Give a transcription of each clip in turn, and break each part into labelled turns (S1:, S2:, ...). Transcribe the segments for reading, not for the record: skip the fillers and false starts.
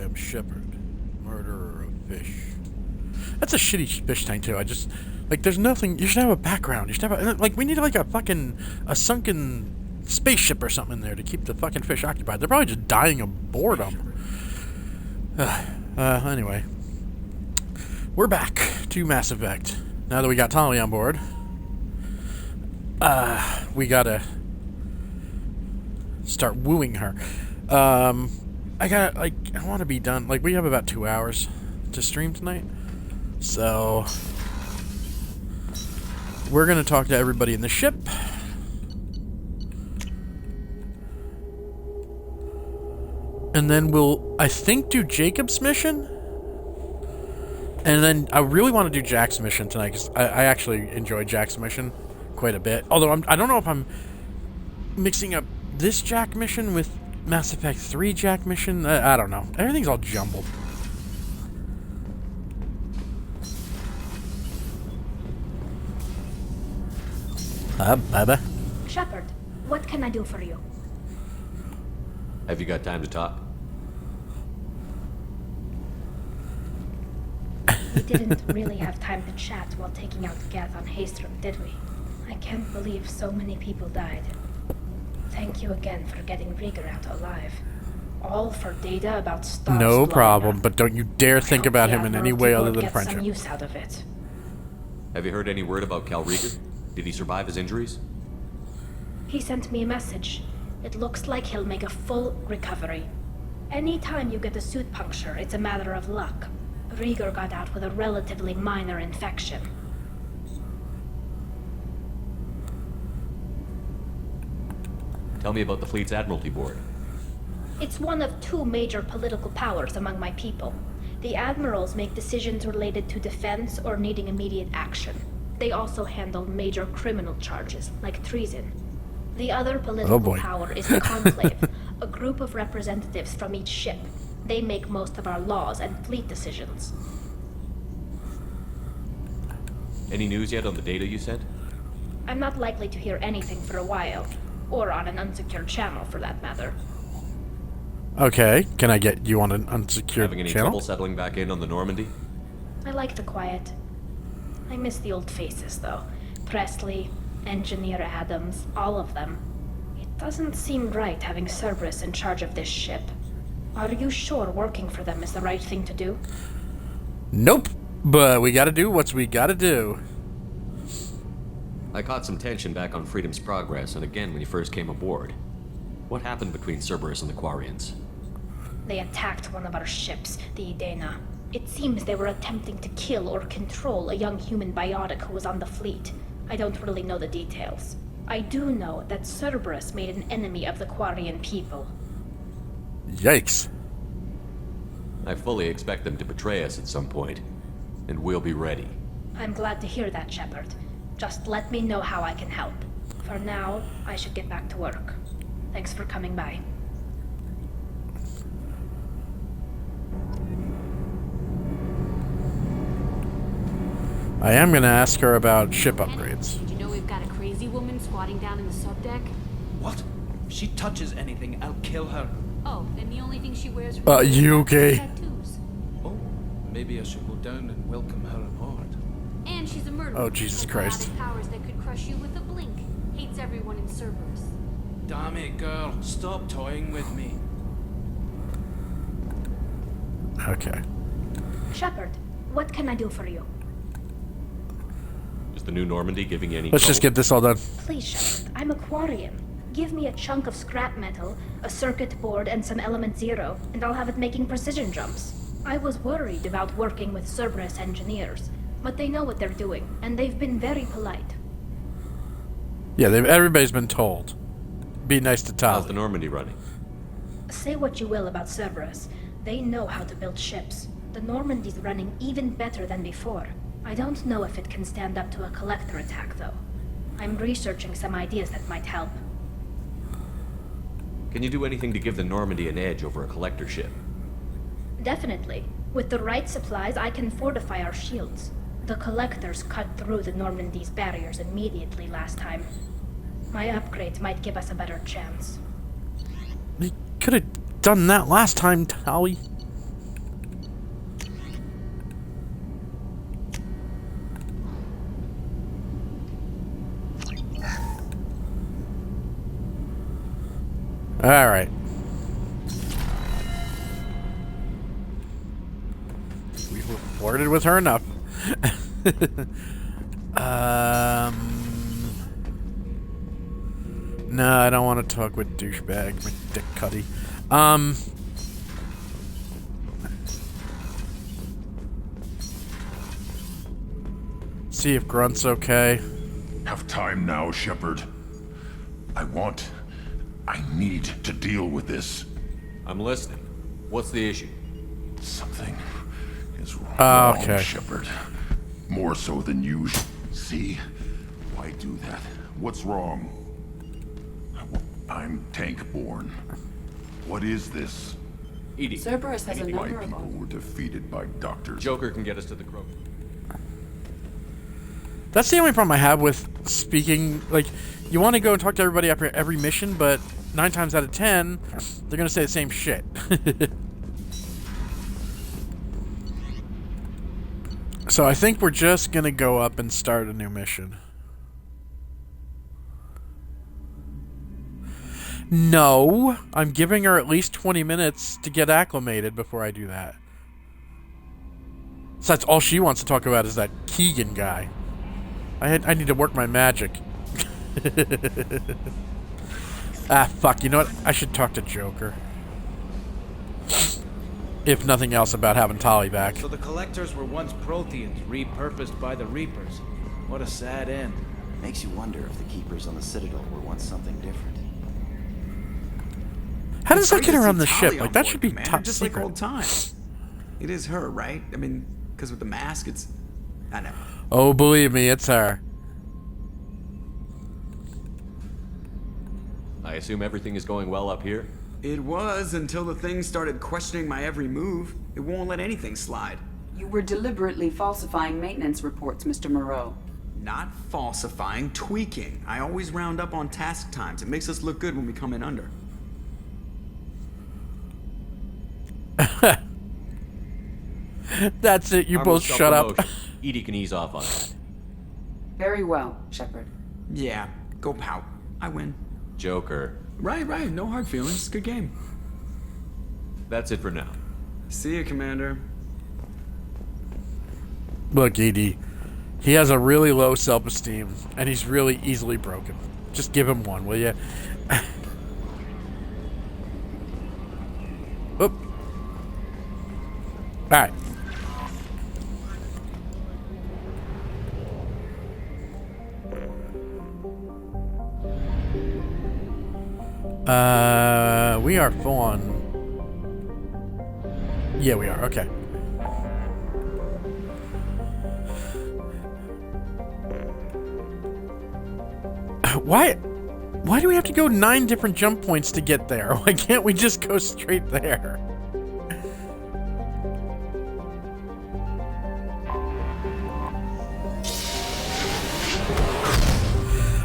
S1: am Shepard, murderer of fish. That's a shitty fish tank too. I just like there's nothing. You should have a background. You should have a, like we need like a sunken spaceship or something in there to keep the fucking fish occupied. They're probably just dying of boredom. Anyway, we're back to Mass Effect. Now that we got Tali on board, we gotta start wooing her. I want to be done. Like, we have about 2 hours to stream tonight. So, we're going to talk to everybody in the ship. And then we'll, I think, do Jacob's mission. And then I really want to do Jack's mission tonight, because I actually enjoyed Jack's mission quite a bit. Although, I don't know if I'm mixing up this Jack mission with Mass Effect 3 Jack mission. I don't know. Everything's all jumbled. Baba.
S2: Shepard, what can I do for you?
S3: Have you got time to talk?
S2: We didn't really have time to chat while taking out Gath on Haystrom, did we? I can't believe so many people died. Thank you again for getting Rieger out alive. All for data about stars.
S1: No problem, but don't you dare think about him in any way other than
S2: get
S1: friendship.
S2: Some use out of it.
S3: Have you heard any word about Cal Rieger? Did he survive his injuries?
S2: He sent me a message. It looks like he'll make a full recovery. Anytime you get a suit puncture, it's a matter of luck. Rieger got out with a relatively minor infection.
S3: Tell me about the fleet's Admiralty Board.
S2: It's one of two major political powers among my people. The admirals make decisions related to defense or needing immediate action. They also handle major criminal charges, like treason. The other political power is the Conclave, a group of representatives from each ship. They make most of our laws and fleet decisions.
S3: Any news yet on the data you sent?
S2: I'm not likely to hear anything for a while. Or on an unsecured channel, for that matter.
S1: Okay, can I get you on an unsecured
S3: Having any
S1: channel?
S3: trouble settling back in on the Normandy?
S2: I like the quiet. I miss the old faces, though. Presley, Engineer Adams, all of them. It doesn't seem right having Cerberus in charge of this ship. Are you sure working for them is the right thing to do?
S1: Nope, but we gotta do what we gotta do.
S3: I caught some tension back on Freedom's Progress, and again when you first came aboard. What happened between Cerberus and the Quarians?
S2: They attacked one of our ships, the Edena. It seems they were attempting to kill or control a young human biotic who was on the fleet. I don't really know the details. I do know that Cerberus made an enemy of the Quarian people.
S1: Yikes.
S3: I fully expect them to betray us at some point, and we'll be ready.
S2: I'm glad to hear that, Shepard. Just let me know how I can help. For now, I should get back to work. Thanks for coming by.
S1: I am gonna ask her about ship upgrades.
S4: Did you know we've got a crazy woman squatting down in the subdeck?
S5: What? If she touches anything, I'll kill her.
S4: Oh, and the only thing she wears
S1: You okay?
S4: tattoos.
S5: Oh, maybe I should go down and welcome her aboard.
S4: And she's a murderer.
S1: Oh, Jesus
S4: with
S1: Christ.
S4: biotic powers that could crush you with a blink. Hates everyone in Cerberus.
S5: Damn it, girl. Stop toying with me.
S1: Okay.
S2: Shepard, what can I do for you?
S3: Is the new Normandy giving you any
S1: Let's just
S3: trouble?
S1: get this all done.
S2: Please, Shepard, I'm a Quarian. Give me a chunk of scrap metal, a circuit board, and some element zero, and I'll have it making precision jumps. I was worried about working with Cerberus engineers, but they know what they're doing, and they've been very polite.
S1: Yeah, everybody's been told. Be nice to
S3: How's the
S1: Tali.
S3: Normandy running?
S2: Say what you will about Cerberus, they know how to build ships. The Normandy's running even better than before. I don't know if it can stand up to a collector attack, though. I'm researching some ideas that might help.
S3: Can you do anything to give the Normandy an edge over a collector ship?
S2: Definitely. With the right supplies, I can fortify our shields. The collectors cut through the Normandy's barriers immediately last time. My upgrades might give us a better chance.
S1: You could have done that last time, Tali. Alright. We've flirted with her enough. No, I don't want to talk with douchebag McDick Cuddy. See if Grunt's okay.
S6: Have time now, Shepard. I need to deal with this.
S3: I'm listening. What's the issue?
S6: Something is wrong,
S1: okay.
S6: Shepard. More so than usual. See? Why do that? What's wrong? I'm tank-born. What is this?
S3: Edie,
S7: Cerberus has a
S6: My
S7: number
S6: people
S7: of...
S6: were defeated by doctors.
S3: Joker can get us to the Crow.
S1: That's the only problem I have with speaking. Like, you want to go and talk to everybody after every mission, but 9 times out of 10, they're going to say the same shit. So I think we're just going to go up and start a new mission. No, I'm giving her at least 20 minutes to get acclimated before I do that. So that's all she wants to talk about is that Keegan guy. I need to work my magic. Ah, fuck. You know what? I should talk to Joker. If nothing else, about having Tali back.
S5: So the Collectors were once Protheans, repurposed by the Reapers. What a sad end.
S8: Makes you wonder if the Keepers on the Citadel were once something different.
S1: How does that
S9: It's
S1: get
S9: great to
S1: around the
S9: see
S1: ship?
S9: Tali
S1: Like,
S9: on
S1: that
S9: board,
S1: should be
S9: Commander,
S1: top
S9: just
S1: secret.
S9: like old times. It is her, right? I mean, because with the mask, it's... I know.
S1: Oh, believe me, it's her.
S3: I assume everything is going well up here?
S9: It was until the thing started questioning my every move. It won't let anything slide.
S7: You were deliberately falsifying maintenance reports, Mr. Moreau.
S9: Not falsifying, tweaking. I always round up on task times. It makes us look good when we come in under.
S1: That's it. You
S3: Harmless
S1: both shut up.
S3: self-promotion. Edie can ease off on that.
S7: Very well, Shepard.
S9: Yeah, go pout. I win.
S3: Joker.
S9: Right. No hard feelings. Good game.
S3: That's it for now.
S9: See you, Commander.
S1: Look, Edie. He has a really low self-esteem, and he's really easily broken. Just give him one, will you? Oop. Alright. We are full on. Yeah, we are. Okay. Why do we have to go 9 different jump points to get there? Why can't we just go straight there?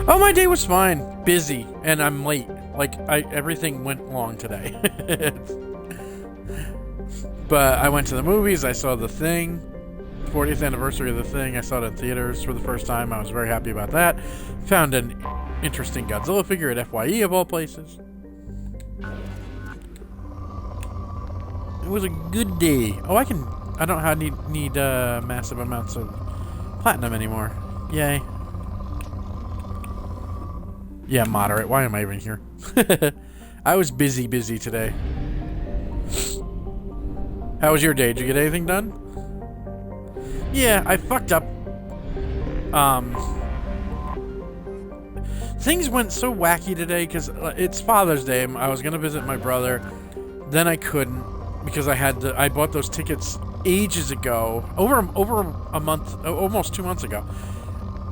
S1: Oh, my day was fine. Busy, and I'm late. Like, everything went long today. But I went to the movies, I saw The Thing. 40th anniversary of The Thing. I saw it in theaters for the first time. I was very happy about that. Found an interesting Godzilla figure at FYE of all places. It was a good day. Oh, I don't need massive amounts of platinum anymore. Yay. Yeah, moderate. Why am I even here? I was busy today. How was your day? Did you get anything done? Yeah, I fucked up. Things went so wacky today because it's Father's Day. I was gonna visit my brother, then I couldn't because I bought those tickets ages ago, over a month, almost 2 months ago,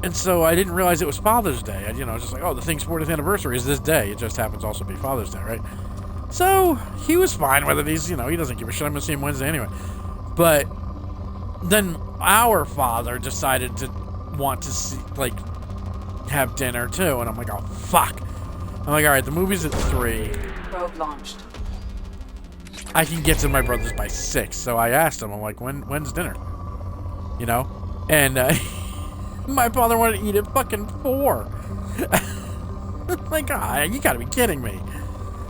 S1: and so I didn't realize it was Father's Day. Just like, oh, the Thing's 40th anniversary is this day. It just happens to also be Father's Day, right? So he was fine with it. He doesn't give a shit. I'm gonna see him Wednesday anyway. But then our father decided to want to see, have dinner too, and I'm like, oh fuck. I'm like, all right, the movie's at 3.
S7: Probe launched.
S1: I can get to my brother's by 6, so I asked him, I'm like, when's dinner? And my father wanted to eat at fucking 4. Like, you gotta be kidding me.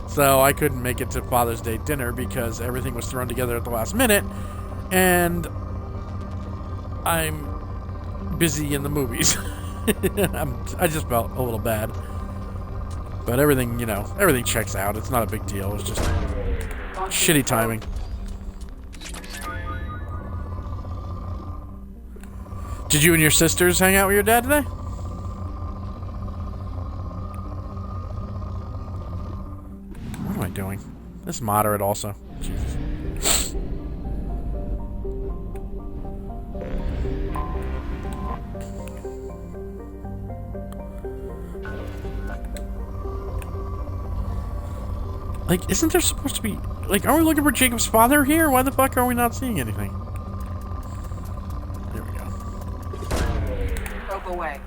S1: So I couldn't make it to Father's Day dinner because everything was thrown together at the last minute, and I'm busy in the movies. I just felt a little bad. But everything, you know, everything checks out. It's not a big deal. It's just shitty timing. Did you and your sisters hang out with your dad today? What am I doing? This is moderate also. Jesus. Like, isn't there supposed to be... Like, are we looking for Jacob's father here? Why the fuck are we not seeing anything? There we go.
S7: Probe away.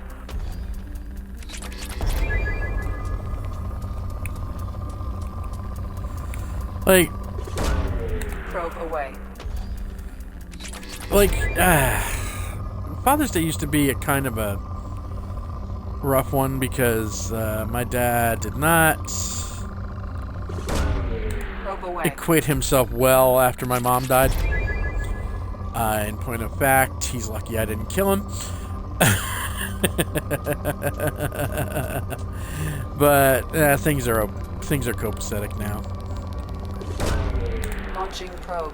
S1: Like...
S7: Probe away.
S1: Like, Father's Day used to be a kind of a rough one because my dad did not acquit himself well after my mom died. In point of fact, he's lucky I didn't kill him. But things are copacetic now.
S7: Launching probe.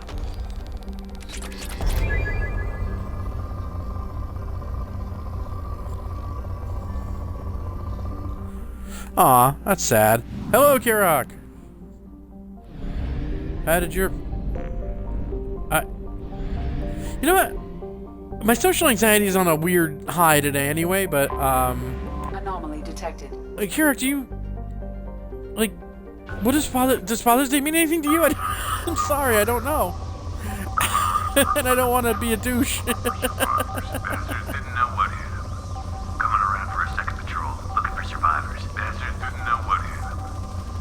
S1: Aw, that's sad. Hello, Kirok. How did your... You know what? My social anxiety is on a weird high today anyway, but,
S7: Anomaly detected.
S1: Kirok, do you... Like, what does Father's Day mean anything to you? I'm sorry, I don't know. And I don't want to be a douche.
S10: Didn't know what hit him. Coming around for a second patrol, looking for survivors. Bastards didn't know what hit him.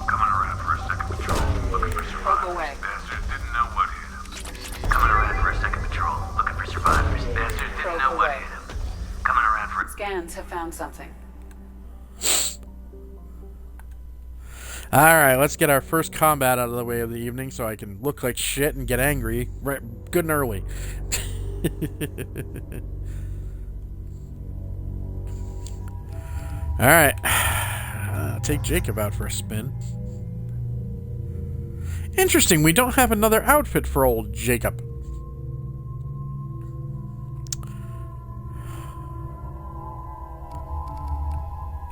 S10: Coming around for a second patrol, looking for survivors.
S7: away.
S10: Bastards didn't know what hit him. Coming around for a second patrol, looking for survivors. Bastards didn't know what hit him. Coming around for...
S7: Scans have found something.
S1: Alright, let's get our first combat out of the way of the evening so I can look like shit and get angry right, good and early. Alright. Take Jacob out for a spin. Interesting, we don't have another outfit for old Jacob.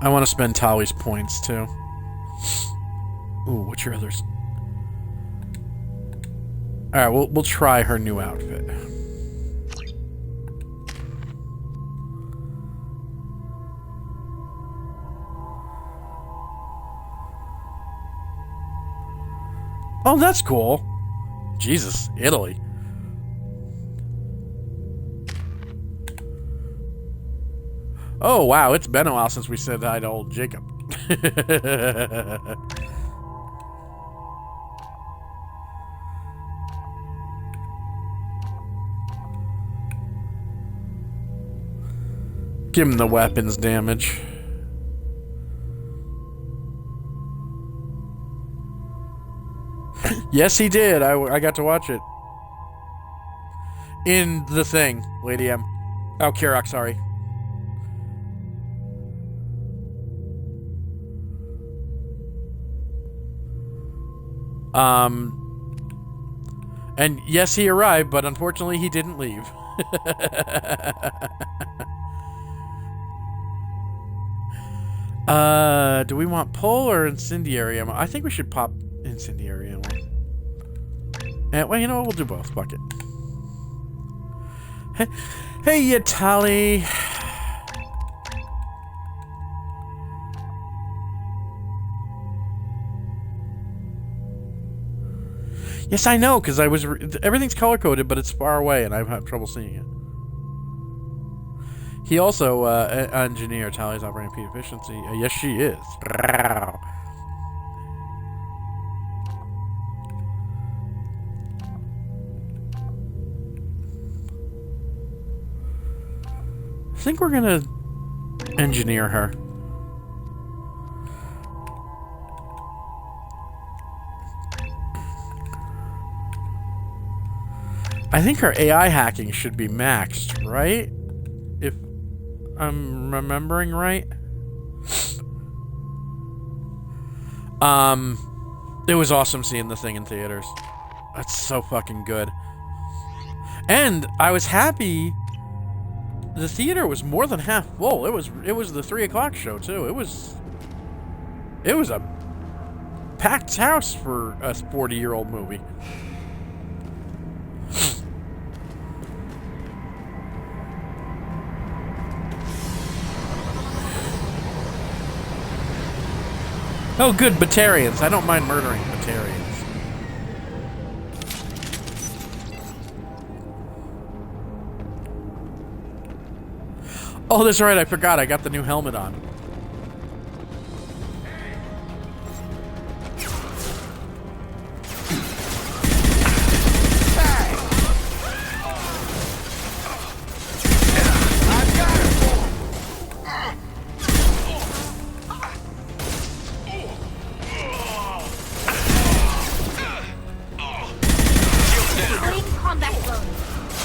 S1: I want to spend Tali's points too. Ooh, what's your others? Alright, we'll try her new outfit. Oh, that's cool. Jesus, Italy. Oh, wow, it's been a while since we said hi to old Jacob. Give him the weapons damage. Yes, he did. I got to watch it. In the thing, Lady M. Oh, Kirok, sorry. And yes, he arrived, but unfortunately he didn't leave. Do we want pull or incendiary ammo? I think we should pop incendiary ammo. And, well, you know what? We'll do both. Fuck it. Hey, you Tali. Yes, I know, because everything's color-coded, but it's far away, and I've had trouble seeing it. He also, engineer Tali's operating peak efficiency. Yes, she is. I think we're gonna engineer her. I think her AI hacking should be maxed, right? If I'm remembering right. It was awesome seeing the thing in theaters. That's so fucking good. And I was happy the theater was more than half full. It was the 3 o'clock show too. It was a packed house for a 40-year-old movie. Oh, good, Batarians. I don't mind murdering Batarians. Oh, that's right. I forgot. I got the new helmet on.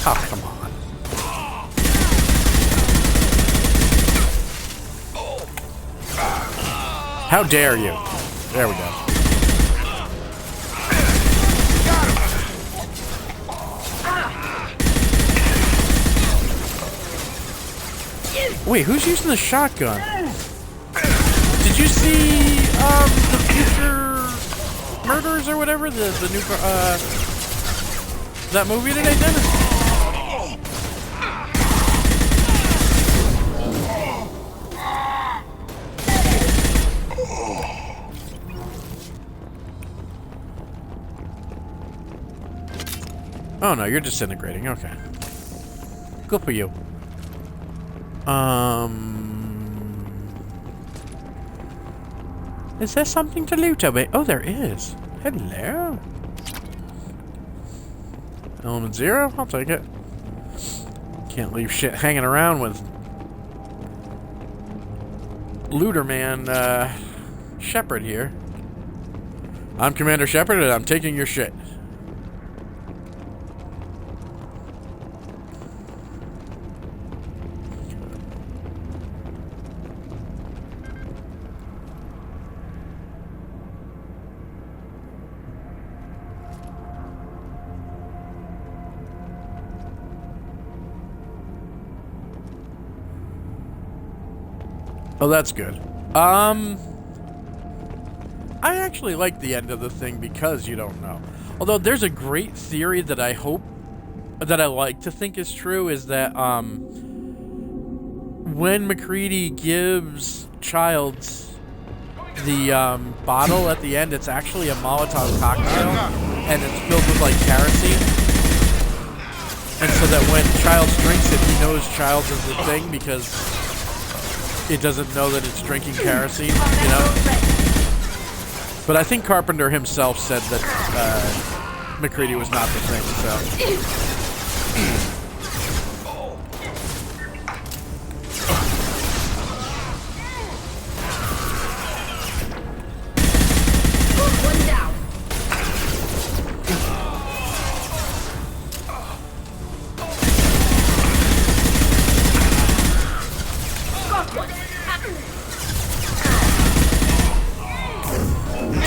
S1: Oh, come on. How dare you? There we go. Wait, who's using the shotgun? Did you see the future murders or whatever? The new that movie today, Dennis? Oh no, you're disintegrating. Okay. Good for you. Is there something to loot over here? Oh, there is. Hello. Element 0? I'll take it. Can't leave shit hanging around with Looter Man, Shepard here. I'm Commander Shepard and I'm taking your shit. Oh, that's good. I actually like the end of the thing because you don't know. Although there's a great theory that I like to think is true, is that when MacReady gives Childs the bottle at the end, it's actually a Molotov cocktail and it's filled with like kerosene. And so that when Childs drinks it, he knows Childs is the thing because it doesn't know that it's drinking kerosene, you know? But I think Carpenter himself said that MacReady was not the thing, so...
S2: One down.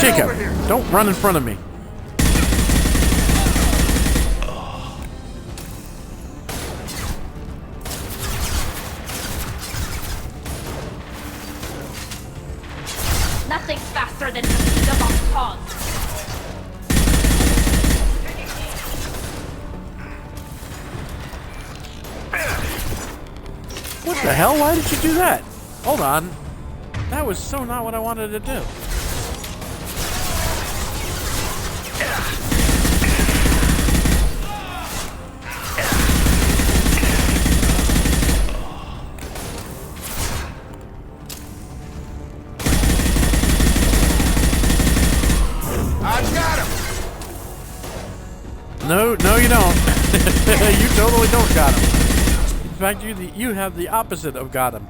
S1: Jacob, don't run in front of me.
S2: Nothing faster than the boss pause.
S1: What the hell? Why did you do that? Hold on. That was so not what I wanted to do. No, you don't. You totally don't got him. In fact, you have the opposite of got him.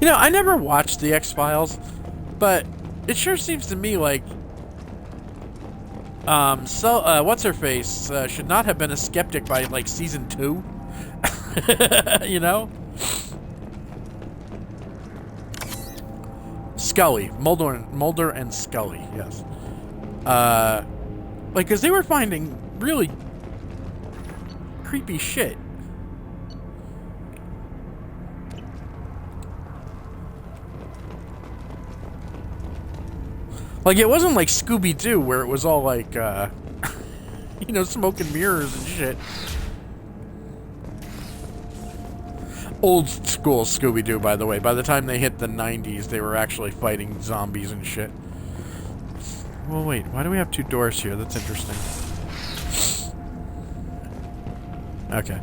S1: You know, I never watched the X-Files, but it sure seems to me like what's her face should not have been a skeptic by like season 2. You know? Scully, Mulder and Scully, yes. Like, cause they were finding really creepy shit. Like, it wasn't like Scooby-Doo where it was all like, you know, smoke and mirrors and shit. Old school Scooby-Doo, by the way. By the time they hit the 90s, they were actually fighting zombies and shit. Well, wait. Why do we have 2 doors here? That's interesting. Okay.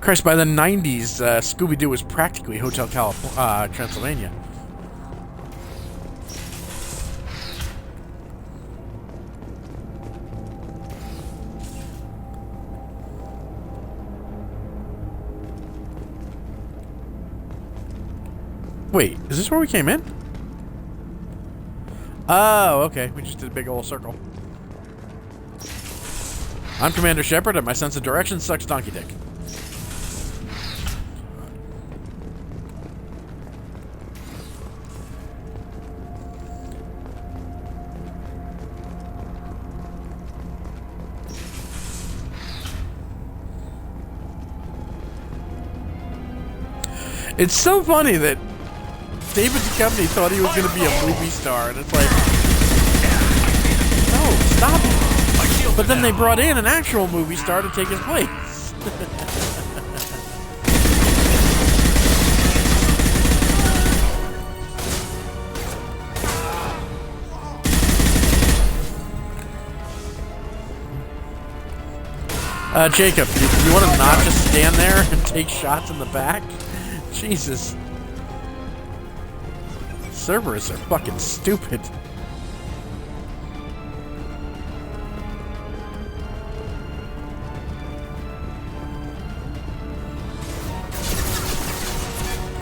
S1: Christ, by the 90s, Scooby-Doo was practically Hotel Transylvania. Wait, is this where we came in? Oh, okay. We just did a big old circle. I'm Commander Shepard, and my sense of direction sucks donkey dick. It's so funny that David Duchovny thought he was going to be a movie star, and it's like, no, stop it. But then they brought in an actual movie star to take his place. Jacob, you want to not just stand there and take shots in the back? Jesus. Cerberus are fucking stupid.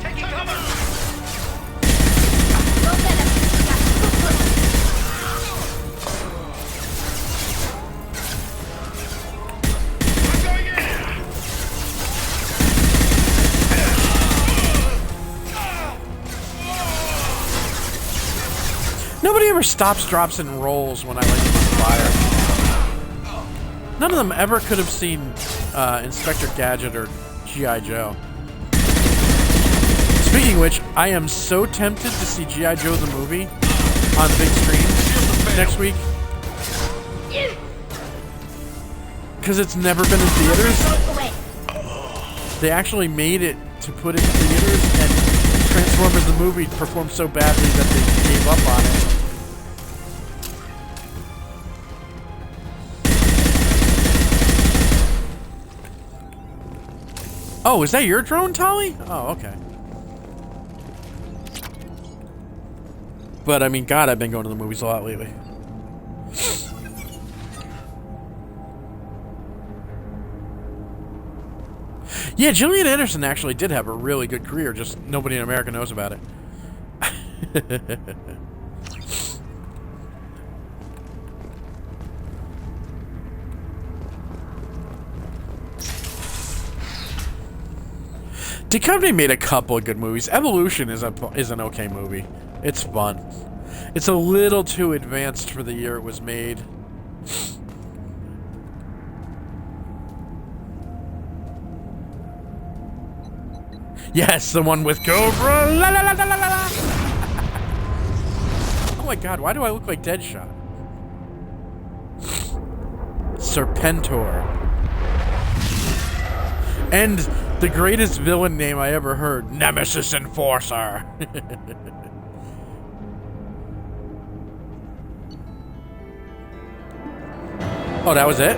S10: Taking cover!
S1: Nobody ever stops, drops, and rolls when I light them on fire. None of them ever could have seen Inspector Gadget or G.I. Joe. Speaking of which, I am so tempted to see G.I. Joe the movie on big screen next week. Because it's never been in theaters. They actually made it to put in theaters, and Transformers the movie performed so badly that they gave up on it. Oh, is that your drone, Tali? Oh, okay. But, I mean, God, I've been going to the movies a lot lately. Yeah, Gillian Anderson actually did have a really good career, just nobody in America knows about it. Duchovny made a couple of good movies. Evolution is an okay movie. It's fun. It's a little too advanced for the year it was made. Yes, the one with Cobra. La, la, la, la, la, la. Oh my God, why do I look like Deadshot? Serpentor. And the greatest villain name I ever heard, Nemesis Enforcer. Oh, that was it?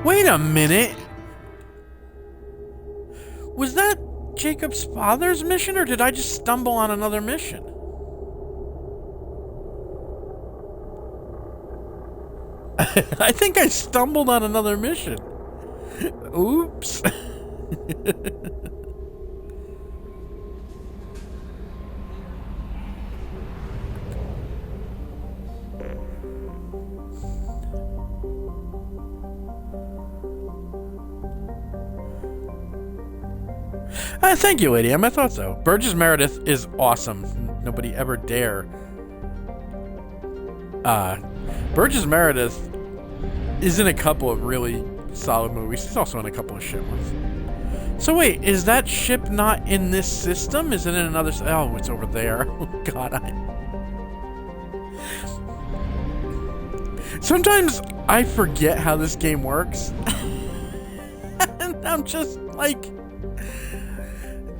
S1: Wait a minute. Was that Jacob's father's mission, or did I just stumble on another mission? I think I stumbled on another mission. Oops. Thank you, Lady M. I thought so. Burgess Meredith is awesome. Nobody ever dare. Burgess Meredith is in a couple of really solid movies. He's also in a couple of shit ones. So wait, is that ship not in this system? Is it in another? Oh, it's over there. Oh God, sometimes I forget how this game works, and I'm just like,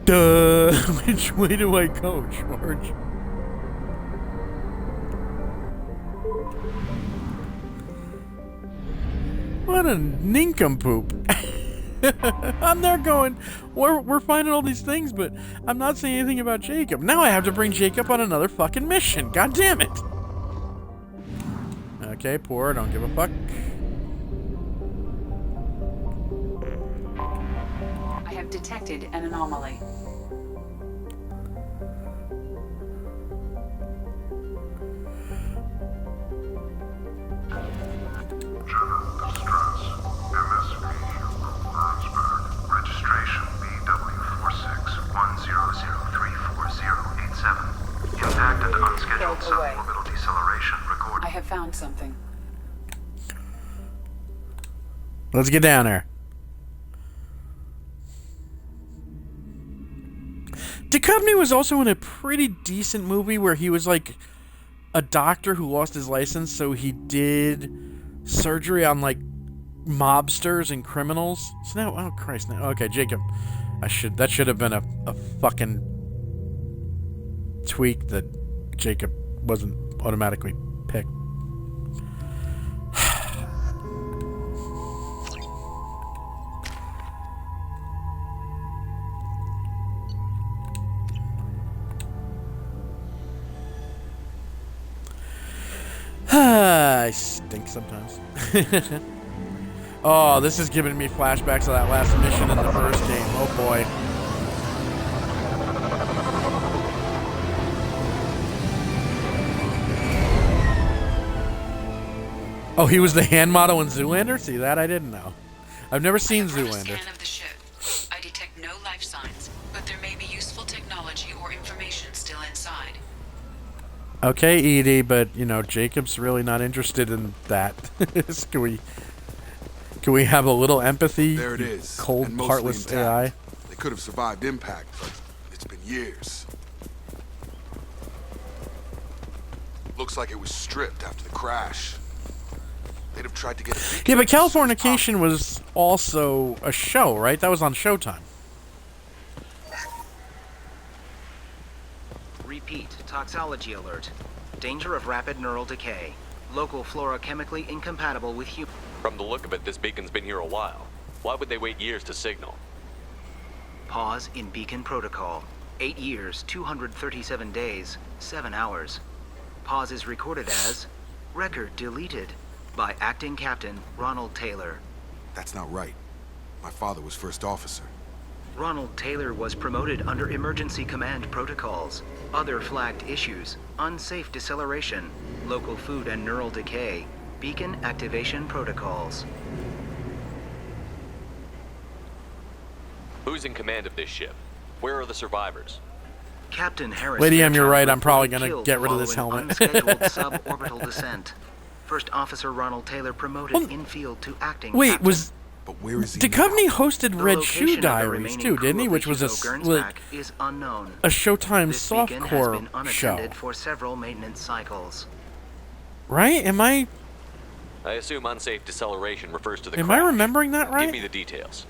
S1: duh. Which way do I go, George? What a nincompoop. I'm there going, we're finding all these things, but I'm not saying anything about Jacob. Now I have to bring Jacob on another fucking mission. God damn it. Okay, poor, don't give a fuck.
S7: I have detected an anomaly.
S10: Registration BW4610034087. Impacted unscheduled suborbital deceleration recorded.
S7: I have found something.
S1: Let's get down there. Duchovny was also in a pretty decent movie where he was like a doctor who lost his license, so he did surgery on like mobsters and criminals. So now, oh Christ, now, okay, Jacob, that should have been a fucking tweak that Jacob wasn't automatically picked. I stink sometimes. Oh, this is giving me flashbacks of that last mission in the first game. Oh boy. Oh, he was the hand model in Zoolander? See, that I didn't know. I've never seen Zoolander.
S7: Scan of the ship. I detect no life signs, but there may be useful technology or information still inside.
S1: Okay, Edie, but you know Jacob's really not interested in that. Can we have a little empathy?
S11: There it is.
S1: Cold,
S11: and
S1: heartless
S11: intact.
S1: AI.
S11: They could have survived impact, but it's been years. Looks like it was stripped after the crash. They'd have tried to get a
S1: Yeah, but Californication was also a show, right? That was on Showtime.
S12: Repeat, toxology alert. Danger of rapid neural decay. Local flora chemically incompatible with human.
S3: From the look of it, this beacon's been here a while. Why would they wait years to signal?
S12: Pause in beacon protocol. 8 years, 237 days, 7 hours. Pause is recorded as record deleted by acting captain Ronald Taylor.
S11: That's not right. My father was first officer.
S12: Ronald Taylor was promoted under emergency command protocols. Other flagged issues: unsafe deceleration, local food and neural decay, beacon activation protocols.
S3: Who's in command of this ship? Where are the survivors?
S12: Captain Harris.
S1: Lady M, you're right. I'm probably
S12: reported
S1: gonna
S12: killed
S1: get rid of this
S12: following
S1: helmet.
S12: unscheduled suborbital descent. First Officer Ronald Taylor promoted in field to acting
S1: Wait,
S12: captain.
S1: was
S11: But where is he
S1: Duchovny hosted
S12: The
S1: Red
S12: location
S1: Shoe
S12: of the
S1: Diaries
S12: remaining
S1: too,
S12: crew
S1: didn't he?
S12: of the
S1: Which was
S12: Hugo
S1: like
S12: Gernsback is unknown.
S1: a Showtime
S12: This beacon has been
S1: softcore show,
S12: unattended for several maintenance cycles.
S1: right?
S3: I assume unsafe deceleration refers to the
S1: Am
S3: crash.
S1: I remembering that right?
S3: Give me the details.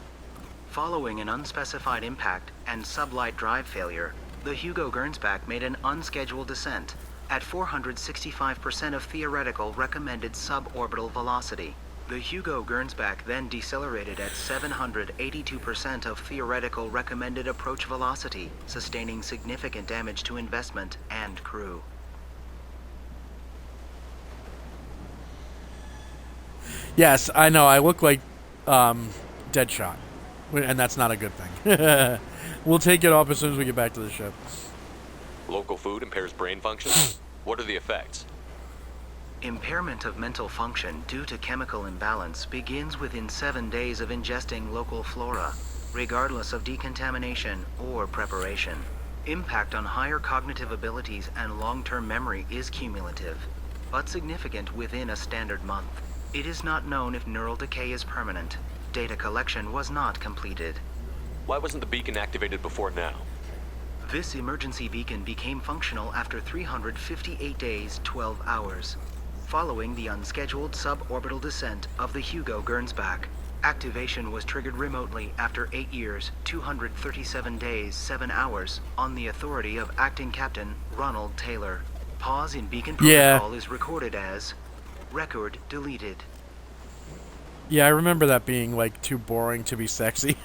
S12: Following an unspecified impact and sublight drive failure, the Hugo Gernsback made an unscheduled descent at 465% of theoretical recommended suborbital velocity. The Hugo Gernsback then decelerated at 782% of theoretical recommended approach velocity, sustaining significant damage to investment and crew.
S1: Yes, I know. I look like Deadshot, and that's not a good thing. We'll take it off as soon as we get back to the ship.
S3: Local food impairs brain function? What are the effects?
S12: Impairment of mental function due to chemical imbalance begins within 7 days of ingesting local flora, regardless of decontamination or preparation. Impact on higher cognitive abilities and long-term memory is cumulative, but significant within a standard month. It is not known if neural decay is permanent. Data collection was not completed.
S3: Why wasn't the beacon activated before now?
S12: This emergency beacon became functional after 358 days, 12 hours, following the unscheduled suborbital descent of the Hugo Gernsback. Activation was triggered remotely after 8 years, 237 days, 7 hours, on the authority of Acting Captain Ronald Taylor. Pause in beacon protocol is recorded as record deleted.
S1: Yeah, I remember that being like too boring to be sexy.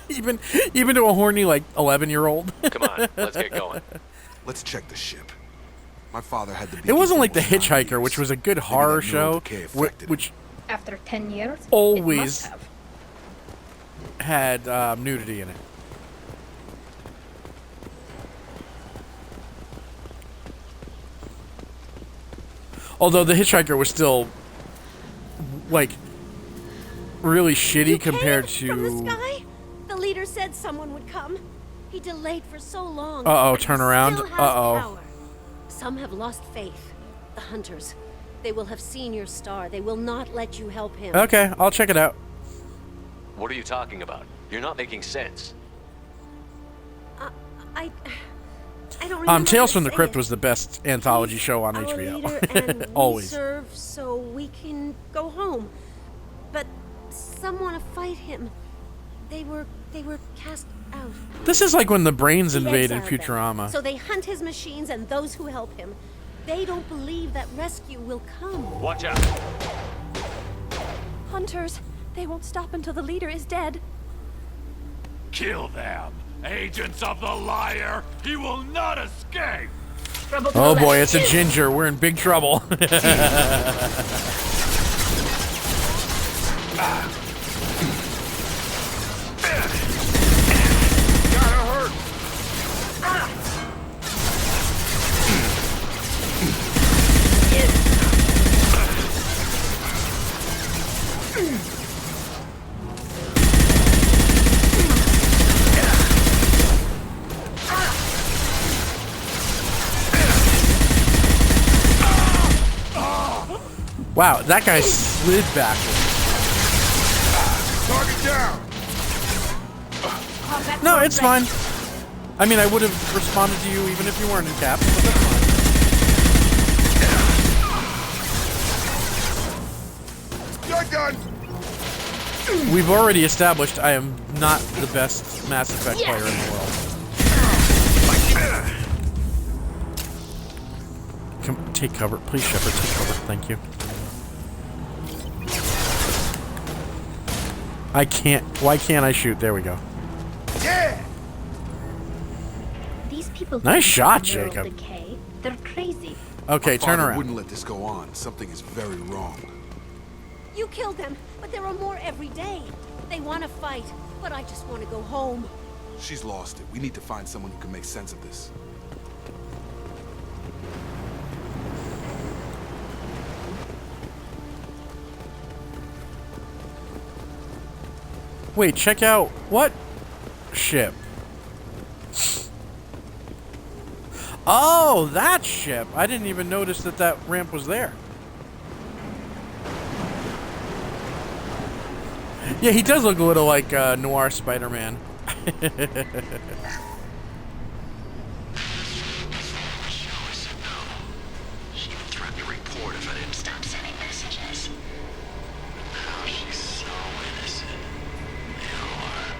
S1: even to a horny like 11-year-old.
S3: Come on, let's get going.
S11: Let's check the ship. My father had the
S1: It
S11: beacon
S1: wasn't
S11: for
S1: like The
S11: almost 9
S1: Hitchhiker,
S11: years.
S1: which was a good
S11: Maybe
S1: horror
S11: that neural
S1: show,
S11: decay affected him.
S1: which
S2: After 10 years,
S1: always
S2: it must have.
S1: had nudity in it. Although The Hitchhiker was still like really shitty compared to.
S13: From the sky? The leader said someone would come. He delayed for so long.
S1: Uh-oh,
S13: but he
S1: turn around.
S13: still has
S1: Uh-oh.
S13: power. Some have lost faith. The hunters. They will have seen your star. They will not let you help him.
S1: Okay, I'll check it out.
S3: What are you talking about? You're not making sense.
S13: I don't remember.
S1: Tales
S13: how
S1: from
S13: to
S1: the
S13: say
S1: Crypt
S13: it.
S1: was the best anthology show on
S13: Our
S1: HBO.
S13: leader and
S1: Always.
S13: we serve so we can go home. But some want to fight him. They were cast out.
S1: This is like when the brains
S13: He
S1: invaded
S13: exiled them.
S1: Futurama.
S13: So they hunt his machines and those who help him. They don't believe that rescue will come.
S3: Watch out!
S14: Hunters, they won't stop until the leader is dead.
S10: Kill them! Agents of the liar! He will not escape!
S1: Oh boy, it's a ginger. We're in big trouble. Wow, that guy slid backwards.
S11: Target down!
S1: No, it's fine. I mean, I would have responded to you even if you weren't in caps, but that's fine.
S11: You're done!
S1: We've already established I am not the best Mass Effect player in the world. Come, take cover. Please, Shepard, take cover. Thank you. I can't. Why can't I shoot? There we go.
S11: Yeah!
S2: These people
S1: Nice
S2: think
S1: shot,
S2: neural
S1: Jacob.
S2: decay. They're crazy.
S1: Okay,
S11: My
S1: turn
S11: father
S1: around.
S11: wouldn't let this go on. Something is very wrong.
S13: You killed them, but there are more every day. They want to fight, but I just want to go home.
S11: She's lost it. We need to find someone who can make sense of this.
S1: Wait, check out what ship? Oh, that ship. I didn't even notice that that ramp was there. Yeah, he does look a little like Noir Spider-Man.
S15: She even threatened to report if I didn't stop sending messages. Now she's so innocent. They all are.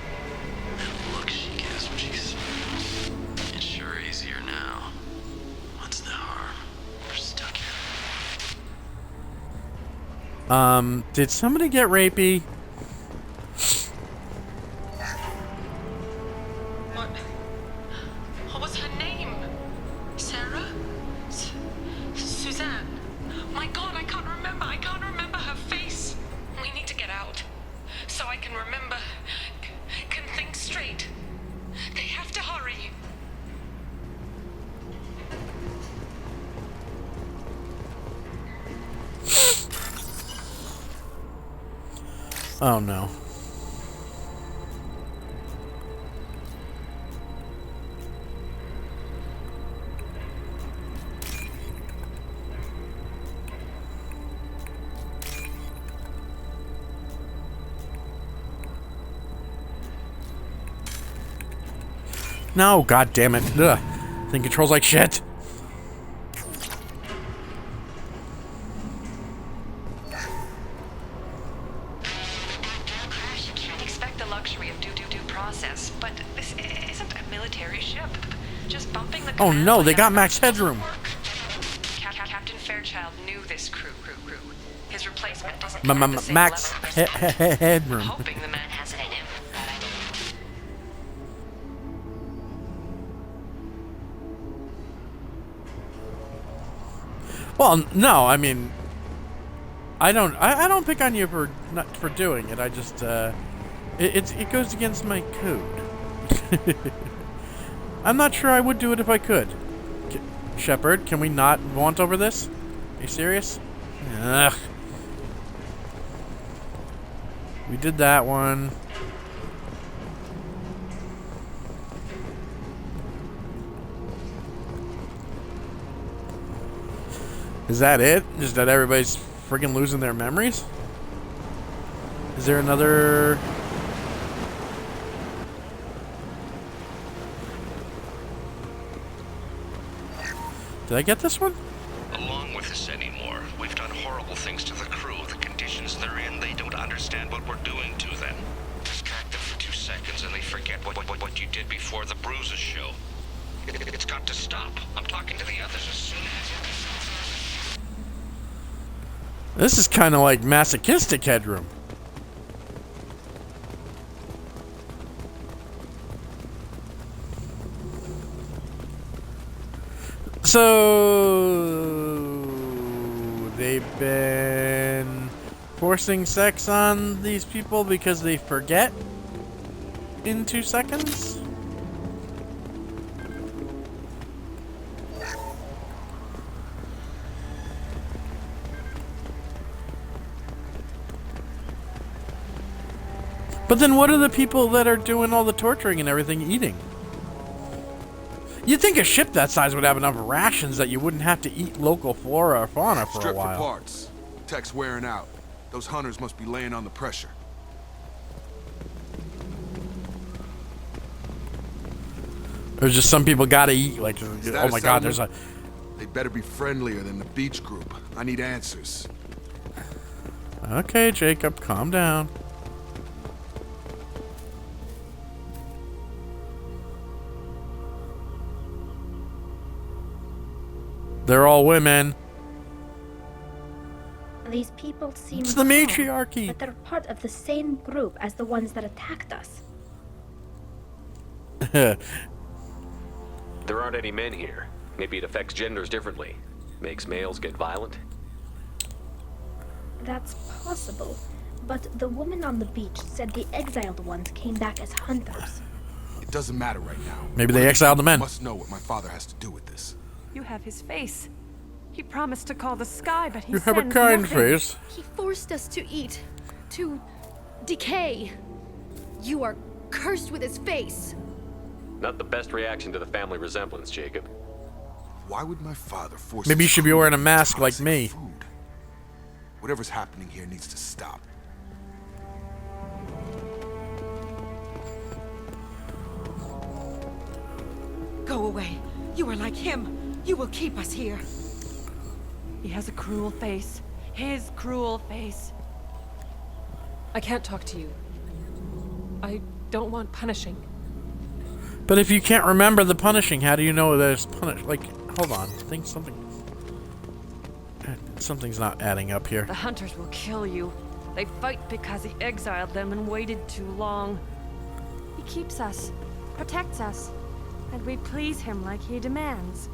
S15: That look she gives when she smiles. It's sure easier now. What's the harm? We're stuck here.
S1: Did somebody get rapey?
S7: What was her name? Sarah? Suzanne? My god, I can't remember her face. We
S1: Oh no. No, god damn it. Ugh. Thing controls like shit.
S7: I'd expect the luxury of due process, but this isn't a military ship. Just bumping the
S1: Oh no, they got max headroom.
S7: Captain Fairchild knew this crew. His replacement doesn't
S1: Max headroom.
S7: Hoping the man has it in him.
S1: Well, no, I mean, I don't pick on you for doing it. I just it goes against my code. I'm not sure I would do it if I could. Shepard, can we not vaunt over this? Are you serious? Ugh. We did that one. Is that it? Is that everybody's friggin' losing their memories? Is there another... Did I get this one?
S15: Along with this anymore. We've done horrible things to the crew. The conditions they're in, they don't understand what we're doing to them. Distract them for 2 seconds and they forget what you did before the bruises show. It's got to stop. I'm talking to the others as soon as...
S1: This is kind of like masochistic headroom. So they've been forcing sex on these people because they forget in 2 seconds? But then what are the people that are doing all the torturing and everything eating? You'd think a ship that size would have enough rations that you wouldn't have to eat local flora or fauna for a while.
S11: Strip for parts. Tech's wearing out. Those hunters must be laying on the pressure.
S1: There's just some people gotta eat. Like, oh my god, there's a...
S11: They better be friendlier than the beach group. I need answers.
S1: Okay, Jacob, calm down. They're all women.
S2: These people seem
S1: It's the
S2: calm,
S1: matriarchy.
S2: but they're part of the same group as the ones that attacked us.
S3: There aren't any men here. Maybe it affects genders differently. Makes males get violent.
S2: That's possible. But the woman on the beach said the exiled ones came back as hunters.
S11: It doesn't matter right now.
S1: Maybe they exiled the men.
S11: Must know what my father has to do with this.
S14: You have his face. He promised to call the sky, but he
S1: You have a
S14: sends
S1: kind
S14: nothing.
S1: face.
S13: He forced us to eat, to decay. You are cursed with his face.
S3: Not the best reaction to the family resemblance, Jacob.
S11: Why would my father force...
S1: Maybe you
S11: his
S1: should be
S11: crew
S1: wearing a
S11: to
S1: mask like
S11: toxic
S1: me.
S11: food? Whatever's happening here needs to stop.
S16: Go away. You are like him. You will keep us here.
S14: He has a cruel face. His cruel face.
S17: I can't talk to you. I don't want punishing.
S1: But if you can't remember the punishing, how do you know that it's punished? Like, hold on. I think something's not adding up here.
S14: The hunters will kill you. They fight because he exiled them and waited too long. He keeps us, protects us, and we please him like he demands.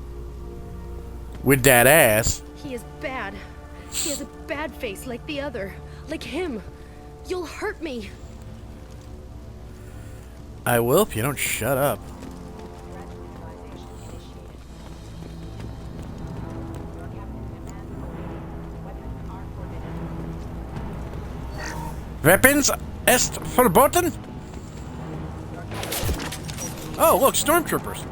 S1: With that ass.
S13: He is bad. He has a bad face like the other. Like him. You'll hurt me.
S1: I will if you don't shut up. Weapons est verboten? Oh, look, stormtroopers.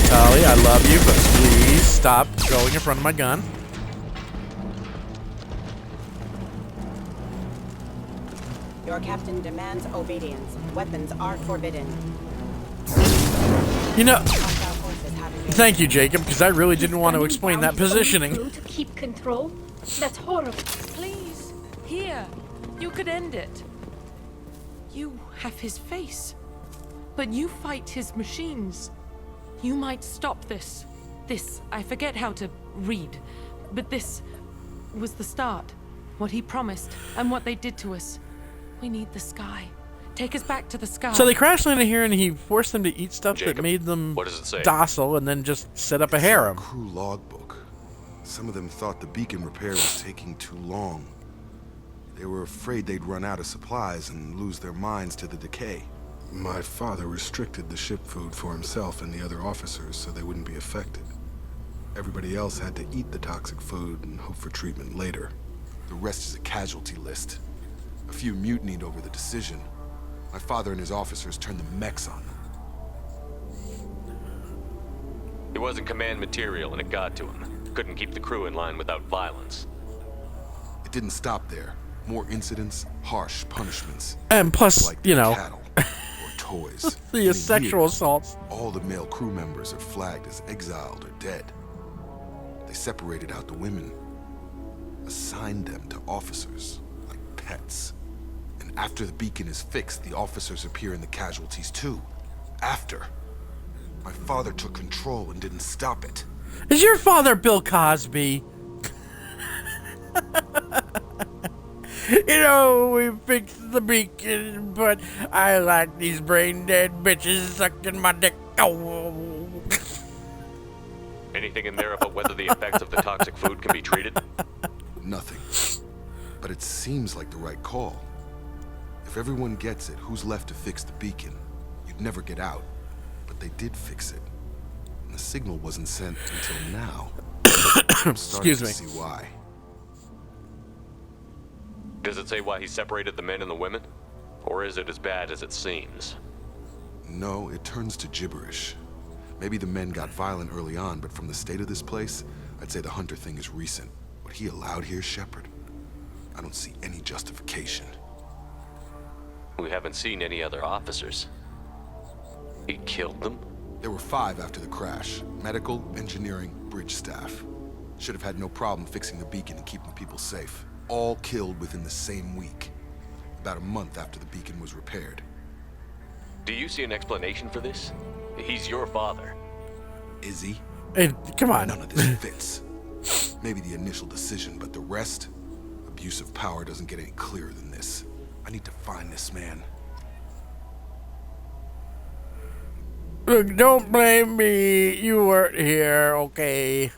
S1: Tali, I love you, but please stop going in front of my gun.
S18: Your captain demands obedience. Weapons are forbidden.
S1: You know, thank you, Jacob, because I really didn't want to explain that positioning.
S2: To keep control? That's horrible.
S17: Please, here. You could end it. You have his face, but you fight his machines. You might stop this. This, I forget how to read, but this was the start. What he promised, and what they did to us. We need the sky. Take us back to the sky.
S1: So they crash landed here, and he forced them to eat stuff
S3: Jacob,
S1: that made them
S3: what does it say?
S1: docile, and then just set up a harem.
S11: Crew logbook. Some of them thought the beacon repair was taking too long. They were afraid they'd run out of supplies and lose their minds to the decay.
S19: My father restricted the ship food for himself and the other officers so they wouldn't be affected. Everybody else had to eat the toxic food and hope for treatment later.
S11: The rest is a casualty list. A few mutinied over the decision. My father and his officers turned the mechs on them.
S3: He wasn't command material and it got to him. Couldn't keep the crew in line without violence.
S11: It didn't stop there. More incidents, harsh punishments.
S1: And plus,
S11: like
S1: you know,
S11: cattle or toys.
S1: the sexual assaults.
S11: All the male crew members are flagged as exiled or dead. They separated out the women, assigned them to officers like pets. And after the beacon is fixed, the officers appear in the casualties too. After. My father took control and didn't stop it.
S1: Is your father Bill Cosby? You know, we fixed the beacon, but I like these brain-dead bitches sucking my dick. Oh.
S3: Anything in there about whether the effects of the toxic food can be treated?
S11: Nothing. But it seems like the right call. If everyone gets it, who's left to fix the beacon? You'd never get out. But they did fix it. And the signal wasn't sent until now. I'm starting to see why.
S3: Does it say why he separated the men and the women? Or is it as bad as it seems?
S11: No, it turns to gibberish. Maybe the men got violent early on, but from the state of this place, I'd say the Hunter thing is recent. What he allowed here, Shepard, I don't see any justification.
S3: We haven't seen any other officers. He killed them?
S11: There were 5 after the crash. Medical, engineering, bridge staff. Should have had no problem fixing the beacon and keeping people safe. All killed within the same week. About a month after the beacon was repaired.
S3: Do you see an explanation for this? He's your father.
S11: Is he?
S1: Hey, come on.
S11: None of this fits. Maybe the initial decision, but the rest? Abuse of power doesn't get any clearer than this. I need to find this man.
S1: Look, don't blame me. You weren't here, okay?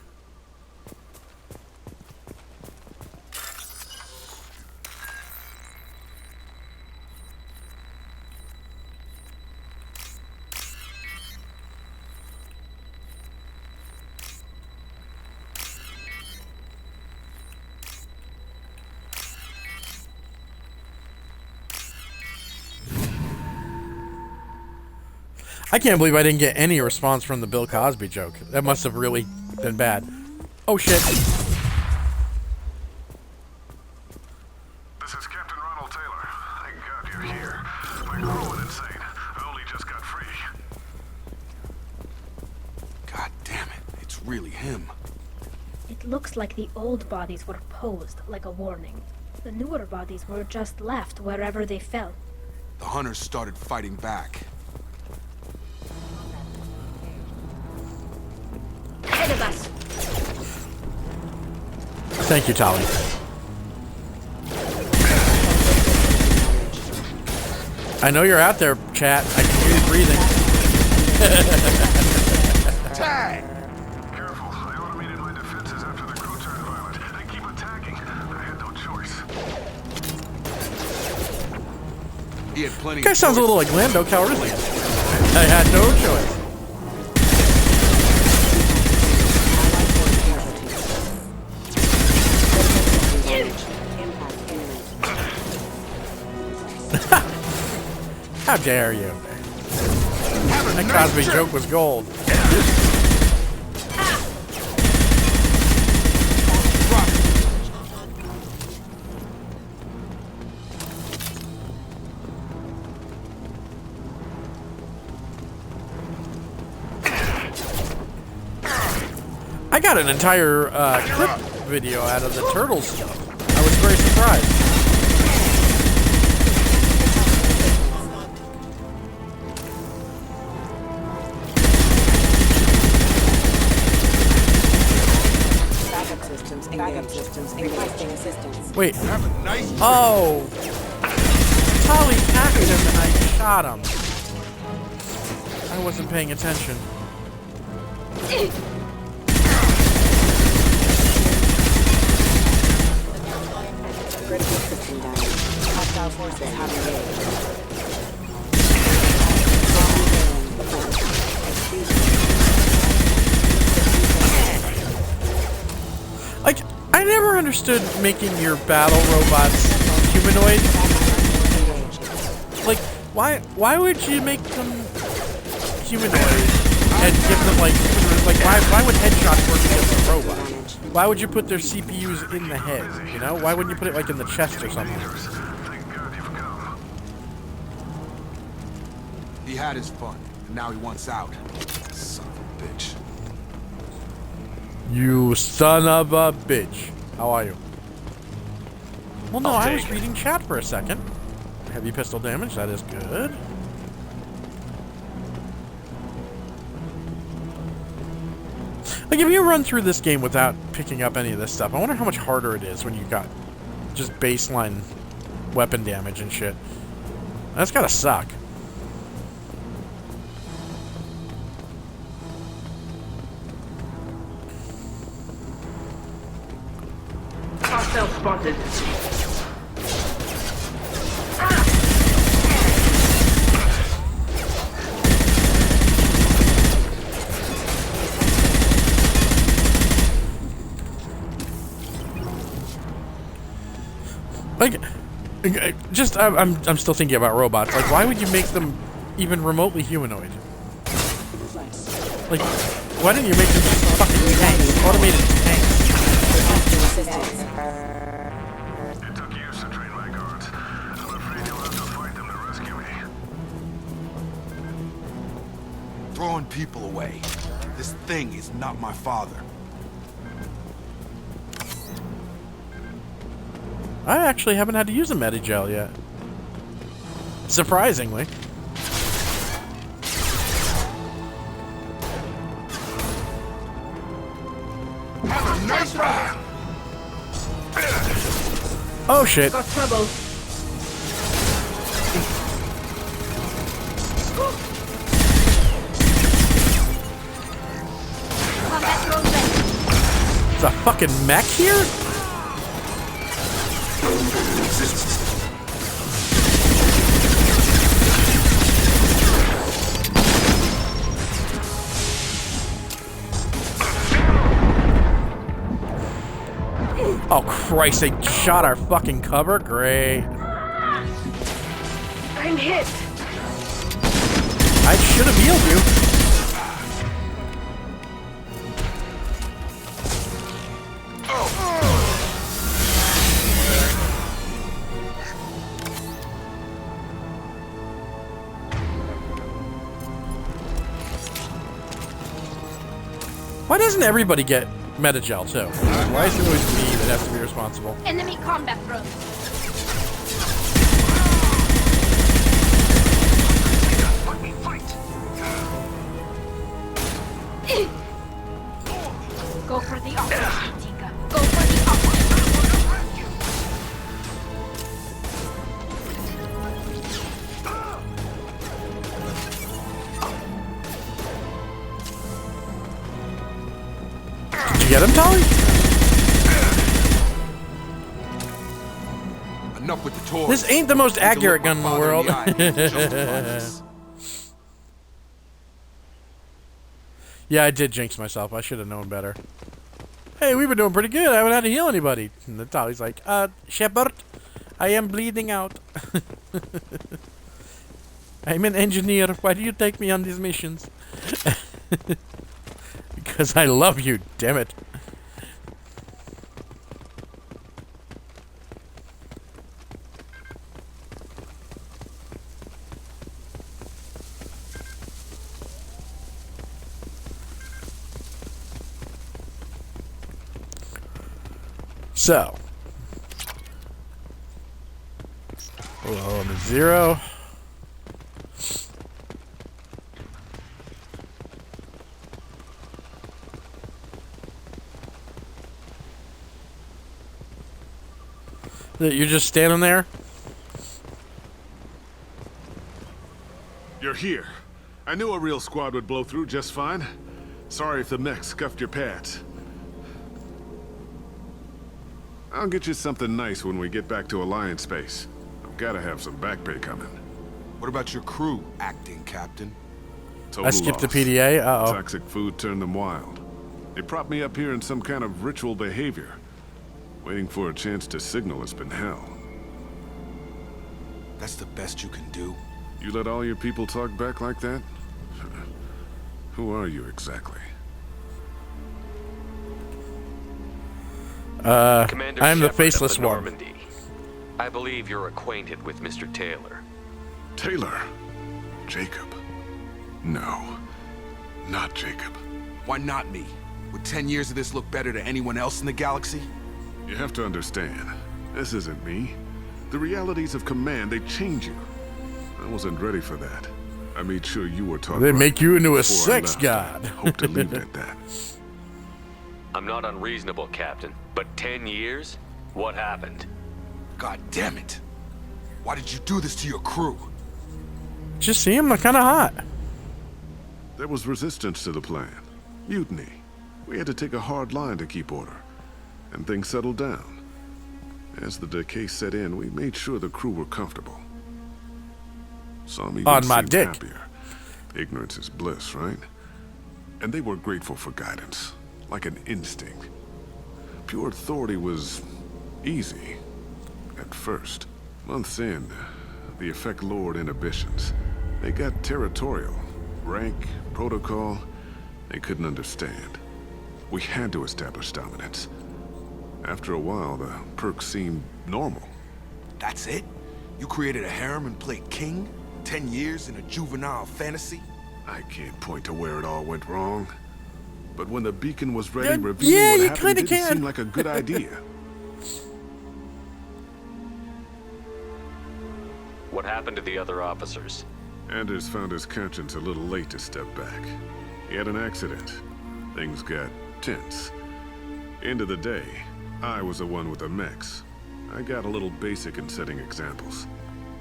S1: I can't believe I didn't get any response from the Bill Cosby joke. That must have really been bad. Oh shit.
S10: This is Captain Ronald Taylor. Thank God you're here. My crew went insane. I only just got free.
S11: God damn it. It's really him.
S2: It looks like the old bodies were posed like a warning. The newer bodies were just left wherever they fell.
S11: The Hunters started fighting back.
S2: Ahead of us.
S1: Thank you, Tali. I know you're out there, chat. I can hear you breathing.
S10: Tag! Careful. I automated my defenses after the crew turned violent. They keep attacking. I had no choice.
S11: plenty.
S1: Guy sounds a little like Lando Calrissian. I had no choice. How dare you? That Cosby joke was gold. I got an entire clip video out of the turtles stuff. I was very surprised.
S18: Backup systems, requesting assistance.
S1: Wait. Oh. Tali hacked him and I shot him. I wasn't paying attention.
S18: Critical system down. Hostile forces have
S1: Like, I never understood making your battle robots humanoid. Like, why would you make them humanoid and give them like why would headshots work against a robot? Why would you put their CPUs in the head? You know, why wouldn't you put it like in the chest or something?
S11: He had his fun, and now he wants out. Son of a bitch.
S1: You son of a bitch. How are you? Well, no, I was reading chat for a second. Heavy pistol damage, that is good. Like, if you run through this game without picking up any of this stuff, I wonder how much harder it is when you got just baseline weapon damage and shit. That's gotta suck.
S10: Hostile spotted.
S1: Like, just I'm still thinking about robots. Like, why would you make them even remotely humanoid? Like, why didn't you make them just fucking tanks, automated tanks?
S10: It took years to train my guards. I'm afraid you'll have to fight them to rescue me.
S11: Throwing people away. This thing is not my father.
S1: I actually haven't had to use a Medigel yet. Surprisingly.
S10: Have a nice ride.
S1: Oh shit.
S2: Got trouble.
S1: Is a fucking mech here? Oh Christ, they shot our fucking cover? Great.
S2: I'm hit.
S1: I should have healed you. Why doesn't everybody get Medigel too? Why is it always me that has to be responsible?
S2: Enemy combat drone. Go for the operation, Tika. Go for the operation.
S1: Did you get him, Tali?
S11: Enough with the toys.
S1: This ain't the most
S11: Need to
S1: accurate
S11: look
S1: gun in
S11: my
S1: the
S11: father
S1: world.
S11: the eye and justify this.
S1: Yeah, I did jinx myself. I should have known better. Hey, we've been doing pretty good. I haven't had to heal anybody. And the Tali's like, Shepard, I am bleeding out. I'm an engineer. Why do you take me on these missions? Because I love you, damn it. So, well, I'm at 0. You're just standing there?
S20: You're here. I knew a real squad would blow through just fine. Sorry if the mech scuffed your pads. I'll get you something nice when we get back to Alliance space. I've gotta have some back pay coming.
S11: What about your crew, acting captain?
S20: Total
S1: I skipped the
S20: loss.
S1: PDA. Uh-oh.
S20: Toxic food turned them wild. They propped me up here in some kind of ritual behavior. Waiting for a chance to signal has been hell.
S11: That's the best you can do?
S20: You let all your people talk back like that? Who are you exactly?
S3: Commander
S1: I'm the
S3: Shepard
S1: faceless
S3: of the
S1: one.
S3: Normandy. I believe you're acquainted with Mr. Taylor.
S20: Taylor? Jacob? No, not Jacob.
S11: Why not me? Would 10 years of this look better to anyone else in the galaxy?
S20: You have to understand, this isn't me. The realities of command, they change you. I wasn't ready for that. I made sure you were taught
S1: They
S20: right
S1: make you into a
S20: before I
S1: sex
S20: left.
S1: god.
S20: Hope to leave it at that.
S3: I'm not unreasonable, Captain, but 10 years? What happened?
S11: God damn it! Why did you do this to your crew?
S1: Just see him, they're kind of hot.
S20: There was resistance to the plan. Mutiny. We had to take a hard line to keep order. And things settled down. As the decay set in, we made sure the crew were comfortable. Some even
S1: On my
S20: seemed
S1: dick.
S20: happier. Ignorance is bliss, right? And they were grateful for guidance, like an instinct. Pure authority was easy, at first. Months in, the effect lowered inhibitions. They got territorial. Rank, protocol, they couldn't understand. We had to establish dominance. After a while, the perks seemed normal.
S11: That's it? You created a harem and played king? 10 years in a juvenile fantasy?
S20: I can't point to where it all went wrong. But when the beacon was ready,
S1: Yeah,
S20: revealing
S1: yeah,
S20: what
S1: you
S20: happened
S1: kinda
S20: didn't
S1: can.
S20: seem like a good idea.
S3: What happened to the other officers?
S20: Anders found his conscience a little late to step back. He had an accident. Things got tense. End of the day, I was the one with the mechs. I got a little basic in setting examples.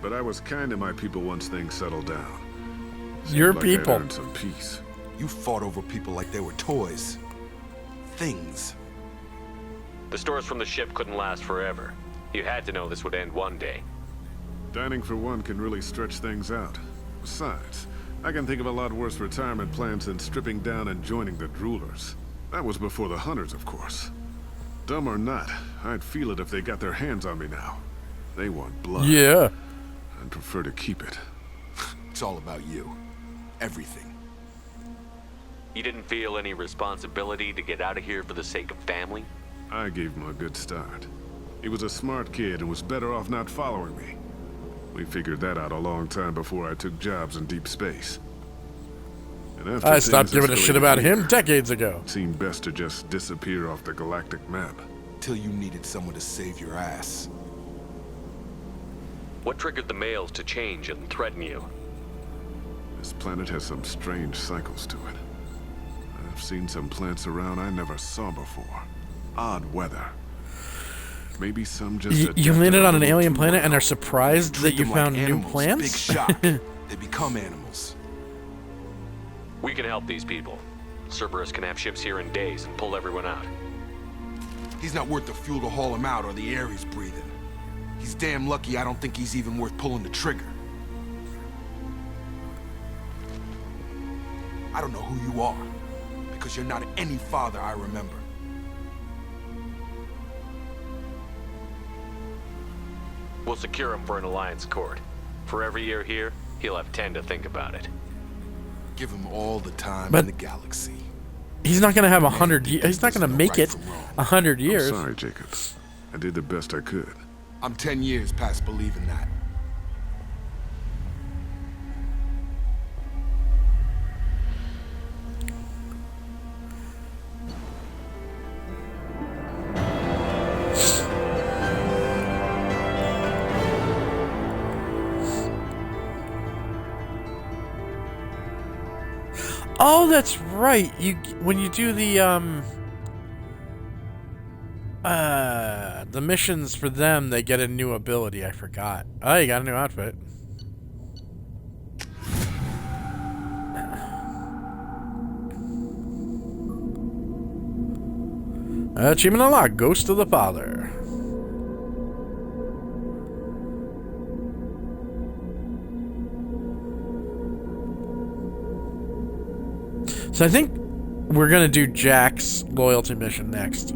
S20: But I was kind to my people once things settled down. Seemed
S1: Your
S20: like I'd
S1: people.
S20: earned some peace.
S11: You fought over people like they were toys. Things.
S3: The stores from the ship couldn't last forever. You had to know this would end one day.
S20: Dining for one can really stretch things out. Besides, I can think of a lot worse retirement plans than stripping down and joining the droolers. That was before the hunters, of course. Dumb or not, I'd feel it if they got their hands on me now. They want blood.
S1: Yeah.
S20: I'd prefer to keep it.
S11: It's all about you. Everything.
S3: You didn't feel any responsibility to get out of here for the sake of family?
S20: I gave him a good start. He was a smart kid and was better off not following me. We figured that out a long time before I took jobs in deep space. And after
S1: I stopped
S20: things
S1: giving a shit
S20: escalated
S1: about
S20: here,
S1: him decades ago.
S20: it seemed best to just disappear off the galactic map.
S11: Till you needed someone to save your ass.
S3: What triggered the males to change and threaten you?
S20: This planet has some strange cycles to it. I've seen some plants around I never saw before. Odd weather. Maybe some just
S1: You
S20: adapted
S1: landed
S20: a
S1: on an
S20: little
S1: alien
S20: too
S1: planet
S20: well.
S1: and are surprised that
S11: Treat
S1: you
S11: them like
S1: found new
S11: animals. Big
S1: plants?
S11: shock. They become animals.
S3: We can help these people. Cerberus can have ships here in days and pull everyone out.
S11: He's not worth the fuel to haul him out or the air he's breathing. He's damn lucky I don't think he's even worth pulling the trigger. I don't know who you are, because you're not any father I remember.
S21: We'll secure him for an Alliance court. For every year here, he'll have 10 to think about it.
S11: Give him all the time
S1: But
S11: in the galaxy.
S1: he's not gonna have 100 years. He's not gonna make it 100 years.
S20: I'm sorry, Jacob. I did the best I could.
S11: I'm 10 years past believing that.
S1: Oh, that's right. When you do the missions for them, they get a new ability. I forgot. Oh, you got a new outfit. Achievement unlocked. Ghost of the Father. So I think we're gonna do Jack's loyalty mission next.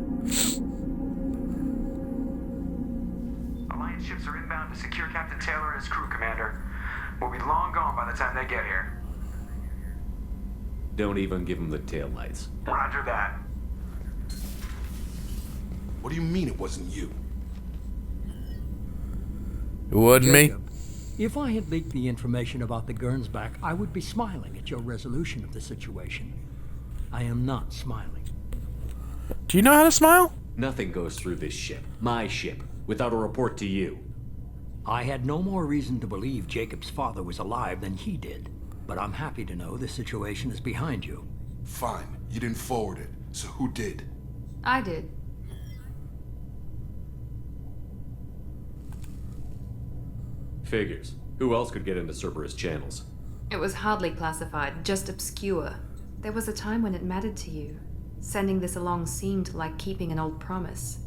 S10: Alliance ships are inbound to secure Captain Taylor and his crew, Commander. We'll be long gone by the time they get here.
S3: Don't even give him the taillights.
S10: Roger that.
S11: What do you mean it wasn't you?
S1: It wasn't me.
S22: Jacob, if I had leaked the information about the Gernsback, I would be smiling at your resolution of the situation. I am not smiling.
S1: Do you know how to smile?
S3: Nothing goes through this ship, my ship, without a report to you.
S22: I had no more reason to believe Jacob's father was alive than he did, but I'm happy to know the situation is behind you.
S11: Fine, you didn't forward it, so who did?
S4: I did.
S3: Figures. Who else could get into Cerberus channels?
S4: It was hardly classified, just obscure. There was a time when it mattered to you. Sending this along seemed like keeping an old promise.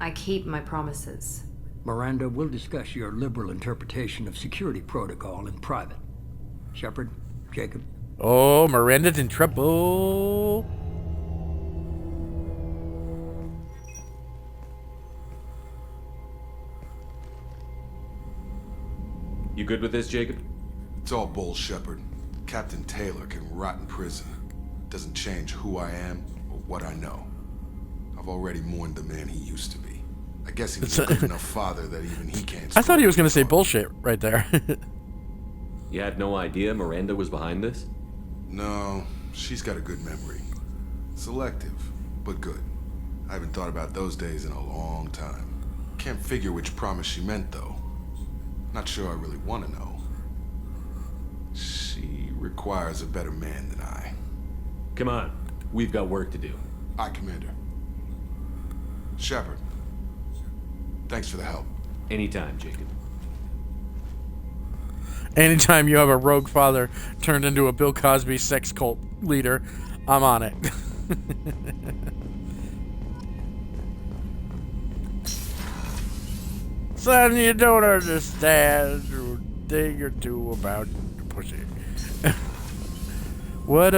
S4: I keep my promises.
S22: Miranda, we'll discuss your liberal interpretation of security protocol in private. Shepard, Jacob.
S1: Oh, Miranda's in trouble.
S3: You good with this, Jacob?
S11: It's all bull, Shepard. Captain Taylor can rot in prison. Doesn't change who I am or what I know. I've already mourned the man he used to be. I guess he was a good enough father that even he can't.
S1: I thought he was going to say bullshit right there.
S3: You had no idea Miranda was behind this?
S11: No, she's got a good memory. Selective, but good. I haven't thought about those days in a long time. Can't figure which promise she meant, though. Not sure I really want to know. She requires a better man than I.
S3: Come on, we've got work to do.
S11: Aye, Commander. Shepard, thanks for the help.
S3: Anytime, Jacob.
S1: Anytime you have a rogue father turned into a Bill Cosby sex cult leader, I'm on it. Son, you don't understand a thing or two about pussy. What,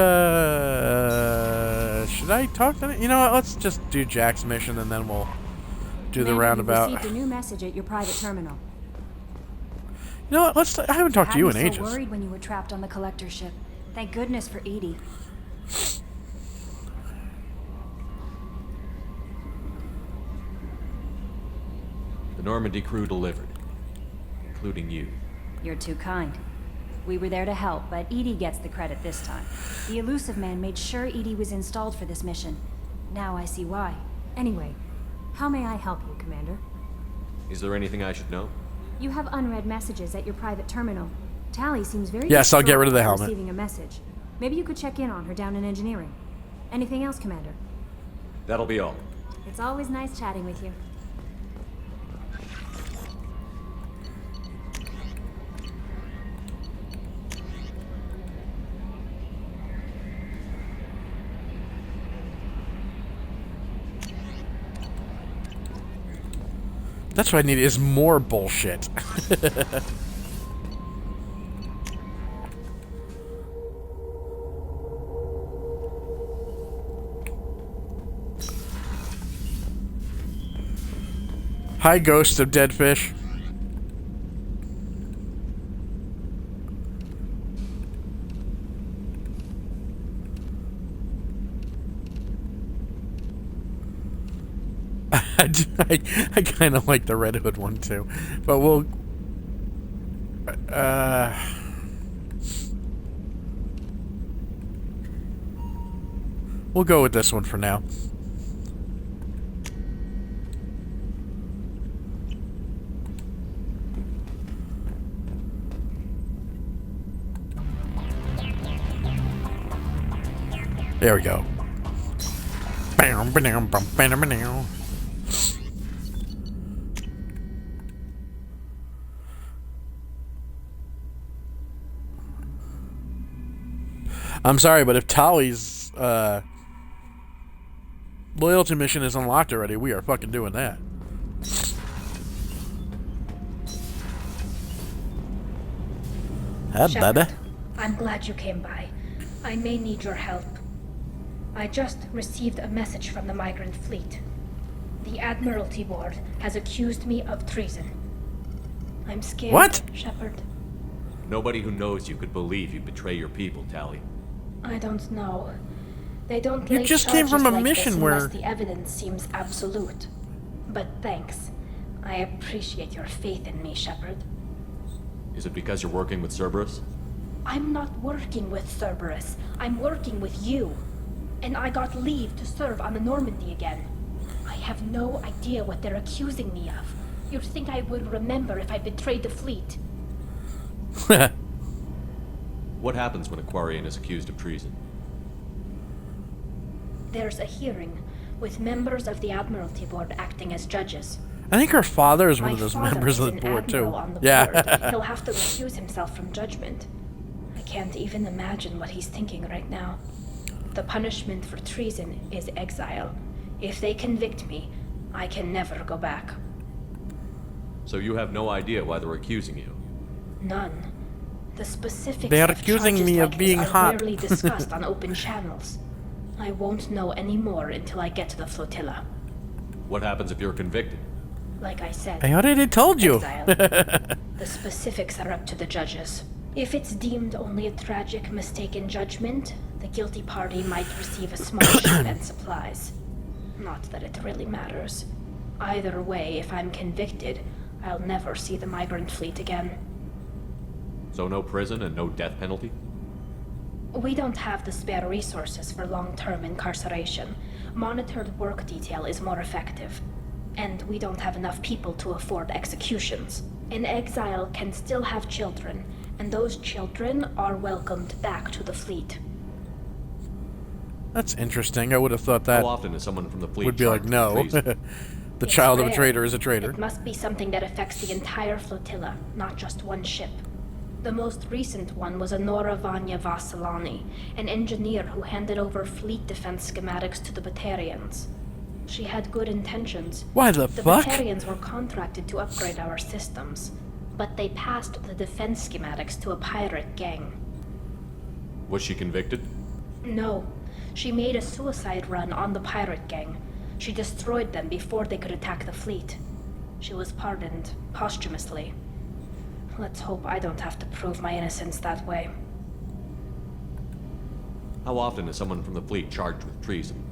S1: should I talk to it? You know what, let's just do Jack's mission and then we'll do the roundabout.
S23: You received a new message at your private terminal.
S1: You know what, I haven't talked to you in ages.
S23: I was so worried when you were trapped on the collector ship. Thank goodness for Edie.
S3: The Normandy crew delivered, including you.
S23: You're too kind. We were there to help, but Edie gets the credit this time. The Elusive Man made sure Edie was installed for this mission. Now I see why. Anyway, how may I help you, Commander?
S3: Is there anything I should know?
S23: You have unread messages at your private terminal. Tali seems very
S1: Yes, I'll get rid of the helmet.
S23: Receiving a message. Maybe you could check in on her down in engineering. Anything else, Commander?
S3: That'll be all.
S23: It's always nice chatting with you.
S1: That's what I need is more bullshit. Hi, ghost of dead fish. I kind of like the Red Hood one too, but we'll go with this one for now. There we go. I'm sorry, but if Tali's loyalty mission is unlocked already, we are fucking doing that.
S2: Shepard, I'm glad you came by. I may need your help. I just received a message from the migrant fleet. The Admiralty Board has accused me of treason. I'm scared,
S1: what?
S2: Shepard.
S3: Nobody who knows you could believe you betray your people, Tali.
S2: I don't know. They don't
S1: You
S2: lay
S1: just came from a
S2: charges like
S1: mission
S2: this
S1: where
S2: unless the evidence seems absolute. But thanks. I appreciate your faith in me, Shepard.
S3: Is it because you're working with Cerberus?
S2: I'm not working with Cerberus. I'm working with you. And I got leave to serve on the Normandy again. I have no idea what they're accusing me of. You'd think I would remember if I betrayed the fleet.
S3: What happens when a Quarian is accused of treason?
S2: There's a hearing, with members of the Admiralty Board acting as judges.
S1: I think her father is one
S2: My
S1: of those
S2: father
S1: members
S2: is
S1: of the
S2: an
S1: board too.
S2: admiral on the
S1: Yeah.
S2: board. He'll have to recuse himself from judgment. I can't even imagine what he's thinking right now. The punishment for treason is exile. If they convict me, I can never go back.
S3: So you have no idea why they're accusing you?
S2: None. The specifics
S1: They are
S2: of
S1: accusing
S2: charges
S1: me of
S2: like
S1: being
S2: this are
S1: hot.
S2: rarely discussed on open channels. I won't know any more until I get to the flotilla.
S3: What happens if you're convicted?
S2: Like I said,
S1: I already told you.
S2: exile. The specifics are up to the judges. If it's deemed only a tragic mistake in judgment, the guilty party might receive a small ship and supplies. Not that it really matters. Either way, if I'm convicted, I'll never see the migrant fleet again.
S3: So no prison and no death penalty?
S2: We don't have the spare resources for long-term incarceration. Monitored work detail is more effective. And we don't have enough people to afford executions. An exile can still have children, and those children are welcomed back to the fleet.
S1: That's interesting. I would have thought that
S3: How often is someone from the fleet
S1: would be like,
S3: charged
S1: no.
S3: with treason?
S1: The
S2: It's
S1: child of a
S2: rare.
S1: traitor is a traitor.
S2: It must be something that affects the entire flotilla, not just one ship. The most recent one was Anora Vanya Vasilani, an engineer who handed over fleet defense schematics to the Batarians. She had good intentions.
S1: Why the fuck?
S2: The Batarians were contracted to upgrade our systems, but they passed the defense schematics to a pirate gang.
S3: Was she convicted?
S2: No, she made a suicide run on the pirate gang. She destroyed them before they could attack the fleet. She was pardoned posthumously. Let's hope I don't have to prove my innocence that way.
S3: How often is someone from the fleet charged with treason?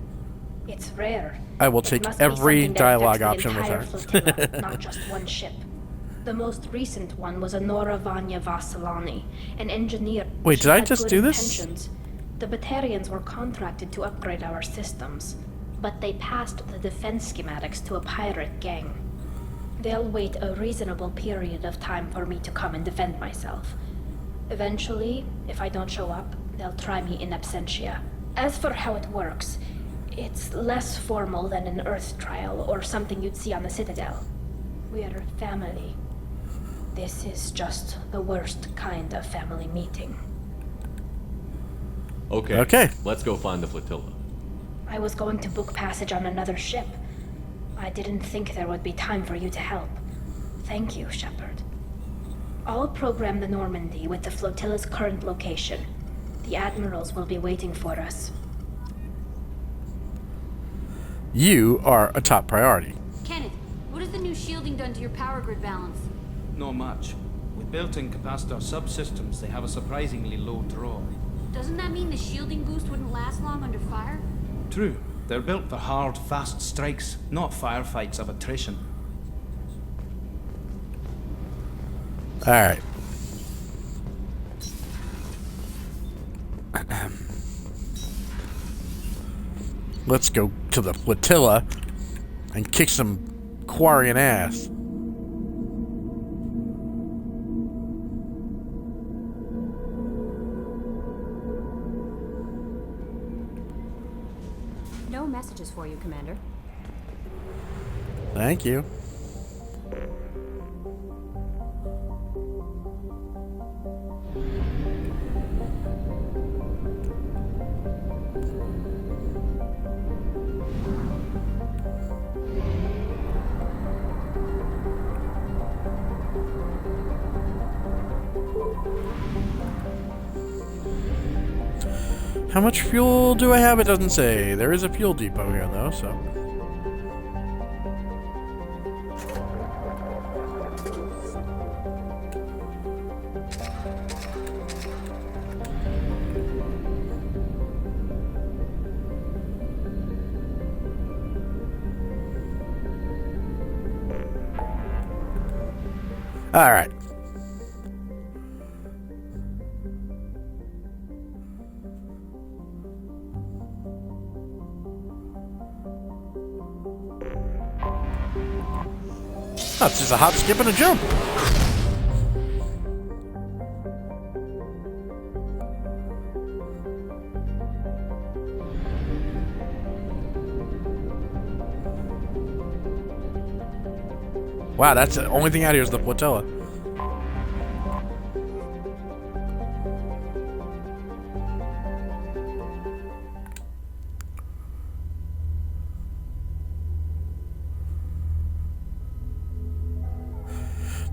S2: It's rare.
S1: I will
S2: It
S1: take
S2: must be
S1: every
S2: something that
S1: dialogue
S2: affects the
S1: option with
S2: entire
S1: her.
S2: flotilla, not just one ship. The most recent one was Anora Vanya Vasilani, an engineer.
S1: Wait,
S2: She
S1: did I
S2: had
S1: just
S2: good
S1: do this?
S2: intentions. The Batarians were contracted to upgrade our systems, but they passed the defense schematics to a pirate gang. They'll wait a reasonable period of time for me to come and defend myself. Eventually, if I don't show up, they'll try me in absentia. As for how it works, it's less formal than an Earth trial or something you'd see on the Citadel. We are family. This is just the worst kind of family meeting.
S3: Okay. Let's go find the flotilla.
S2: I was going to book passage on another ship. I didn't think there would be time for you to help. Thank you, Shepard. I'll program the Normandy with the flotilla's current location. The admirals will be waiting for us.
S1: You are a top priority.
S5: Kenneth, what has the new shielding done to your power grid balance?
S6: Not much. With built-in capacitor subsystems, they have a surprisingly low draw.
S5: Doesn't that mean the shielding boost wouldn't last long under fire?
S6: True. They're built for hard, fast strikes, not firefights of attrition.
S1: Alright. Let's go to the flotilla and kick some Quarian ass.
S23: No messages for you, Commander.
S1: Thank you. How much fuel do I have? It doesn't say. There is a fuel depot here, though, so... Alright. Oh, it's just a hop, skip, and a jump. Wow, that's the only thing out here is the flotilla.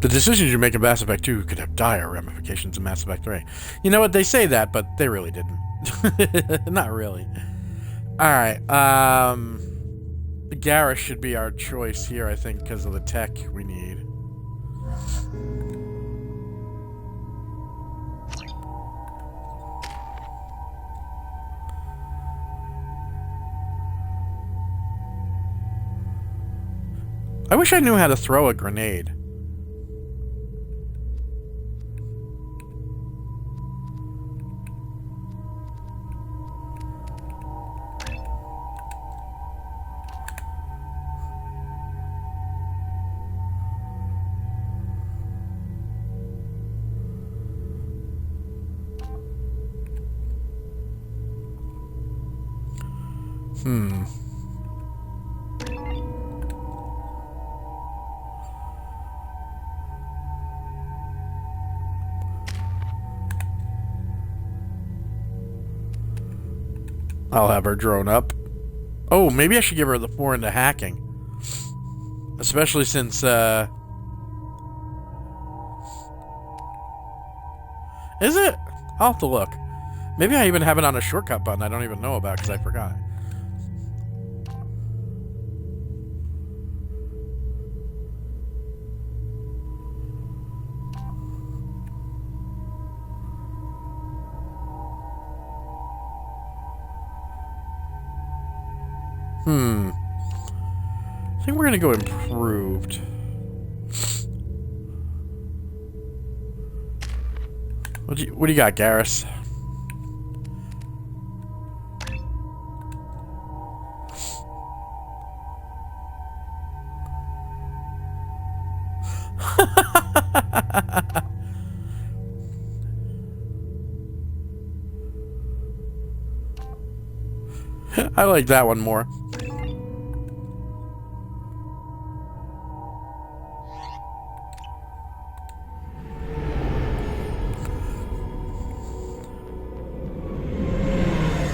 S1: The decisions you make in Mass Effect 2 could have dire ramifications in Mass Effect 3. You know what? They say that, but they really didn't. Not really. Alright, Garrus should be our choice here, I think, because of the tech we need. I wish I knew how to throw a grenade. I'll have her drone up. Oh, maybe I should give her the 4 into hacking. Especially since, Is it? I'll have to look. Maybe I even have it on a shortcut button I don't even know about because I forgot. I think we're gonna go improved. What do you got, Garrus? I like that one more.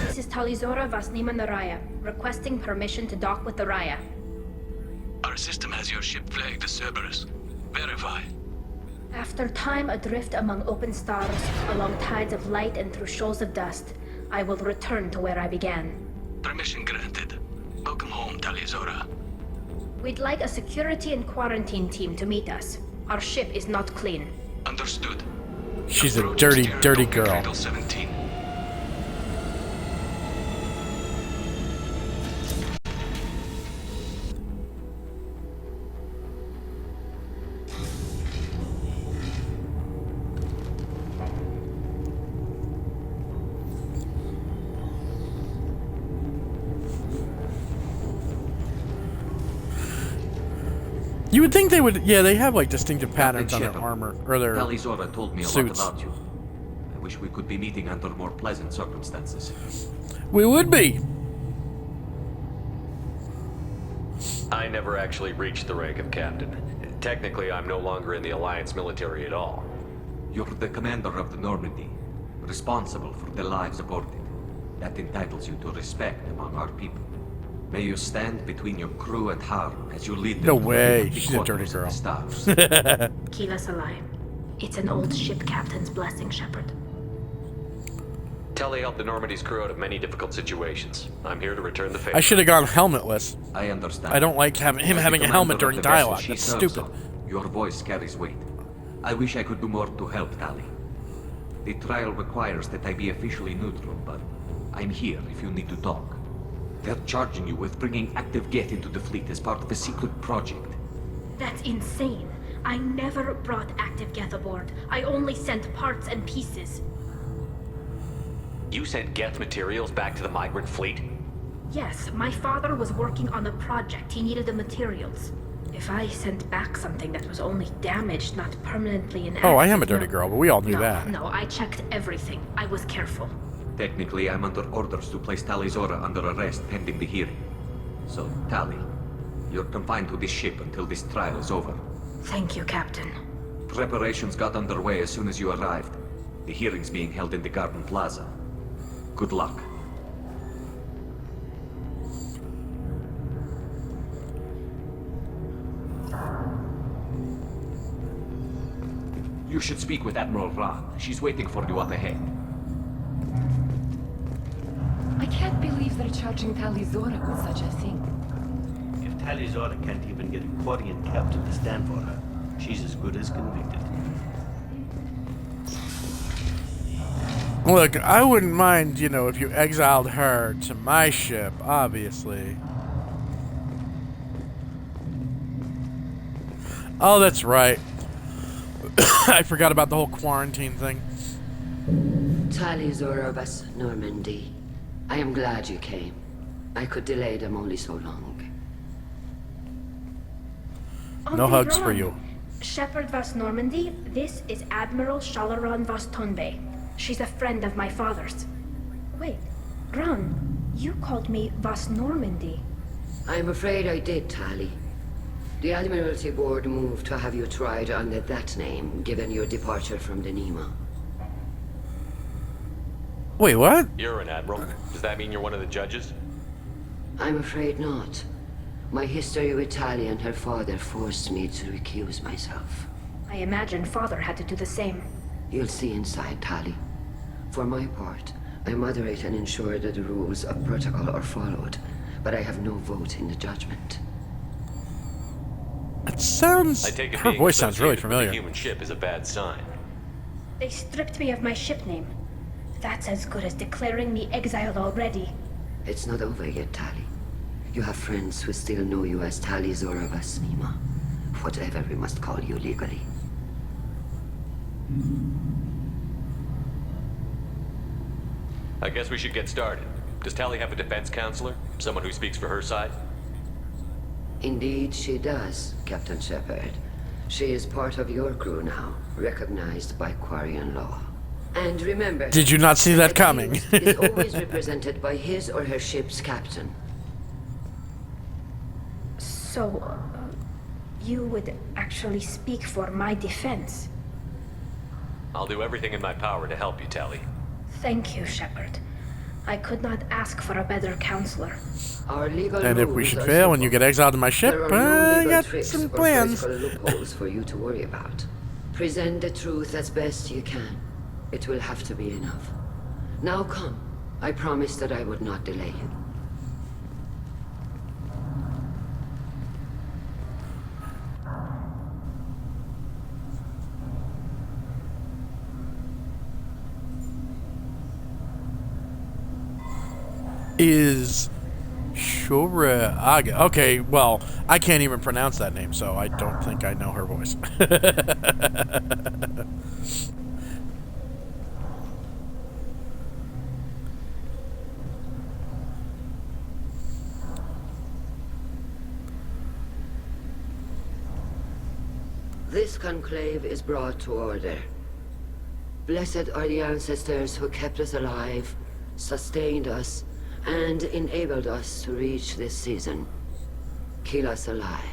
S2: This is Tali Vasnima Naraya, requesting permission to dock with the Raya.
S15: Our system has your ship flagged as Cerberus. Verify.
S2: After time adrift among open stars, along tides of light and through shoals of dust, I will return to where I began.
S15: Permission granted. Welcome home, Tali Zora.
S2: We'd like a security and quarantine team to meet us. Our ship is not clean.
S15: Understood.
S1: She's a dirty, dirty girl.
S15: Cradle 17.
S1: You would think they would, yeah, they have like distinctive patterns on their
S3: Shepard,
S1: armor, or their
S3: Tali Zora told me a
S1: suits.
S3: lot about you. I wish we could be meeting under more pleasant circumstances.
S1: We would be.
S21: I never actually reached the rank of captain. Technically, I'm no longer in the Alliance military at all.
S3: You're the commander of the Normandy, responsible for the lives aborted. That entitles you to respect among our people. May you stand between your crew and harm as you lead them.
S1: No
S3: to
S1: way,
S3: the
S1: she's a dirty
S3: quarters of
S1: girl.
S3: the stars.
S2: Keep us alive. It's an old ship captain's blessing, Shepard.
S21: Tali helped the Normandy's crew out of many difficult situations. I'm here to return the favor.
S1: I should have gone helmetless.
S3: I understand.
S1: I don't like him
S3: As the
S1: having a helmet
S3: commander
S1: during
S3: of the vessel
S1: dialogue.
S3: she
S1: That's
S3: serves
S1: stupid.
S3: on, your voice carries weight. I wish I could do more to help Tali. The trial requires that I be officially neutral, but I'm here if you need to talk. They're charging you with bringing active Geth into the fleet as part of a secret project.
S2: That's insane. I never brought active Geth aboard. I only sent parts and pieces.
S21: You sent Geth materials back to the migrant fleet?
S2: Yes, my father was working on a project. He needed the materials. If I sent back something that was only damaged, not permanently inactive...
S1: Oh, I am a dirty girl, but we all knew that.
S2: No, I checked everything. I was careful.
S3: Technically, I'm under orders to place Tali Zora under arrest pending the hearing. So, Tali, you're confined to this ship until this trial is over.
S2: Thank you, Captain.
S3: Preparations got underway as soon as you arrived. The hearing's being held in the Garden Plaza. Good luck. You should speak with Admiral Ron. She's waiting for you up ahead.
S8: I can't believe they're charging Tali Zora with such a thing.
S9: If Tali Zora can't even get a Quarian captain to stand for her, she's as good as convicted.
S1: Look, I wouldn't mind, you know, if you exiled her to my ship, obviously. Oh, that's right. I forgot about the whole quarantine thing.
S12: Tali Zora Vas Normandy. I am glad you came. I could delay them only so long.
S1: No hugs for you.
S2: Shepard Vas Normandy, this is Admiral Shalaran Vas Tonbe. She's a friend of my father's. Wait, Ron, you called me Vas Normandy.
S12: I'm afraid I did, Tali. The Admiralty Board moved to have you tried under that name, given your departure from the Nima.
S1: Wait, what?
S21: You're an admiral. Does that mean you're one of the judges?
S12: I'm afraid not. My history with Tali and her father forced me to recuse myself.
S2: I imagine father had to do the same.
S12: You'll see inside, Tali. For my part, I moderate and ensure that the rules of protocol are followed, but I have no vote in the judgment.
S1: It sounds...
S21: I take it
S1: her
S21: being
S1: voice sounds really
S21: associated with
S1: familiar.
S21: a human ship is a bad sign.
S2: They stripped me of my ship name. That's as good as declaring me exiled already.
S12: It's not over yet, Tali. You have friends who still know you as Tali Zora Vas Nima. Whatever we must call you legally.
S21: I guess we should get started. Does Tali have a defense counselor? Someone who speaks for her side?
S12: Indeed, she does, Captain Shepard. She is part of your crew now, recognized by Quarian law. And remember...
S1: Did you not see that coming?
S12: is always represented by his or her ship's captain.
S2: So, you would actually speak for my defense?
S21: I'll do everything in my power to help you, Tali.
S2: Thank you, Shepard. I could not ask for a better counselor.
S12: Our legal
S1: And if we
S12: rules
S1: should
S12: are
S1: fail and
S12: simple.
S1: you get exiled to my ship,
S12: There are no
S1: I
S12: legal
S1: got
S12: tricks
S1: some
S12: or
S1: plans.
S12: political loopholes for you to worry about. Present the truth as best you can. It will have to be enough. Now come. I promised that I would not delay you.
S1: Is Shura Aga. Okay, well, I can't even pronounce that name, so I don't think I know her voice.
S12: This conclave is brought to order. Blessed are the ancestors who kept us alive, sustained us, and enabled us to reach this season. Kill us alive.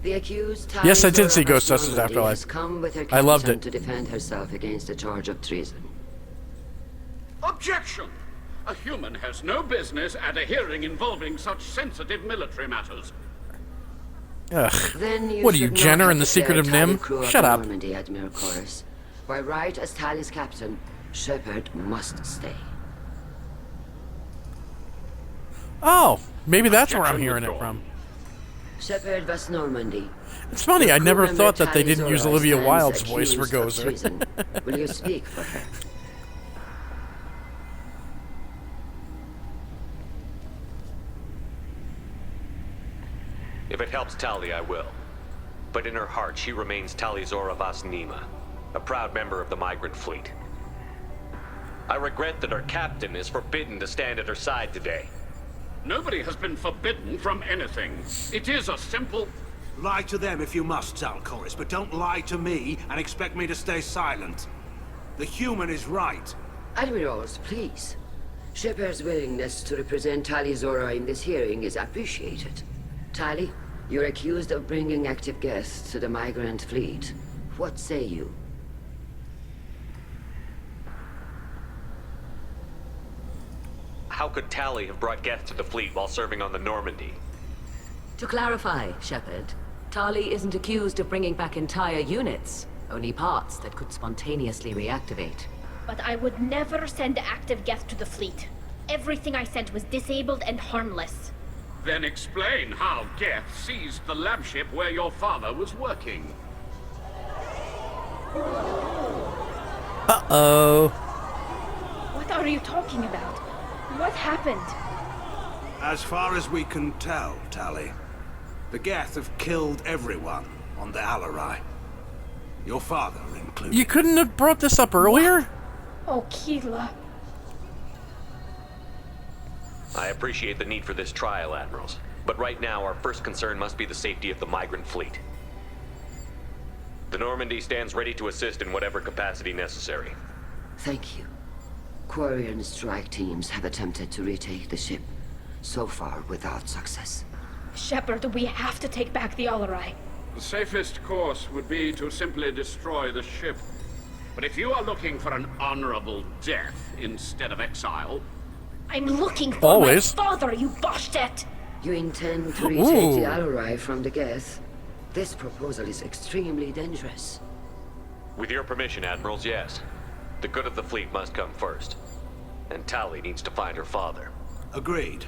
S12: The accused Tali
S1: Yes, I did see
S12: Zora
S1: Ghostbusters
S12: Normandy
S1: Afterlife.
S12: has come with her
S1: I loved
S12: captain
S1: it.
S12: to defend herself against a charge of treason.
S7: Objection! A human has no business at a hearing involving such sensitive military matters.
S1: Ugh.
S12: Then you
S1: What are you,
S12: should not
S1: Jenner
S12: have
S1: in The Secret of
S12: declared Tali
S1: Nim?
S12: crew
S1: Shut up.
S12: Normandy, Admiral Chorus. By right as Tali's captain, Shepard must stay.
S1: Oh, maybe that's where I'm hearing it from.
S12: Shepard was Normandy.
S1: It's funny, I
S12: Your
S1: never
S12: crew member
S1: thought that they
S12: Tali
S1: didn't use
S12: Zora
S1: Olivia
S12: stands
S1: Wilde's voice for
S12: accused of
S1: Gozer.
S12: treason. Will you speak for her?
S21: If it helps Tali, I will. But in her heart, she remains Tali Zora Vas Nima, a proud member of the migrant fleet. I regret that her captain is forbidden to stand at her side today.
S7: Nobody has been forbidden from anything. It is a simple...
S14: Lie to them if you must, Zalcoris, but don't lie to me and expect me to stay silent. The human is right.
S12: Admirals, please. Shepard's willingness to represent Tali Zora in this hearing is appreciated. Tali, you're accused of bringing active guests to the migrant fleet. What say you?
S21: How could Tali have brought guests to the fleet while serving on the Normandy?
S16: To clarify, Shepard, Tali isn't accused of bringing back entire units, only parts that could spontaneously reactivate.
S2: But I would never send active guests to the fleet. Everything I sent was disabled and harmless.
S7: Then explain how Geth seized the lab ship where your father was working.
S1: Uh-oh.
S2: What are you talking about? What happened?
S14: As far as we can tell, Tali, the Geth have killed everyone on the Alarai. Your father included.
S1: You couldn't have brought this up earlier?
S2: Oh, Keela.
S21: I appreciate the need for this trial, Admirals. But right now, our first concern must be the safety of the migrant fleet. The Normandy stands ready to assist in whatever capacity necessary.
S12: Thank you. Quarian strike teams have attempted to retake the ship, so far without success.
S2: Shepard, we have to take back the Alarai.
S7: The safest course would be to simply destroy the ship. But if you are looking for an honorable death instead of exile...
S2: I'm looking for my father, you bastet!
S12: You intend to retake the Alarai from the Geth? This proposal is extremely dangerous.
S21: With your permission, Admirals, yes. The good of the fleet must come first. And Tali needs to find her father.
S14: Agreed.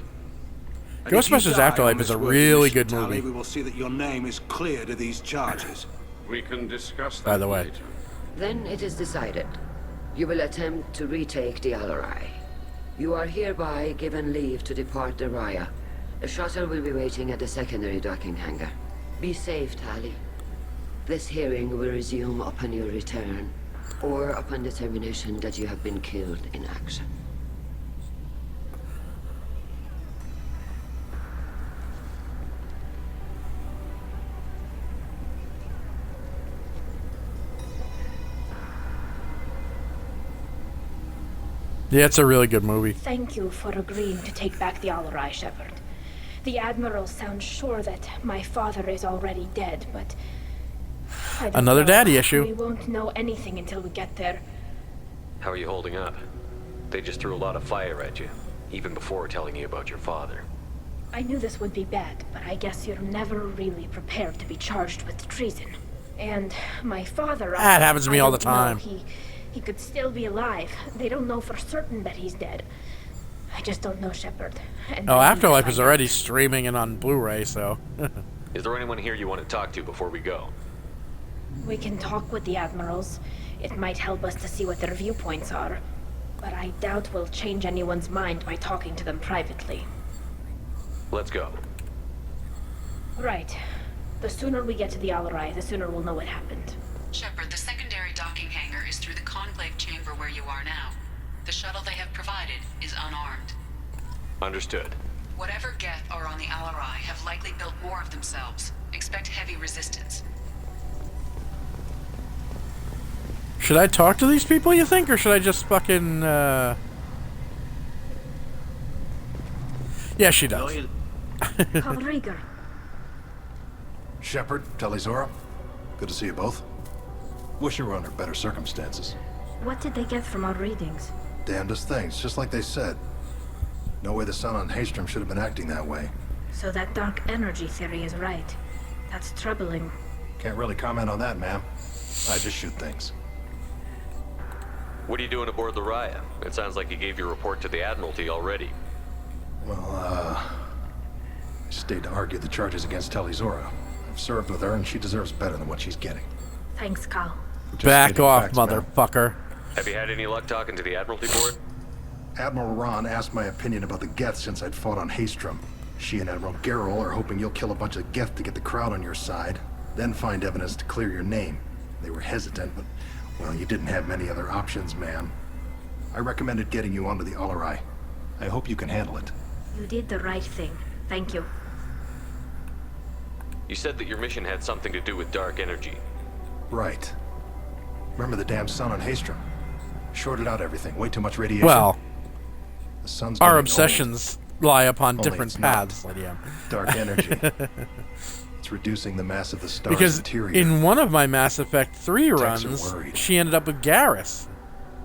S14: And
S1: Ghostbusters
S14: if you die
S1: Afterlife
S14: on
S1: is
S14: this
S1: a
S14: working
S1: really
S14: mission,
S1: good
S14: Tali,
S1: movie.
S14: we will see that your name is cleared of these charges.
S7: We can discuss that
S1: By the way.
S7: later.
S12: Then it is decided. You will attempt to retake the Alarai. You are hereby given leave to depart the Raya. A shuttle will be waiting at the secondary docking hangar. Be safe, Tali. This hearing will resume upon your return, or upon determination that you have been killed in action.
S1: Yeah, it's a really good movie.
S2: Thank you for agreeing to take back the Alarai, Shepard. The Admiral sounds sure that my father is already dead, but... I don't
S1: Another
S2: know.
S1: daddy issue.
S2: We won't know anything until we get there.
S21: How are you holding up? They just threw a lot of fire at you, even before telling you about your father.
S2: I knew this would be bad, but I guess you're never really prepared to be charged with treason. And my father...
S1: That happens to me all the time.
S2: He could still be alive. They don't know for certain that he's dead. I just don't know, Shepard. And
S1: Oh, Afterlife is already streaming and on Blu-ray, so...
S21: Is there anyone here you want to talk to before we go?
S2: We can talk with the Admirals. It might help us to see what their viewpoints are. But I doubt we'll change anyone's mind by talking to them privately.
S21: Let's go.
S2: Right. The sooner we get to the Alarai, the sooner we'll know what happened.
S16: Shepard, the secondary docking hangar is through the conclave chamber where you are now. The shuttle they have provided is unarmed.
S21: Understood.
S16: Whatever Geth are on the Alarai have likely built more of themselves. Expect heavy resistance.
S1: Should I talk to these people, you think? Or should I just fucking, Yeah, she does.
S2: Rieger.
S13: Shepard, Tali Zora. Good to see you both. Wish you were under better circumstances.
S2: What did they get from our readings?
S13: Damnedest things, just like they said. No way the sun on Haystrom should have been acting that way.
S2: So that dark energy theory is right. That's troubling.
S13: Can't really comment on that, ma'am. I just shoot things.
S21: What are you doing aboard the Raya? It sounds like you gave your report to the Admiralty already.
S13: Well, I stayed to argue the charges against Tali Zora. I've served with her, and she deserves better than what she's getting.
S2: Thanks, Cal.
S1: Back off, motherfucker.
S21: Have you had any luck talking to the Admiralty board?
S13: Admiral Ron asked my opinion about the Geth since I'd fought on Haystrom. She and Admiral Garrel are hoping you'll kill a bunch of Geth to get the crowd on your side, then find evidence to clear your name. They were hesitant, but, well, you didn't have many other options, ma'am. I recommended getting you onto the Alarai. I hope you can handle it.
S2: You did the right thing. Thank you.
S21: You said that your mission had something to do with dark energy.
S13: Right. Remember the damn sun on Haystrom? Shorted out everything. Way too much radiation.
S1: Well,
S13: the sun's
S1: our
S13: getting
S1: obsessions lie upon
S13: Only
S1: different
S13: it's not
S1: paths, Lydia.
S13: Dark energy. It's reducing the mass of the star's
S1: Because
S13: interior.
S1: in one of my Mass Effect 3
S13: Techs are
S1: runs,
S13: worried.
S1: she ended up with Garrus.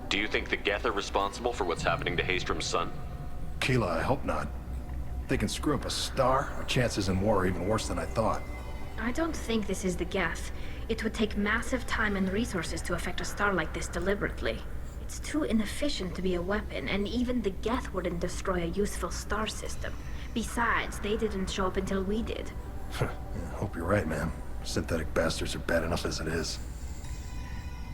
S21: Do you think the Geth are responsible for what's happening to Haystrom's sun?
S13: Keela, I hope not. If they can screw up a star, our chances in war are even worse than I thought.
S2: I don't think this is the Geth. It would take massive time and resources to affect a star like this deliberately. It's too inefficient to be a weapon, and even the Geth wouldn't destroy a useful star system. Besides, they didn't show up until we did.
S13: Yeah, hope you're right, man. Synthetic bastards are bad enough as it is.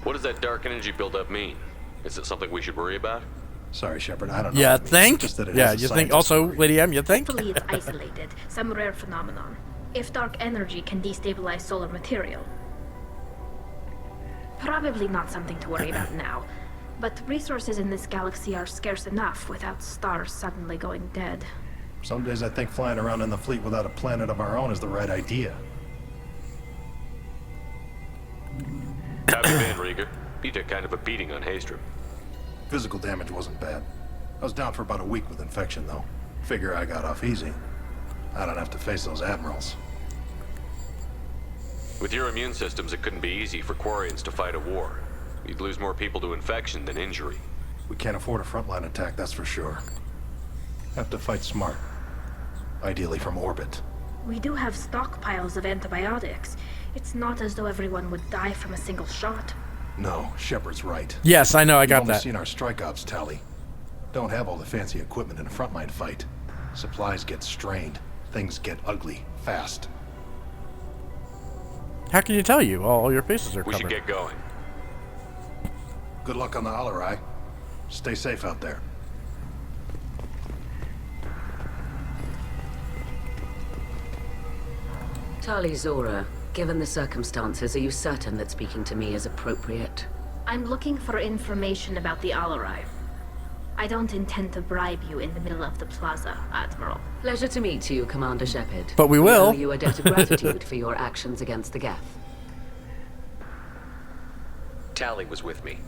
S21: What does that dark energy buildup mean? Is it something we should worry about?
S13: Sorry, Shepard, I don't know.
S1: Yeah,
S13: what it means,
S1: think?
S13: just that it
S1: Yeah,
S13: has a
S1: you think?
S13: scientist
S1: Also,
S13: degree.
S1: Lady M, you think?
S2: Hopefully it's isolated, some rare phenomenon. If dark energy can destabilize solar material. Probably not something to worry about now. But resources in this galaxy are scarce enough without stars suddenly going dead.
S13: Some days I think flying around in the fleet without a planet of our own is the right idea.
S21: How've you been, Rieger? You took kind of a beating on Haystrom.
S13: Physical damage wasn't bad. I was down for about a week with infection, though. Figure I got off easy. I don't have to face those admirals.
S21: With your immune systems, it couldn't be easy for Quarians to fight a war. You'd lose more people to infection than injury.
S13: We can't afford a frontline attack, that's for sure. Have to fight smart. Ideally from orbit.
S2: We do have stockpiles of antibiotics. It's not as though everyone would die from a single shot.
S13: No, Shepard's right.
S1: Yes, I know, I
S13: You've
S1: got
S13: only
S1: that.
S13: seen our strike ops, Tali. Don't have all the fancy equipment in a frontline fight. Supplies get strained. Things get ugly, fast.
S1: How can you tell you? All your faces are
S21: We
S1: covered.
S21: should get going.
S13: Good luck on the Alarai. Stay safe out there.
S16: Tali Zora, given the circumstances, are you certain that speaking to me is appropriate?
S2: I'm looking for information about the Alarai. I don't intend to bribe you in the middle of the plaza, Admiral.
S16: Pleasure to meet you, Commander Shepard.
S1: But we will.
S16: owe you a debt of gratitude for your actions against the Geth.
S21: Tali was with me.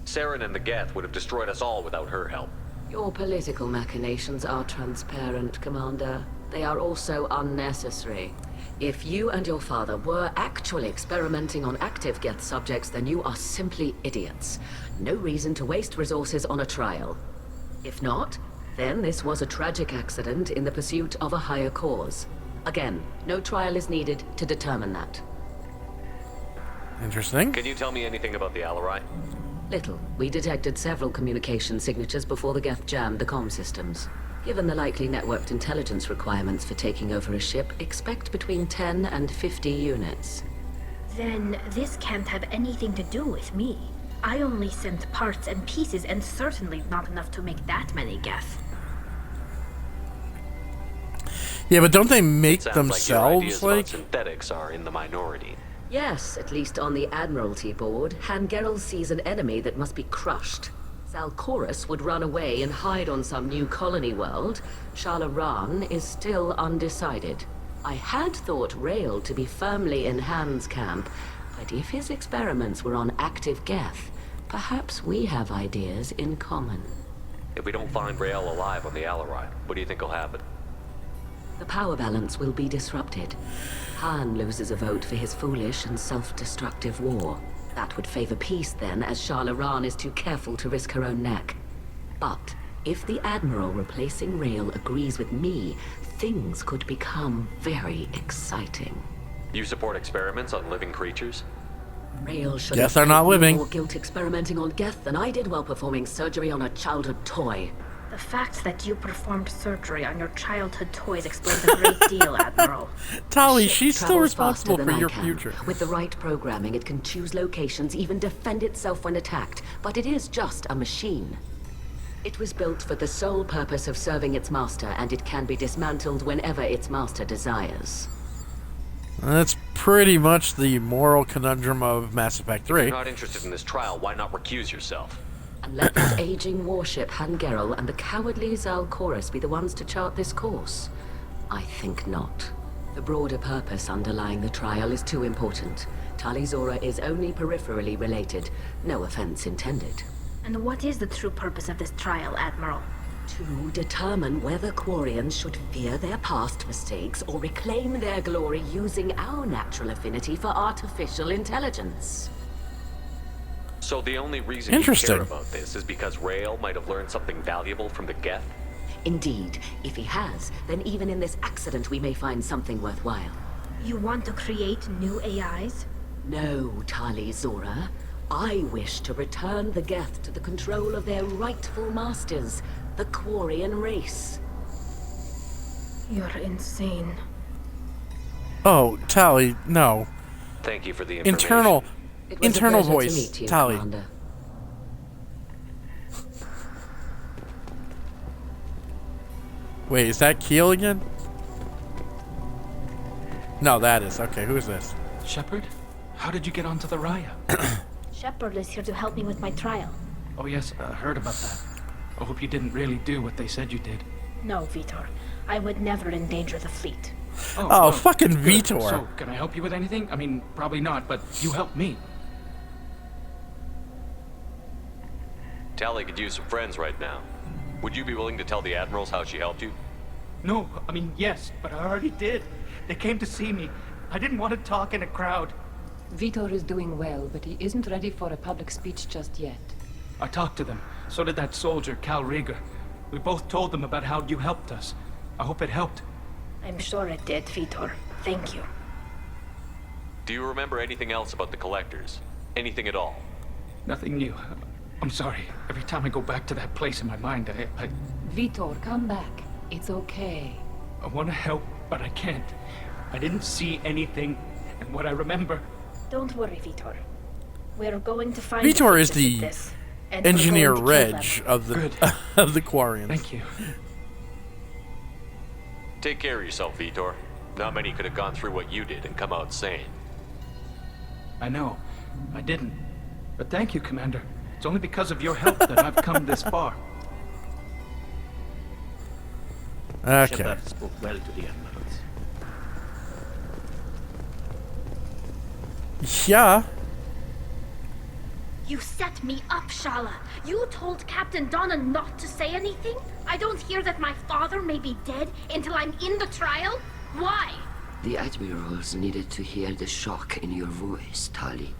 S21: Saren and the Geth would have destroyed us all without her help.
S16: Your political machinations are transparent, Commander. they are also unnecessary. If you and your father were actually experimenting on active Geth subjects, then you are simply idiots. No reason to waste resources on a trial. If not, then this was a tragic accident in the pursuit of a higher cause. Again, no trial is needed to determine that.
S1: Interesting.
S21: Can you tell me anything about the Alarai?
S16: Little. We detected several communication signatures before the Geth jammed the comm systems. Given the likely networked intelligence requirements for taking over a ship, expect between 10 and 50 units.
S2: Then this can't have anything to do with me. I only sent parts and pieces, and certainly not enough to make that many Geth.
S1: Yeah, but don't they make
S21: Sounds
S1: themselves,
S21: like synthetics are in the minority.
S16: Yes, at least on the Admiralty board, Hangerel sees an enemy that must be crushed. Zalcorus would run away and hide on some new colony world. Shalaran is still undecided. I had thought Rael to be firmly in Han's camp, but if his experiments were on active Geth, perhaps we have ideas in common.
S21: If we don't find Rael alive on the Alarai, what do you think will happen?
S16: The power balance will be disrupted. Han loses a vote for his foolish and self-destructive war. That would favor peace then, as Shalaran is too careful to risk her own neck. But if the Admiral replacing Rael agrees with me, things could become very exciting.
S21: You support experiments on living creatures?
S16: Rael should
S1: Geth are not living.
S16: more guilt experimenting on Geth than I did while performing surgery on a childhood toy.
S2: The fact that you performed surgery on your childhood toys explains a great deal, Admiral.
S1: Tali, she's still
S16: Travels
S1: responsible
S16: faster
S1: for
S16: than
S1: your
S16: I can.
S1: future.
S16: With the right programming, it can choose locations, even defend itself when attacked. But it is just a machine. It was built for the sole purpose of serving its master, and it can be dismantled whenever its master desires.
S1: That's pretty much the moral conundrum of Mass Effect 3.
S21: If you're not interested in this trial, why not recuse yourself?
S16: And let that aging warship Hangerel and the cowardly Zalcorus be the ones to chart this course? I think not. The broader purpose underlying the trial is too important. Tali Zora is only peripherally related. No offense intended.
S2: And what is the true purpose of this trial, Admiral?
S16: To determine whether Quarians should fear their past mistakes or reclaim their glory using our natural affinity for artificial intelligence.
S21: So the only reason you care about this is because Rael might have learned something valuable from the Geth?
S16: Indeed. If he has, then even in this accident we may find something worthwhile.
S2: You want to create new AIs?
S16: No, Tali Zora. I wish to return the Geth to the control of their rightful masters, the Quarian race.
S2: You're insane.
S1: Oh, Tali, no.
S21: Thank you for the information.
S1: Internal voice,
S16: to meet you,
S1: Tali.
S16: Commander.
S1: Wait, is that Keel again? No, that is. Okay, who is this?
S6: Shepard? How did you get onto the Raya?
S2: Shepard is here to help me with my trial.
S6: Oh yes, I heard about that. I hope you didn't really do what they said you did.
S2: No, Vitor. I would never endanger the fleet.
S1: Oh, fucking
S6: good.
S1: Vitor.
S6: So, can I help you with anything? I mean, probably not, but you helped me.
S21: Tali could use some friends right now. Would you be willing to tell the Admirals how she helped you?
S6: No, I mean, yes, but I already did. They came to see me. I didn't want to talk in a crowd.
S8: Vitor is doing well, but he isn't ready for a public speech just yet.
S6: I talked to them. So did that soldier, Cal Rieger. We both told them about how you helped us. I hope it helped.
S2: I'm sure it did, Vitor. Thank you.
S21: Do you remember anything else about the Collectors? Anything at all?
S6: Nothing new. I'm sorry. Every time I go back to that place in my mind, I
S8: Vitor, come back. It's okay.
S6: I want to help, but I can't. I didn't see anything, and what I remember...
S2: Don't worry, Vitor. We're going to find...
S1: Vitor is the
S2: this,
S1: engineer Reg of the of the Quarians.
S6: Thank you.
S21: Take care of yourself, Vitor. Not many could have gone through what you did and come out sane.
S6: I know. I didn't. But thank you, Commander. It's only because of your help that I've come this far.
S1: Okay.
S9: Shepard spoke well to the Admirals.
S1: Yeah.
S2: You set me up, Shala. You told Captain Donna not to say anything? I don't hear that my father may be dead until I'm in the trial? Why?
S12: The admirals needed to hear the shock in your voice, Tali.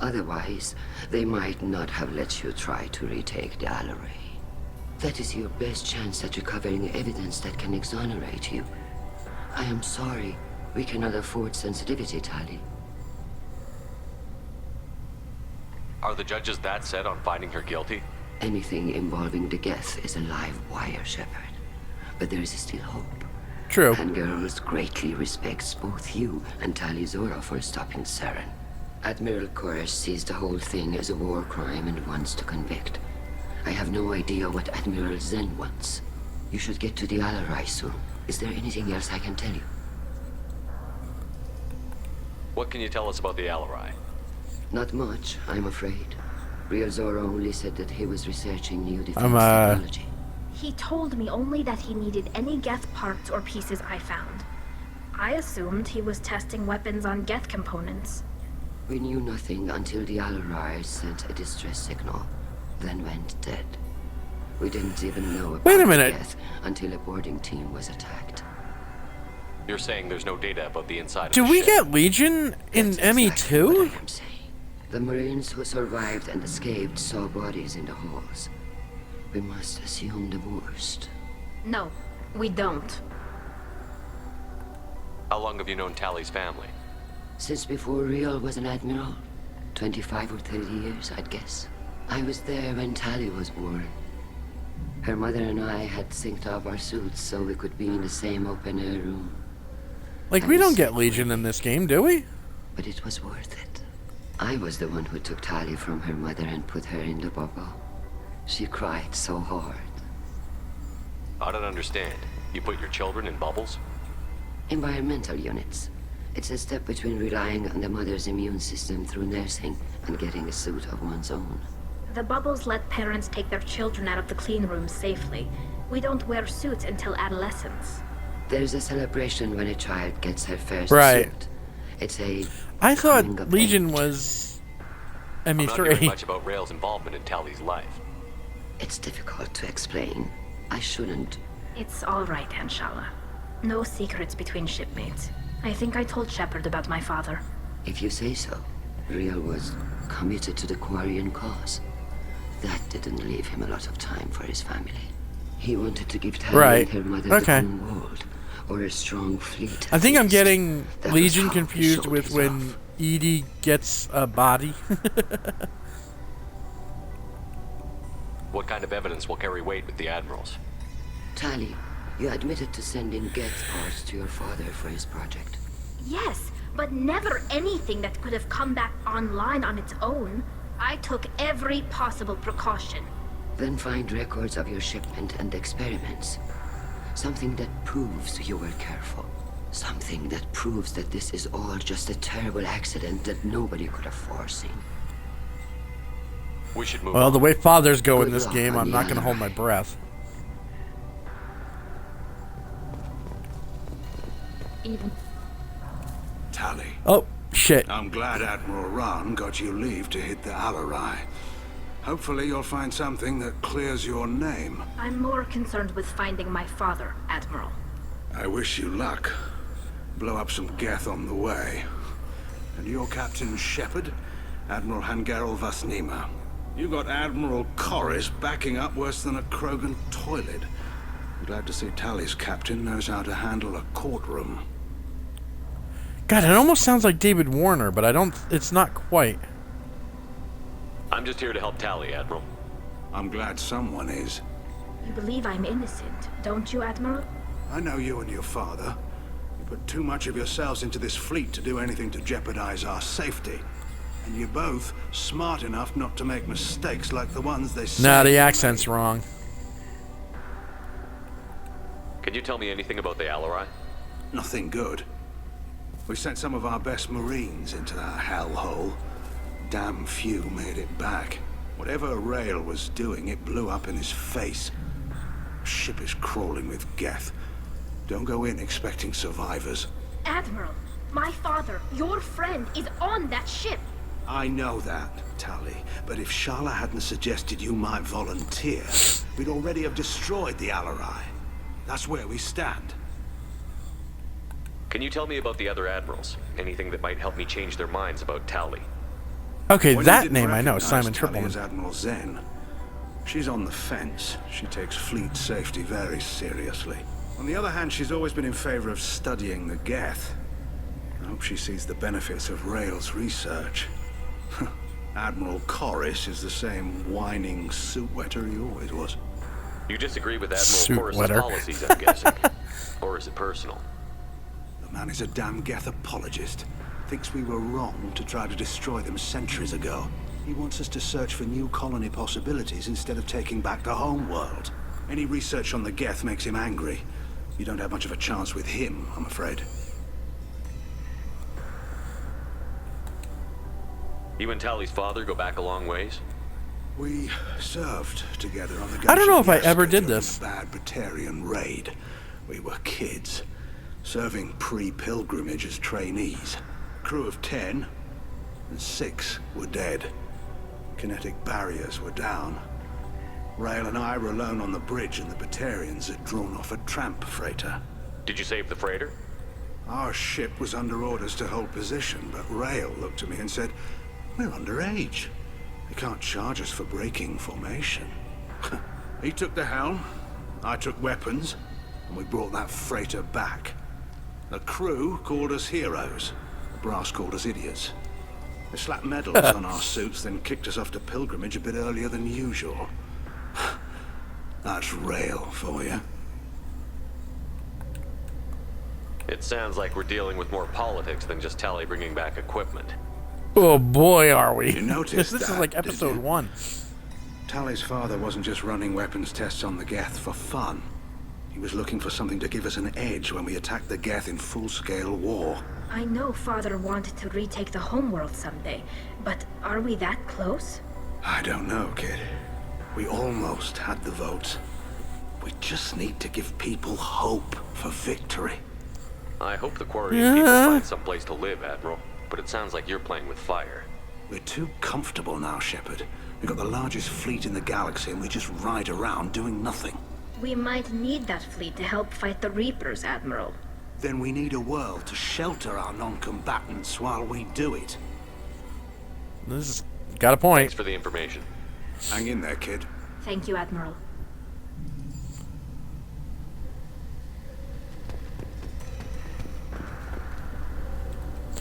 S12: Otherwise, they might not have let you try to retake the Alleray. That is your best chance at recovering evidence that can exonerate you. I am sorry. We cannot afford sensitivity, Tali.
S21: Are the judges that set on finding her guilty?
S12: Anything involving the Geth is a live wire, Shepard. But there is still hope.
S1: True.
S12: And Girls greatly respects both you and Tali Zora for stopping Saren. Admiral Koresh sees the whole thing as a war crime and wants to convict. I have no idea what Admiral Zen wants. You should get to the Alleray soon. Is there anything else I can tell you?
S21: What can you tell us about the Alleray?
S12: Not much, I'm afraid. Real Zora only said that he was researching new defense technology.
S2: He told me only that he needed any Geth parts or pieces I found. I assumed he was testing weapons on Geth components.
S12: We knew nothing until the Alleray sent a distress signal, then went dead. We didn't even know about Geth until a boarding team was attacked.
S21: You're saying there's no data about the inside of
S1: Do
S21: the
S1: we
S21: ship?
S1: get Legion in ME2?
S12: The Marines who survived and escaped saw bodies in the halls. We must assume the worst.
S2: No, we don't.
S21: How long have you known Tali's family?
S12: Since before Real was an admiral. 25 or 30 years, I'd guess. I was there when Tali was born. Her mother and I had synced up our suits so we could be in the same open-air room.
S1: Like, we don't get Legion in this game, do we?
S12: But it was worth it. I was the one who took Tali from her mother and put her in the bubble. She cried so hard.
S21: I don't understand. You put your children in bubbles?
S12: Environmental units. It's a step between relying on the mother's immune system through nursing and getting a suit of one's own.
S2: The bubbles let parents take their children out of the clean rooms safely. We don't wear suits until adolescence.
S12: There's a celebration when a child gets her first
S1: Right.
S12: suit. It's a
S1: I thought
S12: coming of
S1: Legion
S12: age.
S1: was
S21: I'm not hearing
S1: ME3.
S21: much about Rail's involvement in Tali's life.
S12: It's difficult to explain. I shouldn't.
S2: It's all right, Anshala. No secrets between shipmates. I think I told Shepard about my father.
S12: If you say so. Real was committed to the Quarian cause. That didn't leave him a lot of time for his family. He wanted to give Tali and her mother the Green World, or a strong fleet.
S1: I think I'm getting
S12: That was
S1: Legion
S12: how he
S1: confused
S12: showed
S1: with
S12: his
S1: when
S12: love.
S1: Edie gets a body.
S21: What kind of evidence will carry weight with the admirals?
S12: Tali, you admitted to sending Geth parts to your father for his project.
S2: Yes, but never anything that could have come back online on its own. I took every possible precaution.
S12: Then find records of your shipment and experiments. Something that proves you were careful. Something that proves that this is all just a terrible accident that nobody could have foreseen.
S21: We should move
S1: Well,
S21: on.
S1: the way fathers go in
S12: Good
S1: this
S12: luck
S1: game,
S12: on
S1: I'm
S12: the
S1: not going to hold
S12: Alleray.
S1: my breath.
S14: Tali.
S1: Oh, shit.
S14: I'm glad Admiral Rahn got you leave to hit the Alleray. Hopefully you'll find something that clears your name.
S2: I'm more concerned with finding my father, Admiral.
S14: I wish you luck. Blow up some Geth on the way. And you're Captain Shepard, Admiral Hangerel Vasnima. You got Admiral Koresh backing up worse than a Krogan toilet. Glad to see Tali's captain knows how to handle a courtroom.
S1: God, it almost sounds like David Warner, but I don't. It's not quite.
S21: I'm just here to help Tali, Admiral.
S14: I'm glad someone is.
S2: You believe I'm innocent, don't you, Admiral?
S14: I know you and your father. You put too much of yourselves into this fleet to do anything to jeopardize our safety. And you're both smart enough not to make mistakes like the ones they say.
S1: Nah, the accent's wrong.
S21: Can you tell me anything about the Alleray?
S14: Nothing good. We sent some of our best Marines into that hellhole. Damn few made it back. Whatever Rail was doing, it blew up in his face. Ship is crawling with Geth. Don't go in expecting survivors.
S2: Admiral, my father, your friend, is on that ship.
S14: I know that, Tali, but if Shala hadn't suggested you might volunteer, we'd already have destroyed the Alarai. That's where we stand.
S21: Can you tell me about the other admirals? Anything that might help me change their minds about Tali?
S1: Okay,
S14: Well,
S1: that
S14: you
S1: name
S14: didn't
S1: I know,
S14: recognize
S1: Simon
S14: Tali
S1: Tripleman.
S14: as Admiral Zen. She's on the fence. She takes fleet safety very seriously. On the other hand, she's always been in favor of studying the Geth. I hope she sees the benefits of Rael's research. Admiral Corris is the same whining suit-wetter he always was.
S21: You disagree with Admiral
S1: Suit
S21: Corris'
S1: wetter.
S21: policies, I'm guessing. Or is it personal?
S14: The man is a damn Geth apologist. Thinks we were wrong to try to destroy them centuries ago. He wants us to search for new colony possibilities instead of taking back the home world. Any research on the Geth makes him angry. You don't have much of a chance with him, I'm afraid.
S21: You and Tali's father go back a long ways?
S14: We served together on the
S1: I don't know if I
S14: Gunship
S1: ever
S14: Yaska
S1: did
S14: during
S1: this.
S14: the Bad Batarian raid. We were kids, serving pre-pilgrimage as trainees. Crew of 10, and 6 were dead. Kinetic barriers were down. Rael and I were alone on the bridge, and the Batarians had drawn off a tramp freighter.
S21: Did you save the freighter?
S14: Our ship was under orders to hold position, but Rael looked at me and said, "We're underage. They can't charge us for breaking formation." He took the helm, I took weapons, and we brought that freighter back. The crew called us heroes. The brass called us idiots. They slapped medals on our suits, then kicked us off to pilgrimage a bit earlier than usual. That's Rael for you.
S21: It sounds like we're dealing with more politics than just Tali bringing back equipment.
S1: Oh boy, are we.
S14: You noticed
S1: This is
S14: that,
S1: like
S14: did
S1: episode
S14: you?
S1: 1.
S14: Tali's father wasn't just running weapons tests on the Geth for fun. He was looking for something to give us an edge when we attacked the Geth in full-scale war.
S2: I know Father wanted to retake the homeworld someday, but are we that close?
S14: I don't know, kid. We almost had the votes. We just need to give people hope for victory.
S21: I hope the Quarian people find some place to live, Admiral. But it sounds like you're playing with fire.
S14: We're too comfortable now, Shepard. We've got the largest fleet in the galaxy and we just ride around doing nothing.
S2: We might need that fleet to help fight the Reapers, Admiral.
S14: Then we need a world to shelter our non-combatants while we do it.
S1: This is got a point.
S21: Thanks for the information.
S14: Hang in there, kid.
S2: Thank you, Admiral.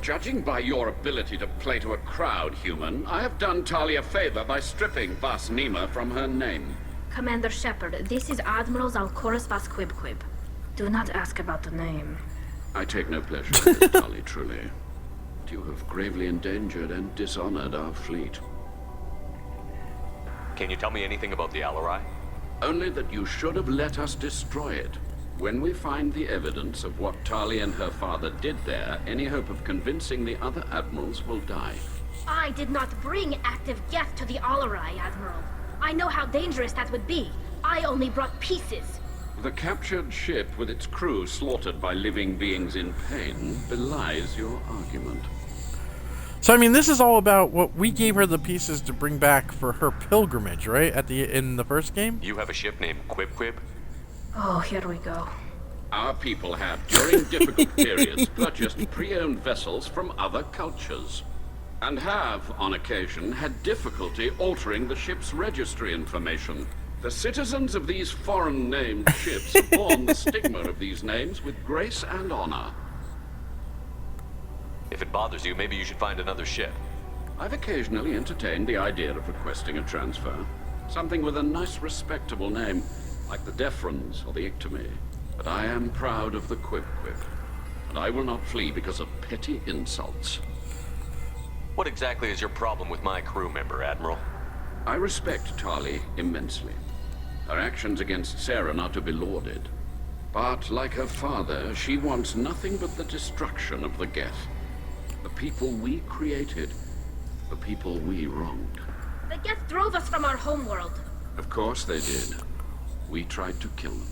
S7: Judging by your ability to play to a crowd, human, I have done Tali a favor by stripping Vas Nima from her name.
S2: Commander Shepard, this is Admiral Zalkoris Vasquibquib. Do not ask about the name.
S7: I take no pleasure in it, Tali, truly. But you have gravely endangered and dishonored our fleet.
S21: Can you tell me anything about the Alarai?
S7: Only that you should have let us destroy it. When we find the evidence of what Tali and her father did there, any hope of convincing the other admirals will die.
S2: I did not bring active Geth to the Alarai, Admiral. I know how dangerous that would be. I only brought pieces.
S7: The captured ship with its crew slaughtered by living beings in pain belies your argument.
S1: So I mean, this is all about what we gave her the pieces to bring back for her pilgrimage, right? In the first game.
S21: You have a ship named Quib?
S2: Oh, here we go.
S7: Our people have, during difficult periods, purchased pre-owned vessels from other cultures, and have, on occasion, had difficulty altering the ship's registry information. The citizens of these foreign-named ships have borne the stigma of these names with grace and honor.
S21: If it bothers you, maybe you should find another ship.
S7: I've occasionally entertained the idea of requesting a transfer. Something with a nice, respectable name, like the Defrons or the Ictomy. But I am proud of the Quib, and I will not flee because of petty insults.
S21: What exactly is your problem with my crew member, Admiral?
S7: I respect Tali immensely. Her actions against Sarah are to be lauded. But, like her father, she wants nothing but the destruction of the Geth. The people we created, the people we wronged.
S2: The Geth drove us from our homeworld.
S7: Of course they did. We tried to kill them.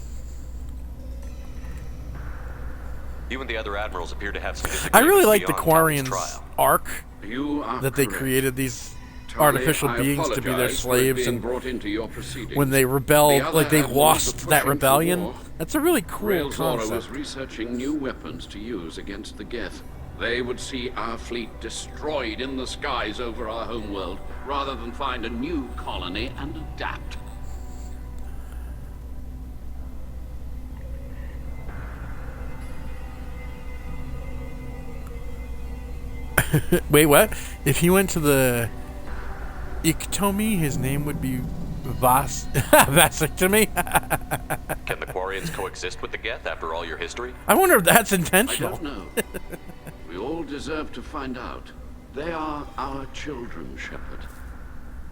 S21: You and the other admirals appear to have some
S1: I
S21: disagreements
S1: really like the
S21: beyond Tali's
S1: Quarians'
S21: trial.
S1: arc
S7: You are
S1: that they
S7: correct.
S1: created these
S7: Tali,
S1: artificial
S7: I
S1: beings to be their
S7: apologize for
S1: slaves,
S7: being
S1: and
S7: brought into your proceedings.
S1: when they
S7: The
S1: rebelled,
S7: other
S1: like they
S7: admirals
S1: lost
S7: are
S1: that
S7: pushing for
S1: rebellion.
S7: war.
S1: That's a really cool
S7: Rail Zora
S1: concept.
S7: was researching new weapons to use against the Geth. They would see our fleet destroyed in the skies over our homeworld, rather than find a new colony and adapt.
S1: Wait, what? If he went to the Iktomi, his name would be Vasectomy?
S21: Can the Quarians coexist with the Geth after all your history?
S1: I wonder if that's
S7: I
S1: intentional.
S7: don't know. We all deserve to find out. They are our children, Shepard.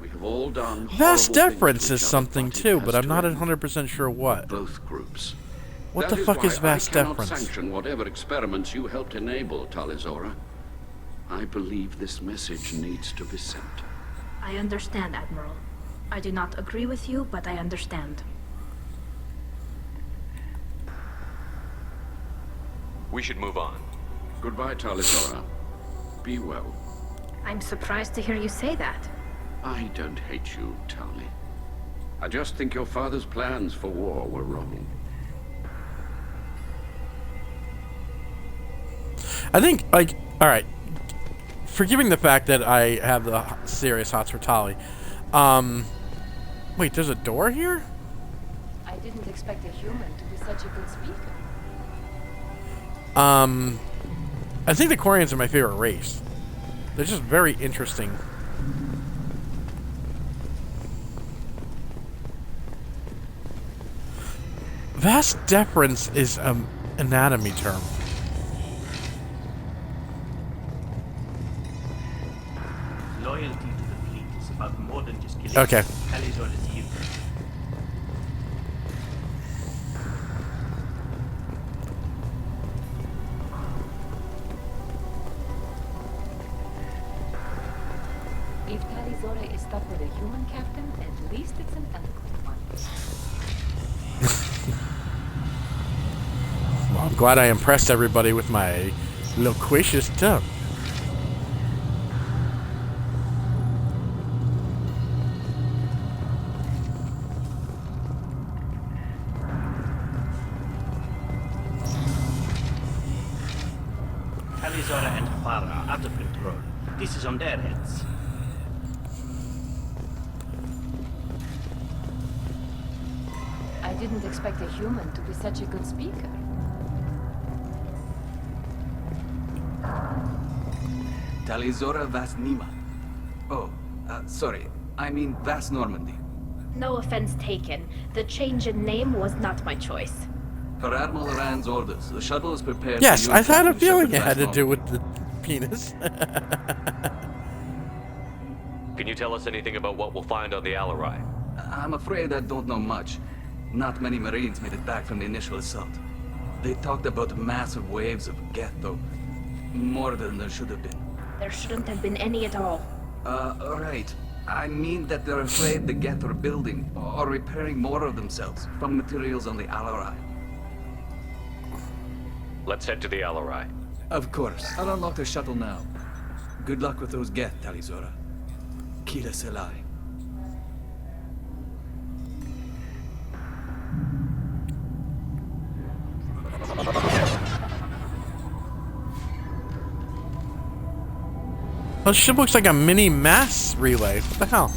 S7: We have all done
S1: Vast
S7: horrible
S1: deference
S7: things
S1: is
S7: which
S1: something
S7: our party
S1: too,
S7: has
S1: but I'm
S7: to
S1: not
S7: end.
S1: 100% sure what.
S7: Both groups.
S1: What
S7: That
S1: the fuck is
S7: why
S1: vast
S7: I cannot
S1: deference?
S7: sanction whatever experiments you helped enable, Tali Zora. I believe this message needs to be sent.
S2: I understand, Admiral. I do not agree with you, but I understand.
S21: We should move on.
S7: Goodbye, Tali Zora. Be well.
S2: I'm surprised to hear you say that.
S7: I don't hate you, Tali. I just think your father's plans for war were wrong.
S1: I think, like, alright. Forgiving the fact that I have the serious hots for Tali. Wait, there's a door here?
S8: I didn't expect a human to be such a good speaker.
S1: I think the Quarians are my favorite race. They're just very interesting. Vast deference is an anatomy term.
S9: Loyalty to the fleet is about more than just killing.
S1: Okay.
S9: Tali's orders to you.
S8: If Tali Zora is stuck with a human captain, at least it's an eloquent one.
S1: Well, I'm glad I impressed everybody with my loquacious tongue.
S9: Tali Zora and Farah are out of control. This is on their heads.
S8: I didn't expect a human to be such a good speaker.
S17: Tali Zora Vas Nima. Oh, sorry. I mean Vas Normandy.
S2: No offense taken. The change in name was not my choice.
S17: Per Admiral Rand's orders, the shuttle is prepared
S1: Yes,
S17: for you
S1: I had a
S17: Captain
S1: feeling
S17: Shepard
S1: it had to
S17: Vas
S1: do
S17: Normandy.
S1: with the penis.
S21: Can you tell us anything about what we'll find on the Alarai?
S17: I'm afraid I don't know much. Not many Marines made it back from the initial assault. They talked about massive waves of Geth, though. More than there should have been.
S2: There shouldn't have been any at all.
S17: Right. I mean that they're afraid the Geth are building or repairing more of themselves from materials on the Alarai.
S21: Let's head to the Alarai.
S17: Of course. I'll unlock the shuttle now. Good luck with those Geth, Tali Zora. Kila Selai.
S1: This ship looks like a mini mass relay. What the hell?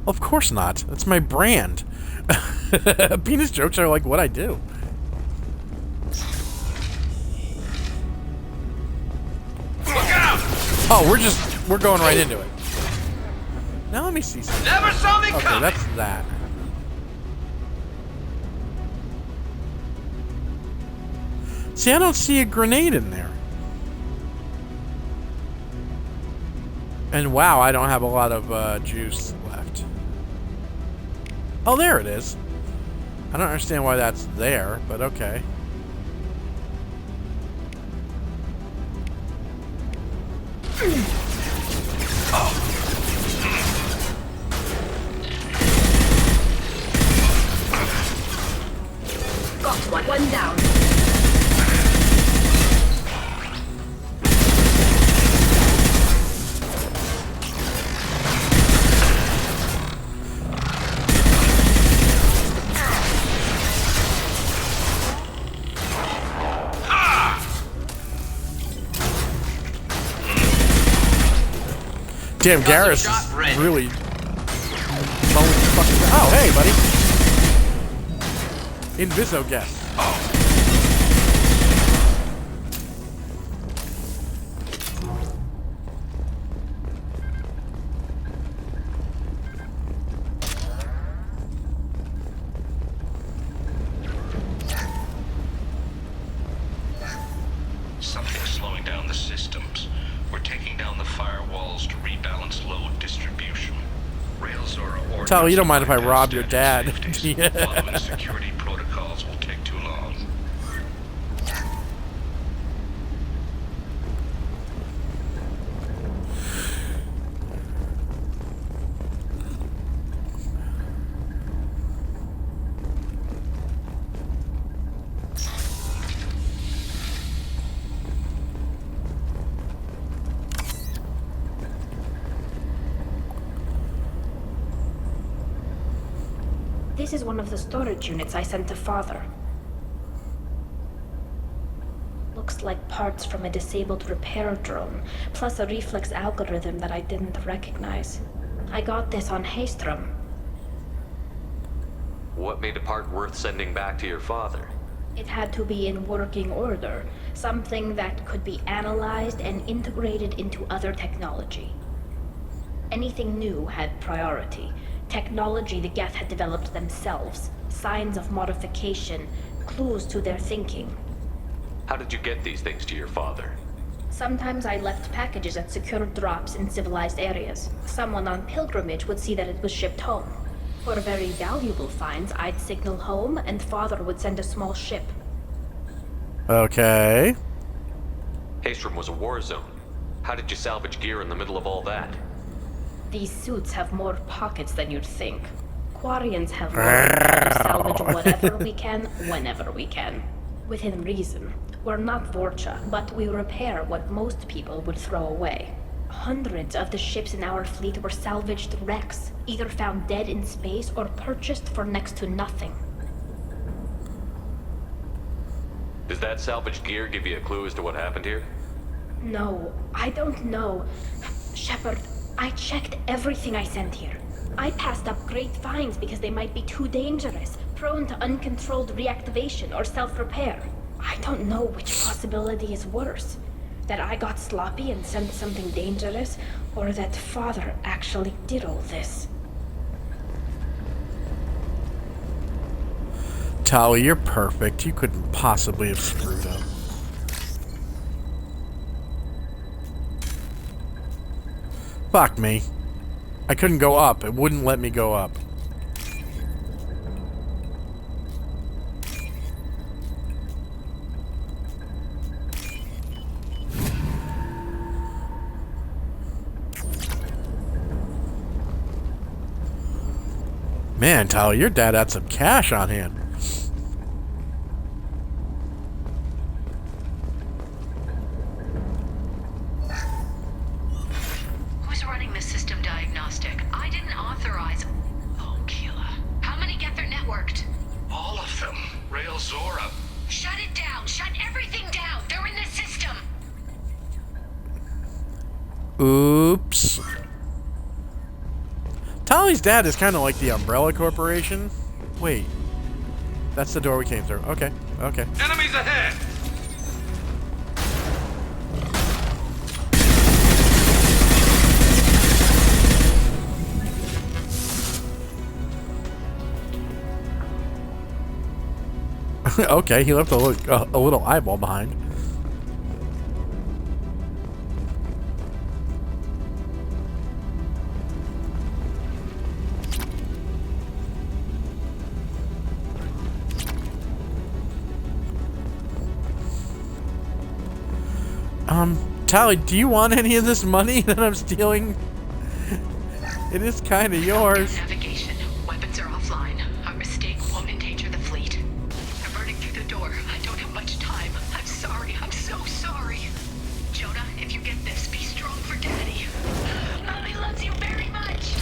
S1: Of course not. That's my brand. Penis jokes are like what I do.
S10: Look out!
S1: Oh, we're going right into it. Now let me see something.
S10: Never saw me
S1: Okay,
S10: coming!
S1: that's that. See, I don't see a grenade in there. And wow, I don't have a lot of juice left. Oh, there it is. I don't understand why that's there, but okay. Damn, Garrus is really mowing the fucking. Oh, hey, buddy. Inviso guest.
S15: Something's slowing down the systems. We're taking down the firewalls to rebalance load distribution. Railzora orders.
S1: Tali, you don't mind if I rob your dad?
S15: Following security protocols will take too long.
S2: This is one of the storage units I sent to Father. Looks like parts from a disabled repair drone, plus a reflex algorithm that I didn't recognize. I got this on Haystrom.
S21: What made a part worth sending back to your father?
S2: It had to be in working order, something that could be analyzed and integrated into other technology. Anything new had priority. Technology the Geth had developed themselves, signs of modification, clues to their thinking.
S21: How did you get these things to your father?
S2: Sometimes I left packages at secure drops in civilized areas. Someone on pilgrimage would see that it was shipped home. For very valuable finds, I'd signal home, and Father would send a small ship.
S1: Okay.
S21: Haystrom was a war zone. How did you salvage gear in the middle of all that?
S2: These suits have more pockets than you'd think. Quarians have learned to salvage whatever we can, whenever we can. Within reason. We're not Vorcha, but we repair what most people would throw away. Hundreds of the ships in our fleet were salvaged wrecks, either found dead in space or purchased for next to nothing.
S21: Does that salvaged gear give you a clue as to what happened here?
S2: No, I don't know. Shepard, I checked everything I sent here. I passed up great finds because they might be too dangerous, prone to uncontrolled reactivation or self-repair. I don't know which possibility is worse. That I got sloppy and sent something dangerous, or that Father actually did all this.
S1: Tali, you're perfect. You couldn't possibly have screwed up. Fuck me. I couldn't go up. It wouldn't let me go up. Man, Tali, your dad had some cash on hand.
S18: Who's running the system diagnostic? I didn't authorize. Oh, Keela. How many get their networked?
S15: All of them. Railzora.
S18: Shut it down. Shut everything down. They're in the system.
S1: Oops. Tali's dad is kind of like the Umbrella Corporation. Wait. That's the door we came through. Okay. Okay.
S15: Enemies ahead!
S1: Okay, he left a little eyeball behind. Tali, do you want any of this money that I'm stealing? It is kind of yours.
S18: Navigation. Weapons are offline. Our mistake won't endanger the fleet. They're burning through the door. I don't have much time. I'm sorry. I'm so sorry. Jonah, if you get this, be strong for Daddy. Mommy loves you very much.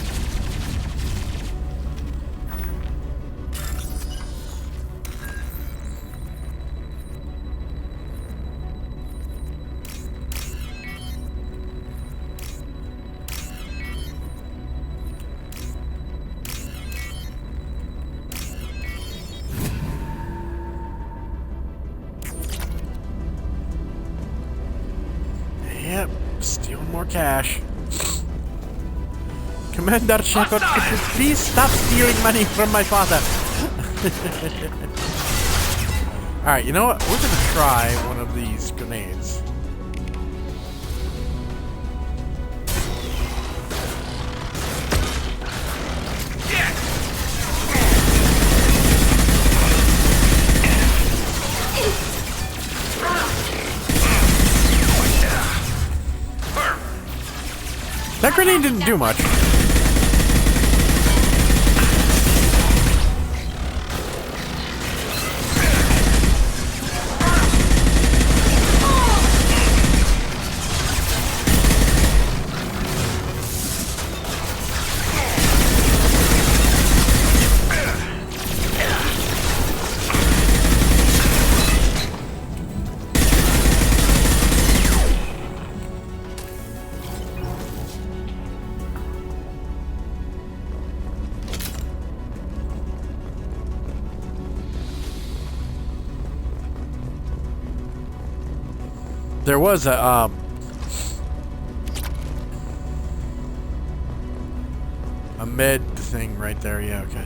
S1: more cash. Commander Shepard, could you please stop stealing money from my father? Alright, you know what? We're gonna try one of these grenades. That grenade didn't do much. There was a med thing right there. Yeah, okay.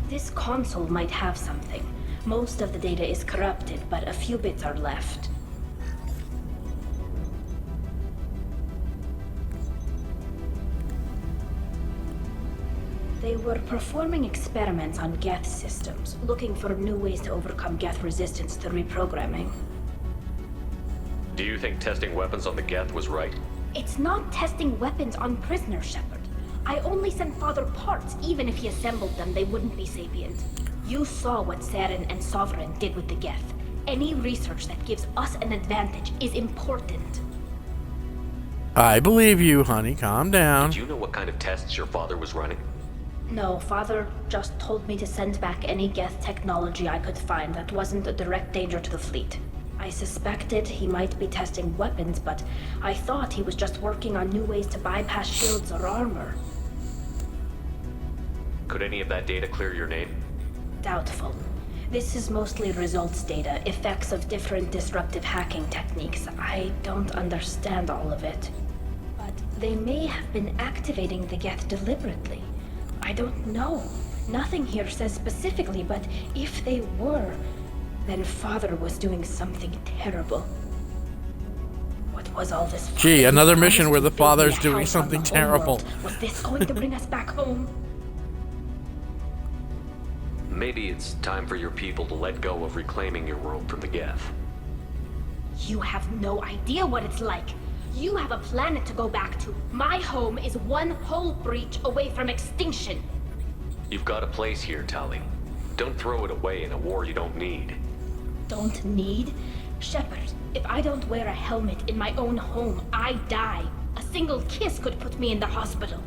S2: This console might have something. Most of the data is corrupted, but a few bits are left. They were performing experiments on Geth systems, looking for new ways to overcome Geth resistance to reprogramming.
S21: Do you think testing weapons on the Geth was right?
S2: It's not testing weapons on prisoners, Shepard. I only sent Father parts. Even if he assembled them, they wouldn't be sapient. You saw what Saren and Sovereign did with the Geth. Any research that gives us an advantage is important.
S1: I believe you, honey. Calm down.
S21: Did you know what kind of tests your father was running?
S2: No, Father just told me to send back any Geth technology I could find that wasn't a direct danger to the fleet. I suspected he might be testing weapons, but I thought he was just working on new ways to bypass shields or armor.
S21: Could any of that data clear your name?
S2: Doubtful. This is mostly results data, effects of different disruptive hacking techniques. I don't understand all of it. But they may have been activating the Geth deliberately. I don't know. Nothing here says specifically, but if they were, then Father was doing something terrible. What was all this?
S1: Gee, another mission where the father's doing something terrible.
S2: Was this going to bring us back home?
S21: Maybe it's time for your people to let go of reclaiming your world from the Geth.
S2: You have no idea what it's like. You have a planet to go back to. My home is one hull breach away from extinction.
S21: You've got a place here, Tali. Don't throw it away in a war you don't need.
S2: Don't need? Shepard, if I don't wear a helmet in my own home, I die. A single kiss could put me in the hospital.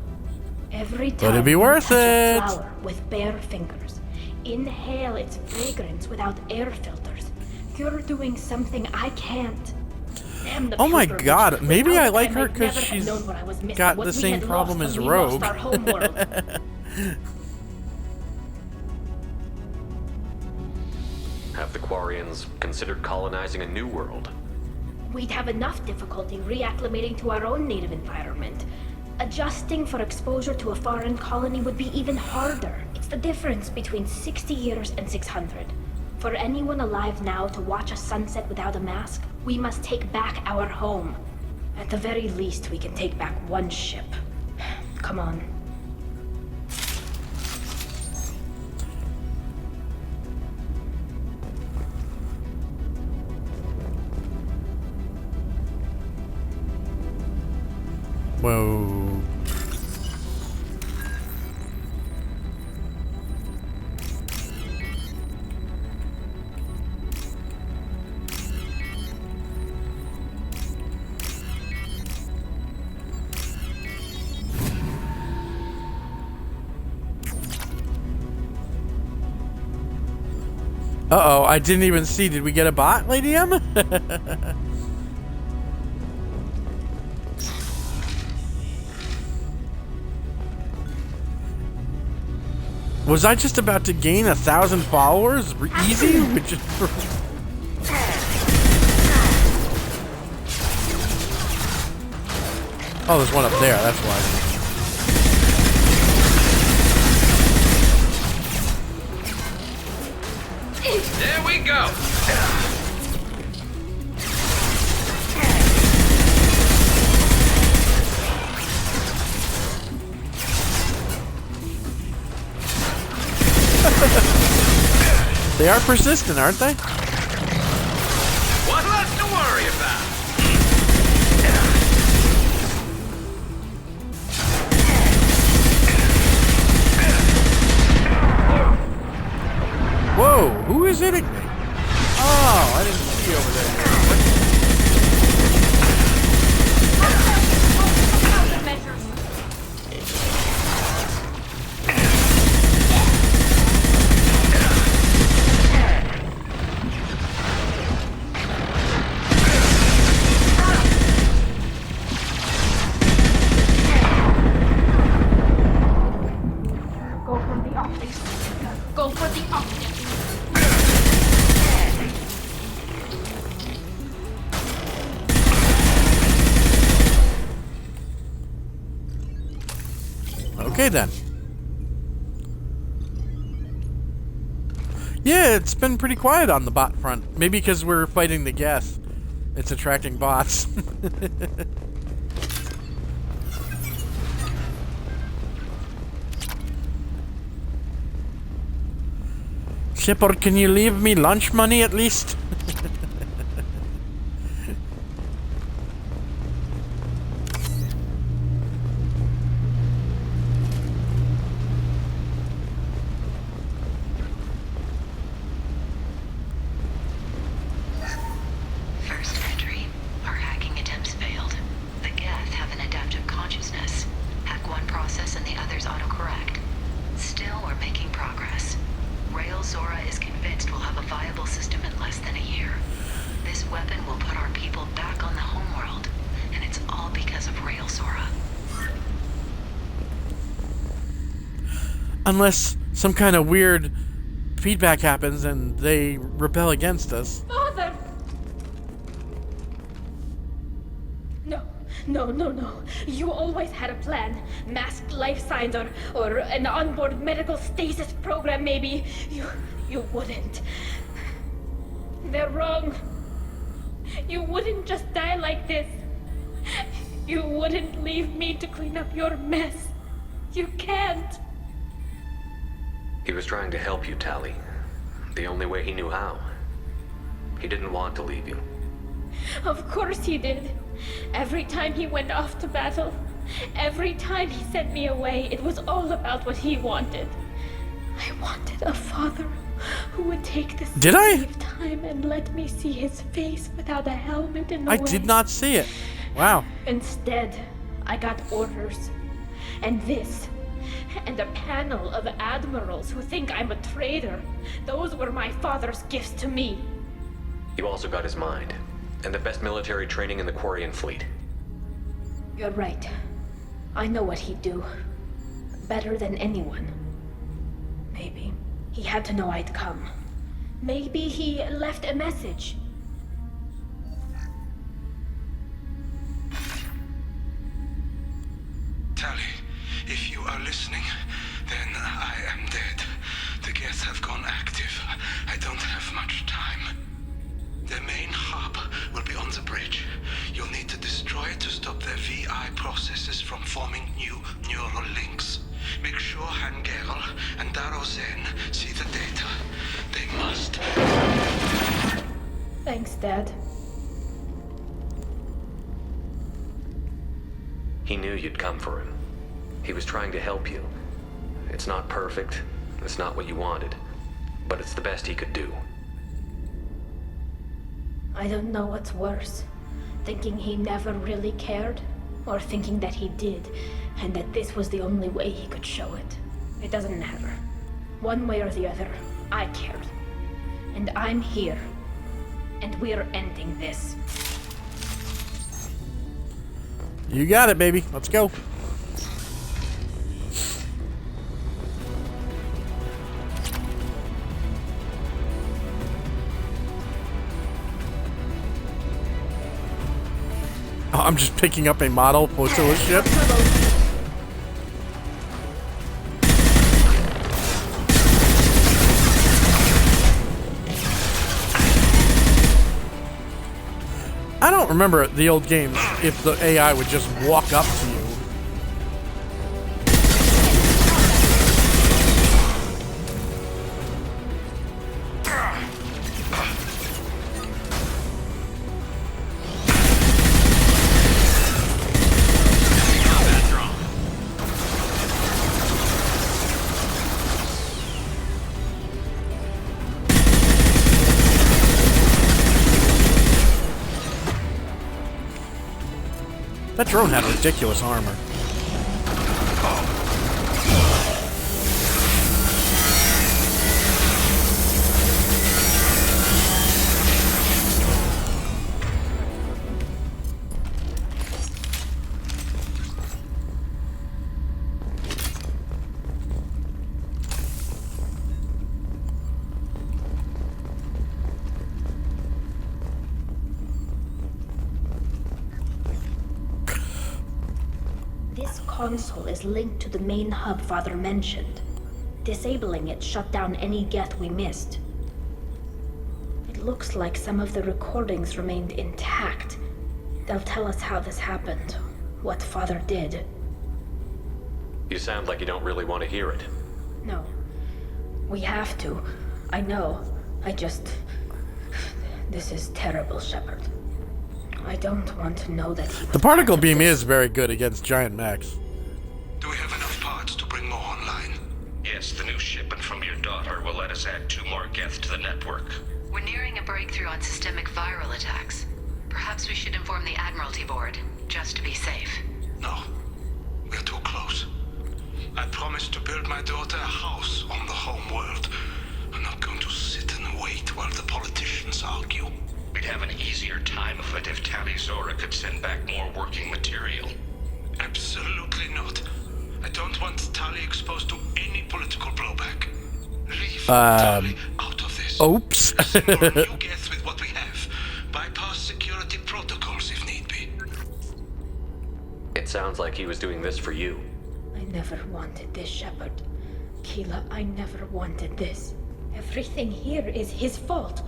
S2: Every time
S1: But it'd be worth
S2: you touch
S1: it.
S2: a flower with bare fingers, inhale its fragrance without air filters, you're doing something I can't. Damn the
S1: Oh my
S2: puker
S1: god,
S2: bitch.
S1: maybe
S2: Without
S1: I like
S2: them,
S1: her
S2: I'd
S1: because
S2: never have
S1: she's
S2: known what I was missing,
S1: got
S2: what
S1: the
S2: we
S1: same
S2: had
S1: problem
S2: lost
S1: as
S2: when we lost
S1: Rogue.
S2: our home world.
S21: Have the Quarians considered colonizing a new world?
S2: We'd have enough difficulty reacclimating to our own native environment. Adjusting for exposure to a foreign colony would be even harder. It's the difference between 60 years and 600. For anyone alive now to watch a sunset without a mask, we must take back our home. At the very least, we can take back one ship. Come on.
S1: Whoa. Uh-oh, I didn't even see. Did we get a bot, Lady M? Was I just about to gain 1,000 followers? Easy? Oh, there's one up there, that's why.
S4: There we go!
S1: They are persistent, aren't they?
S4: What left to worry about?
S1: Whoa, who is hitting me? Oh, I didn't see over there.
S2: Go for the optics.
S1: Okay then. Yeah, it's been pretty quiet on the bot front. Maybe because we're fighting the Geth. It's attracting bots. Shepard, can you leave me lunch money at least?
S18: First entry. Our hacking attempts failed. The Geth have an adaptive consciousness. Hack one process and the others autocorrect. Still, we're making progress. Rail Zora is convinced we'll have a viable system in less than a year. This weapon will put our people back on the homeworld, and it's all because of Rail Zora.
S1: Unless some kind of weird feedback happens and they rebel against us.
S2: Father! No. You always had a plan. Masked life signs or an onboard medical stasis program, maybe. You wouldn't. They're wrong. You wouldn't just die like this. You wouldn't leave me to clean up your mess. You can't.
S21: He was trying to help you, Tali. The only way he knew how. He didn't want to leave you.
S2: Of course he did. Every time he went off to battle, every time he sent me away, it was all about what he wanted. I wanted a father who would take the time and let me see his face without a helmet in the way.
S1: I did not see it. Wow.
S2: Instead, I got orders. And this. And a panel of admirals who think I'm a traitor. Those were my father's gifts to me.
S21: You also got his mind, and the best military training in the Quarian fleet.
S2: You're right. I know what he'd do. Better than anyone. Maybe. He had to know I'd come. Maybe he left a message.
S19: Tali, if you are listening, then I am dead. The Geth have gone active. I don't have much time. The main hub will be on the bridge. You'll need to destroy it to stop their VI processes from forming new neural links. Make sure Hangerl and Daro Zen see the data. They must.
S2: Thanks, Dad.
S21: He knew you'd come for him. He was trying to help you. It's not perfect. It's not what you wanted. But it's the best he could do.
S2: I don't know what's worse. Thinking he never really cared, or thinking that he did, and that this was the only way he could show it. It doesn't matter. One way or the other, I cared. And I'm here. And we're ending this.
S1: You got it, baby. Let's go. I'm just picking up a model flotilla ship. I don't remember the old games if the AI would just walk up to you. That drone had ridiculous armor.
S2: Console is linked to the main hub Father mentioned. Disabling it shut down any Geth we missed. It looks like some of the recordings remained intact. They'll tell us how this happened, what Father did.
S21: You sound like you don't really want to hear it.
S2: No. We have to. I know. This is terrible, Shepard. I don't want to know that he...
S1: The particle beam is very good against giant mechs.
S19: Do we have enough parts to bring more online?
S15: Yes, the new shipment from your daughter will let us add 2 more Geth to the network.
S18: We're nearing a breakthrough on systemic viral attacks. Perhaps we should inform the Admiralty Board, just to be safe.
S19: No. We're too close. I promised to build my daughter a house on the home world. I'm not going to sit and wait while the politicians argue.
S15: We'd have an easier time of it if Tali Zora could send back more working material.
S19: Absolutely not. I don't want Tali exposed to any political blowback. Leave Tali out of this.
S1: Oops.
S19: Assemble new Geth with what we have. Bypass security protocols if need be.
S21: It sounds like he was doing this for you.
S2: I never wanted this, Shepard. Keela, I never wanted this. Everything here is his fault.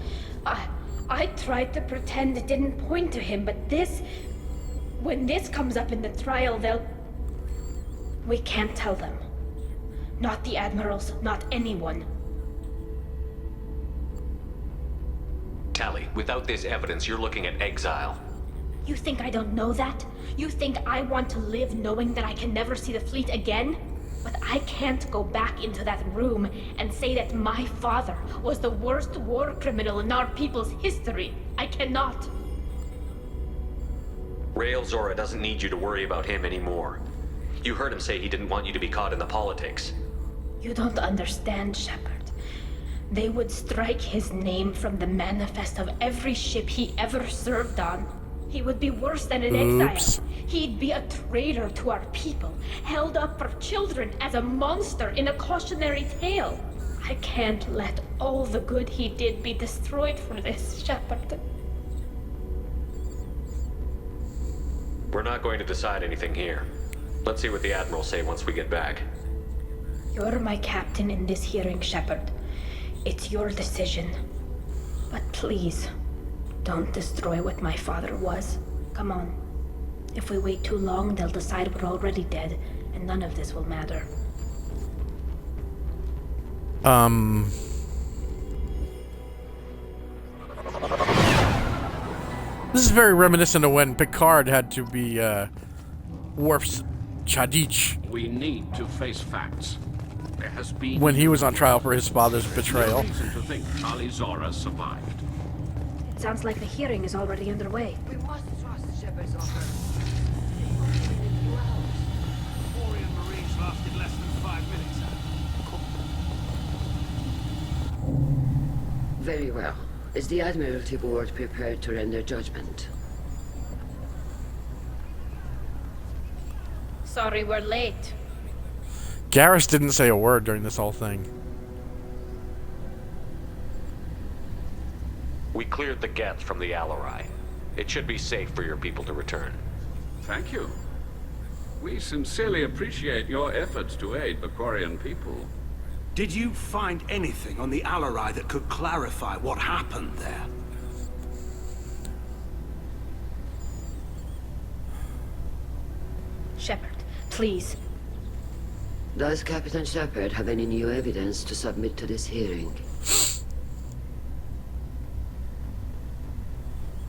S2: I tried to pretend it didn't point to him, but this... When this comes up in the trial, they'll... We can't tell them. Not the Admirals, not anyone.
S21: Tali, without this evidence, you're looking at exile.
S2: You think I don't know that? You think I want to live knowing that I can never see the fleet again? But I can't go back into that room and say that my father was the worst war criminal in our people's history. I cannot.
S21: Rael Zora doesn't need you to worry about him anymore. You heard him say he didn't want you to be caught in the politics.
S2: You don't understand, Shepard. They would strike his name from the manifest of every ship he ever served on. He would be worse than an exile. He'd be a traitor to our people, held up for children as a monster in a cautionary tale. I can't let all the good he did be destroyed for this, Shepard.
S21: We're not going to decide anything here. Let's see what the Admirals say once we get back.
S2: You're my captain in this hearing, Shepard. It's your decision. But please, don't destroy what my father was. Come on. If we wait too long, they'll decide we're already dead, and none of this will matter.
S1: This is very reminiscent of when Picard had to be, Worf's Chadich.
S7: We need to face facts. There has been...
S1: When he was on trial for his father's betrayal.
S7: No reason to think Tali Zora survived.
S2: It sounds like the hearing is already underway.
S12: We must trust Shepard's offer.
S14: Marines lasted less than 5 minutes.
S12: Very well. Is the Admiralty Board prepared to render judgment?
S2: Sorry we're late.
S1: Garrus didn't say a word during this whole thing.
S21: We cleared the Geth from the Alarai. It should be safe for your people to return.
S7: Thank you. We sincerely appreciate your efforts to aid the Quarian people.
S14: Did you find anything on the Alarai that could clarify what happened there?
S2: Shepard, please.
S12: Does Captain Shepard have any new evidence to submit to this hearing?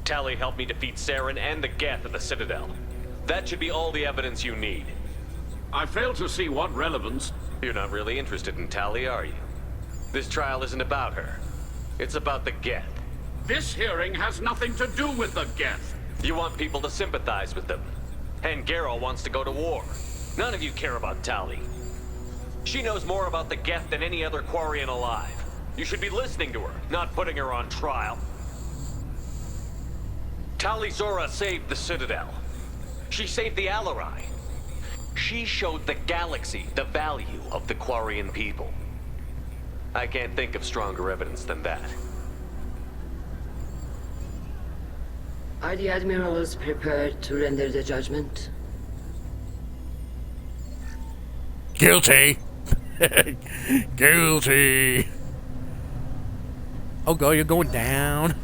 S21: Tali helped me defeat Saren and the Geth at the Citadel. That should be all the evidence you need.
S7: I fail to see what relevance...
S21: You're not really interested in Tali, are you? This trial isn't about her. It's about the Geth.
S7: This hearing has nothing to do with the Geth.
S21: You want people to sympathize with them. And Geralt wants to go to war. None of you care about Tali. She knows more about the Geth than any other Quarian alive. You should be listening to her, not putting her on trial. Tali Zora saved the Citadel. She saved the Alarai. She showed the galaxy the value of the Quarian people. I can't think of stronger evidence than that.
S12: Are the admirals prepared to render the judgment?
S1: Guilty. Guilty. Oh, God, you're going down.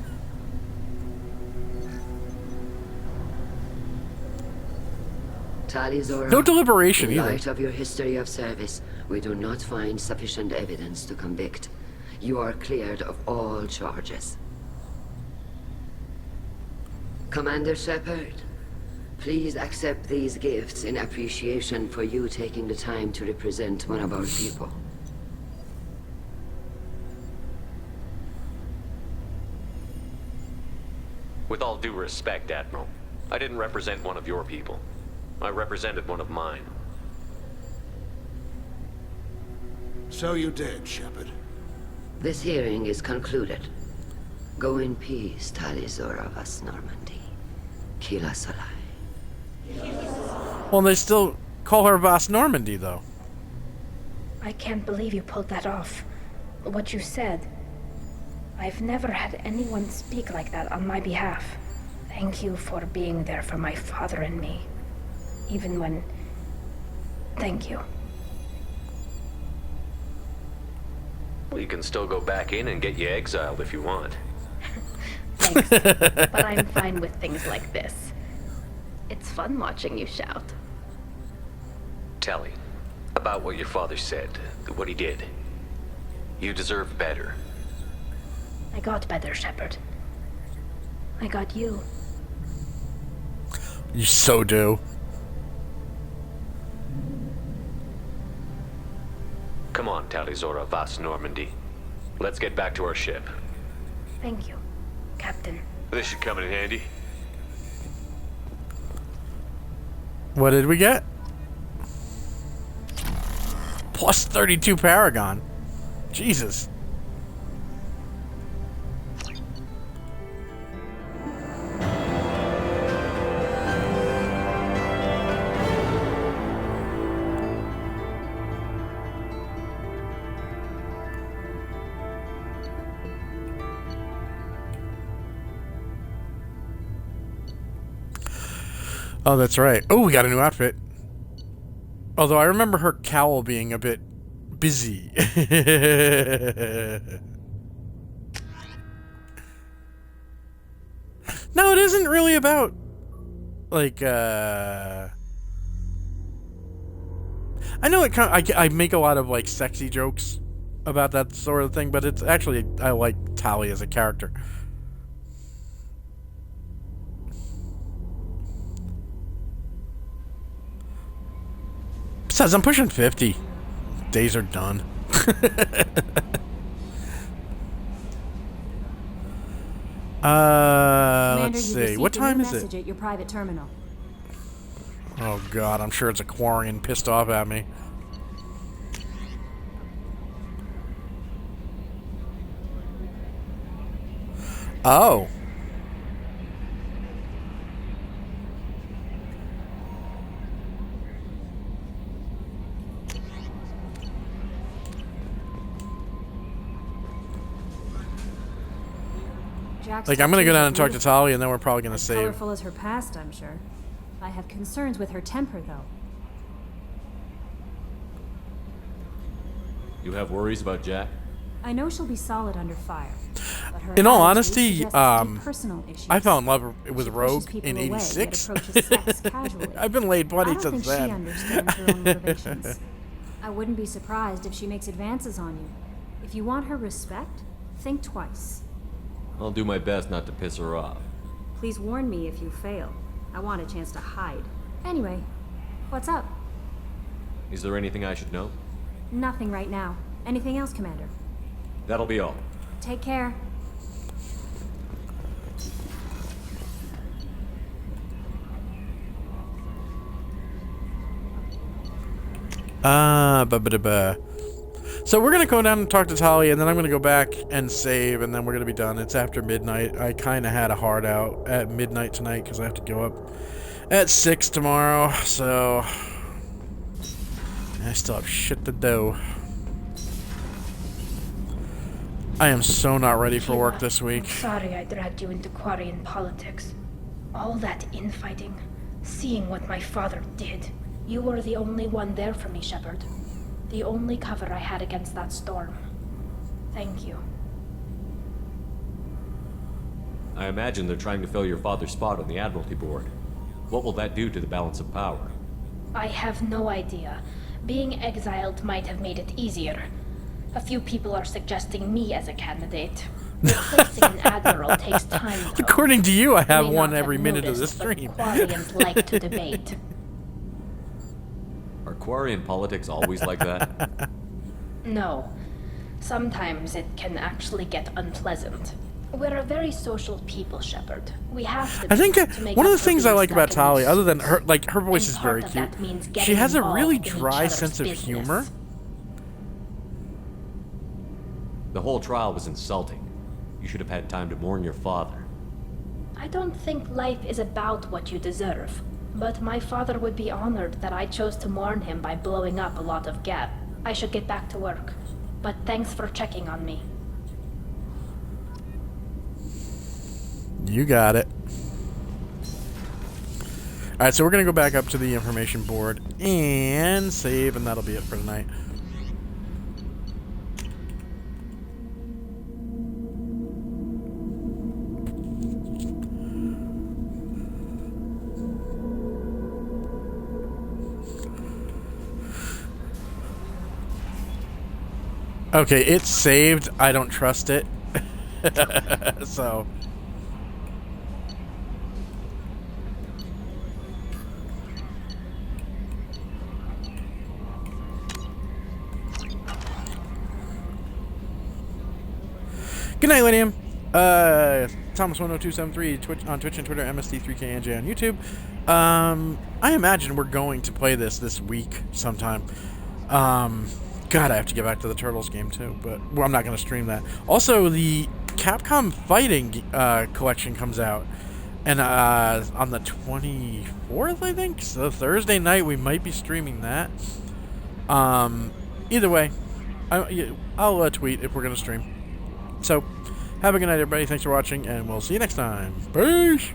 S12: Tali Zora,
S1: no deliberation
S12: in
S1: either.
S12: light of your history of service, we do not find sufficient evidence to convict. You are cleared of all charges. Commander Shepard, please accept these gifts in appreciation for you taking the time to represent one of our people.
S21: With all due respect, Admiral, I didn't represent one of your people. I represented one of mine.
S14: So you did, Shepard.
S12: This hearing is concluded. Go in peace, Tali Zora vas Normandy. Kila Solai.
S1: Well, they still call her Vas Normandy, though.
S2: I can't believe you pulled that off. What you said. I've never had anyone speak like that on my behalf. Thank you for being there for my father and me. Even when... Thank you.
S21: Well, you can still go back in and get you exiled if you want.
S2: Thanks, but I'm fine with things like this. It's fun watching you shout.
S21: Tali, about what your father said, what he did. You deserve better.
S2: I got better, Shepard. I got you.
S1: You so do.
S21: Come on, Tali Zora vas Normandy. Let's get back to our ship.
S2: Thank you, Captain.
S21: This should come in handy.
S1: What did we get? Plus 32 Paragon. Jesus. Oh, that's right. Oh, we got a new outfit. Although I remember her cowl being a bit busy. No, it isn't really about, like, I know it kind of, I make a lot of, like, sexy jokes about that sort of thing, but it's actually, I like Tali as a character. Besides, I'm pushing 50. Days are done. Let's see. What time is it?
S23: At your private terminal.
S1: Oh God, I'm sure it's a Quarian pissed off at me. Oh.
S23: Jack's
S1: Like, I'm gonna go
S23: tattoos
S1: down
S23: are
S1: and talk to
S23: beautiful.
S1: Tali, and then we're probably gonna save.
S23: Colorful as her past, I'm sure. I have concerns with her temper, though.
S11: You have worries about Jack?
S23: I know she'll be solid under fire. But her
S1: In all
S23: attitude
S1: honesty,
S23: suggests some personal issues.
S1: I fell in love with
S23: She
S1: Rogue
S23: pushes people
S1: in
S23: away, yet
S1: '86.
S23: approaches sex casually.
S1: I've been laid plenty
S23: I don't
S1: since
S23: think
S1: then.
S23: she understands her own motivations. I wouldn't be surprised if she makes advances on you. If you want her respect, think twice.
S11: I'll do my best not to piss her off.
S23: Please warn me if you fail. I want a chance to hide. Anyway, what's up?
S11: Is there anything I should know?
S23: Nothing right now. Anything else, Commander?
S11: That'll be all.
S23: Take care.
S1: So we're gonna go down and talk to Tali, and then I'm gonna go back and save, and then we're gonna be done. It's after midnight. I kind of had a hard out at midnight tonight because I have to go up at 6 tomorrow. So I still have shit to do. I am so not ready for work this week.
S2: Sorry I dragged you into Quarian politics. All that infighting, seeing what my father did. You were the only one there for me, Shepard. The only cover I had against that storm. Thank you.
S11: I imagine they're trying to fill your father's spot on the Admiralty Board. What will that do to the balance of power?
S2: I have no idea. Being exiled might have made it easier. A few people are suggesting me as a candidate. Replacing an admiral takes time, though.
S1: According to you, I have
S2: May
S1: one
S2: not
S1: every
S2: have
S1: minute of
S2: noticed,
S1: this
S2: but
S1: stream.
S2: Quarians like to debate.
S11: Are Quarian politics always like that?
S2: No. Sometimes it can actually get unpleasant. We're a very social people, Shepard. We have to.
S1: I think
S2: to make
S1: one of
S2: up
S1: the
S2: for
S1: things I
S2: things
S1: like about
S2: that
S1: Tali,
S2: can-
S1: other than her, like her voice is
S2: And
S1: very
S2: part of
S1: cute.
S2: that means
S1: She
S2: getting
S1: has a really
S2: involved in each
S1: dry
S2: other's
S1: sense of
S2: business.
S1: humor.
S11: The whole trial was insulting. You should have had time to mourn your father.
S2: I don't think life is about what you deserve. But my father would be honored that I chose to mourn him by blowing up a lot of gas. I should get back to work. But thanks for checking on me.
S1: You got it. Alright, so we're going to go back up to the information board and save, and that'll be it for tonight. Okay, it's saved. I don't trust it. So... Good night, Lydium. Thomas10273 on Twitch and Twitter, MSD3KNJ on YouTube. I imagine we're going to play this week sometime. God, I have to get back to the Turtles game too, but well, I'm not going to stream that. Also, the Capcom Fighting collection comes out, and on the 24th, I think. So Thursday night, we might be streaming that. Either way, I'll tweet if we're going to stream. So, have a good night, everybody. Thanks for watching, and we'll see you next time. Peace!